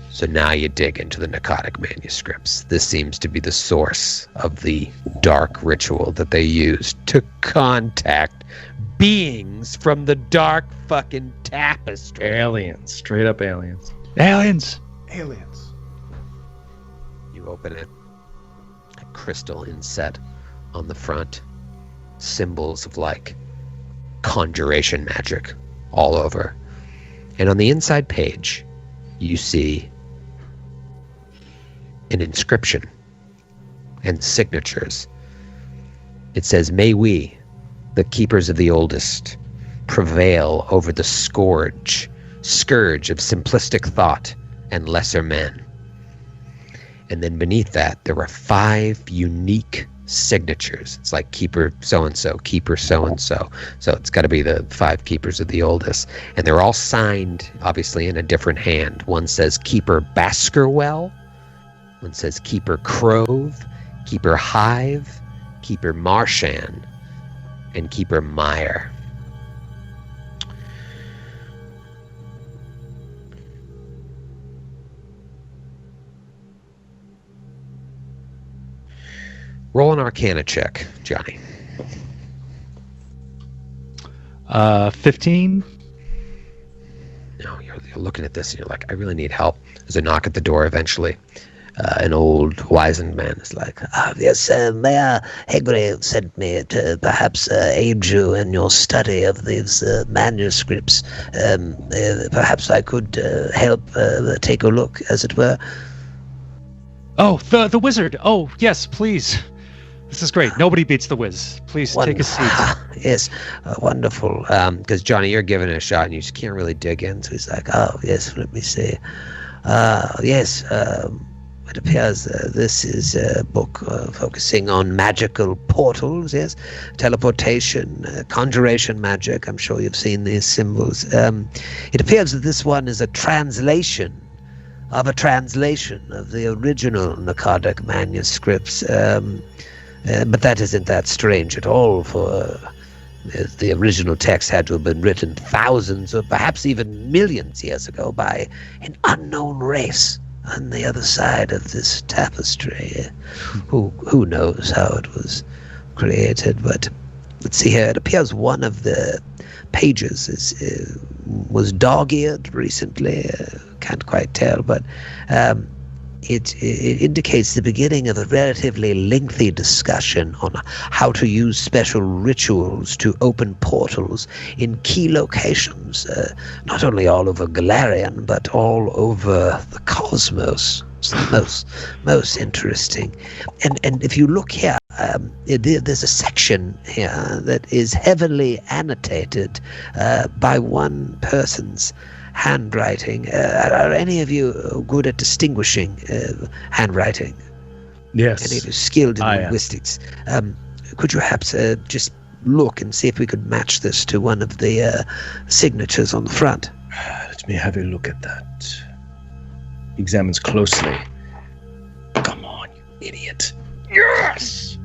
So now you dig into the Narcotic manuscripts. This seems to be the source of the dark ritual that they used to contact beings from the dark fucking tapestry. Aliens. Straight up aliens. Aliens! Aliens. You open it. A crystal inset on the front. Symbols of like conjuration magic all over. And on the inside page, you see an inscription and signatures. It says, "May we, the Keepers of the Oldest, prevail over the scourge of simplistic thought and lesser men." And then beneath that, there are 5 unique signatures. It's like Keeper so-and-so, Keeper so-and-so. So it's got to be the 5 Keepers of the Oldest. And they're all signed, obviously, in a different hand. One says Keeper Baskerwell. One says Keeper Crove, Keeper Hive, Keeper Marshan, and Keeper Meyer. Roll an Arcana check, Johnny. 15. No, you're looking at this and you're like, I really need help. There's a knock at the door eventually. An old wizened man is like, yes, Mayor Hegre sent me to perhaps aid you in your study of these manuscripts. Perhaps I could help take a look, as it were. Oh, the wizard. Oh, yes, please. This is great. Nobody beats the whiz. Please take a seat. Yes, wonderful. because Johnny, you're giving it a shot and you just can't really dig in. So he's like, Oh, yes, let me see. Yes, it appears this is a book focusing on magical portals, yes, teleportation, conjuration magic. I'm sure you've seen these symbols. It appears that this one is a translation of the original Narcotic manuscripts. But that isn't that strange at all, for the original text had to have been written thousands or perhaps even millions years ago by an unknown race on the other side of this tapestry. Who knows how it was created, but let's see here. It appears one of the pages was dog-eared recently. Can't quite tell, but it indicates the beginning of a relatively lengthy discussion on how to use special rituals to open portals in key locations, not only all over Galarian, but all over the cosmos. It's most interesting. And if you look here, there's a section here that is heavily annotated by one person's handwriting. Are any of you good at distinguishing handwriting? Yes. Any of you skilled in linguistics? Could you perhaps just look and see if we could match this to one of the signatures on the front? Let me have a look at that. Examines closely. Come on, you idiot. Yes!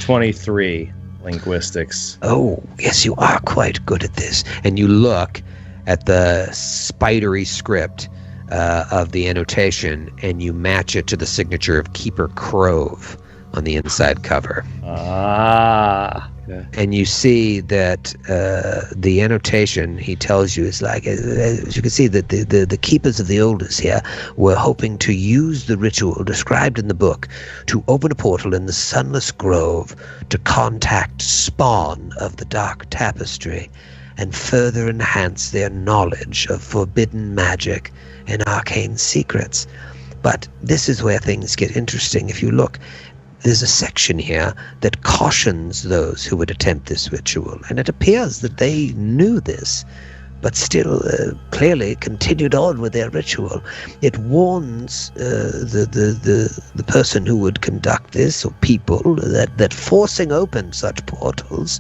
23 linguistics. Oh, yes, you are quite good at this. and you look at the spidery script of the annotation, and you match it to the signature of Keeper Crove on the inside cover. And you see that the annotation, he tells you, is like, as you can see, that the keepers of the Olders here were hoping to use the ritual described in the book to open a portal in the Sunless Grove to contact Spawn of the Dark Tapestry and further enhance their knowledge of forbidden magic and arcane secrets. But this is where things get interesting. If you look, there's a section here that cautions those who would attempt this ritual, and it appears that they knew this, but still clearly continued on with their ritual. It warns the person who would conduct this, or people, that forcing open such portals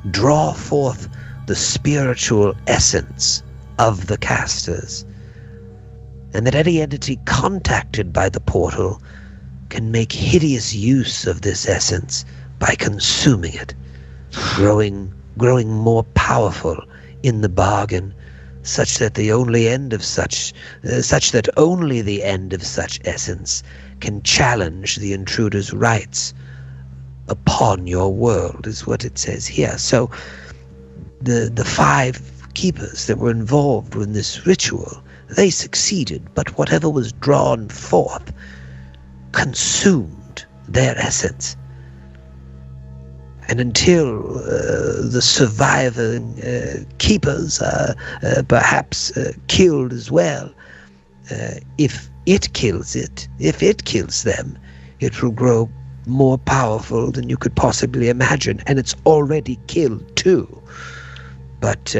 draw forth the spiritual essence of the casters, and that any entity contacted by the portal can make hideous use of this essence by consuming it, growing more powerful in the bargain, such that only the end of such essence can challenge the intruder's rights upon your world, is what it says here. So the 5 keepers that were involved in this ritual, they succeeded, but whatever was drawn forth consumed their essence. And until the surviving keepers are perhaps killed as well, if it kills them, it will grow more powerful than you could possibly imagine, and it's already killed too. But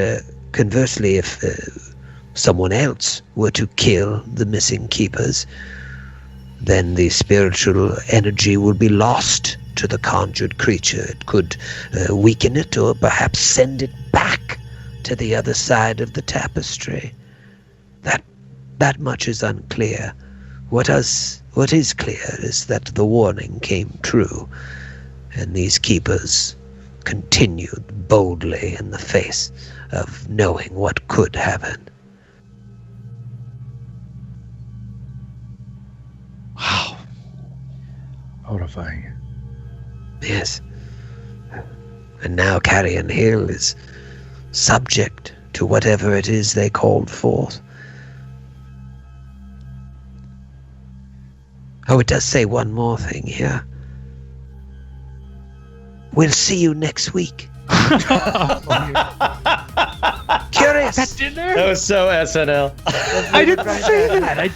conversely, if someone else were to kill the missing keepers, then the spiritual energy will be lost to the conjured creature. It could weaken it, or perhaps send it back to the other side of the tapestry. That much is unclear. What is clear is that the warning came true, and these keepers continued boldly in the face of knowing what could happen. Wow. Horrifying. Yes. And now Carrion Hill is subject to whatever it is they called forth. Oh, it does say one more thing here. We'll see you next week. Curious. That was so SNL. I didn't say that.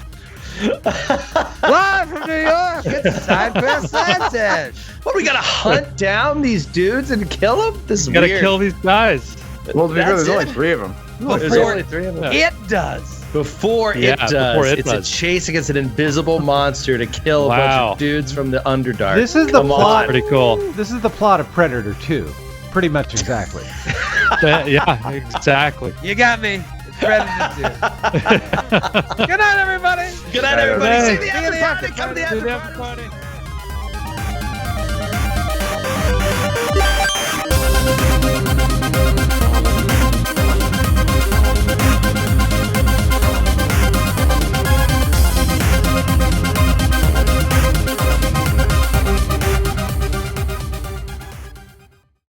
Live from New York, it's Side Quest Side Sesh. What, we gotta hunt down these dudes and kill them? This is You gotta weird. kill these guys. Well, to be fair, there's only 3 of them. There's only 3 of them. It does. Before it does, it's a chase against an invisible monster to kill a bunch of dudes from the Underdark. This is the plot. Pretty cool. This is the plot of Predator 2. Pretty much exactly. Yeah, exactly. You got me. It's Predator 2. Good night, everybody. Good night, everybody. Hey. See the after party. Come to the after party.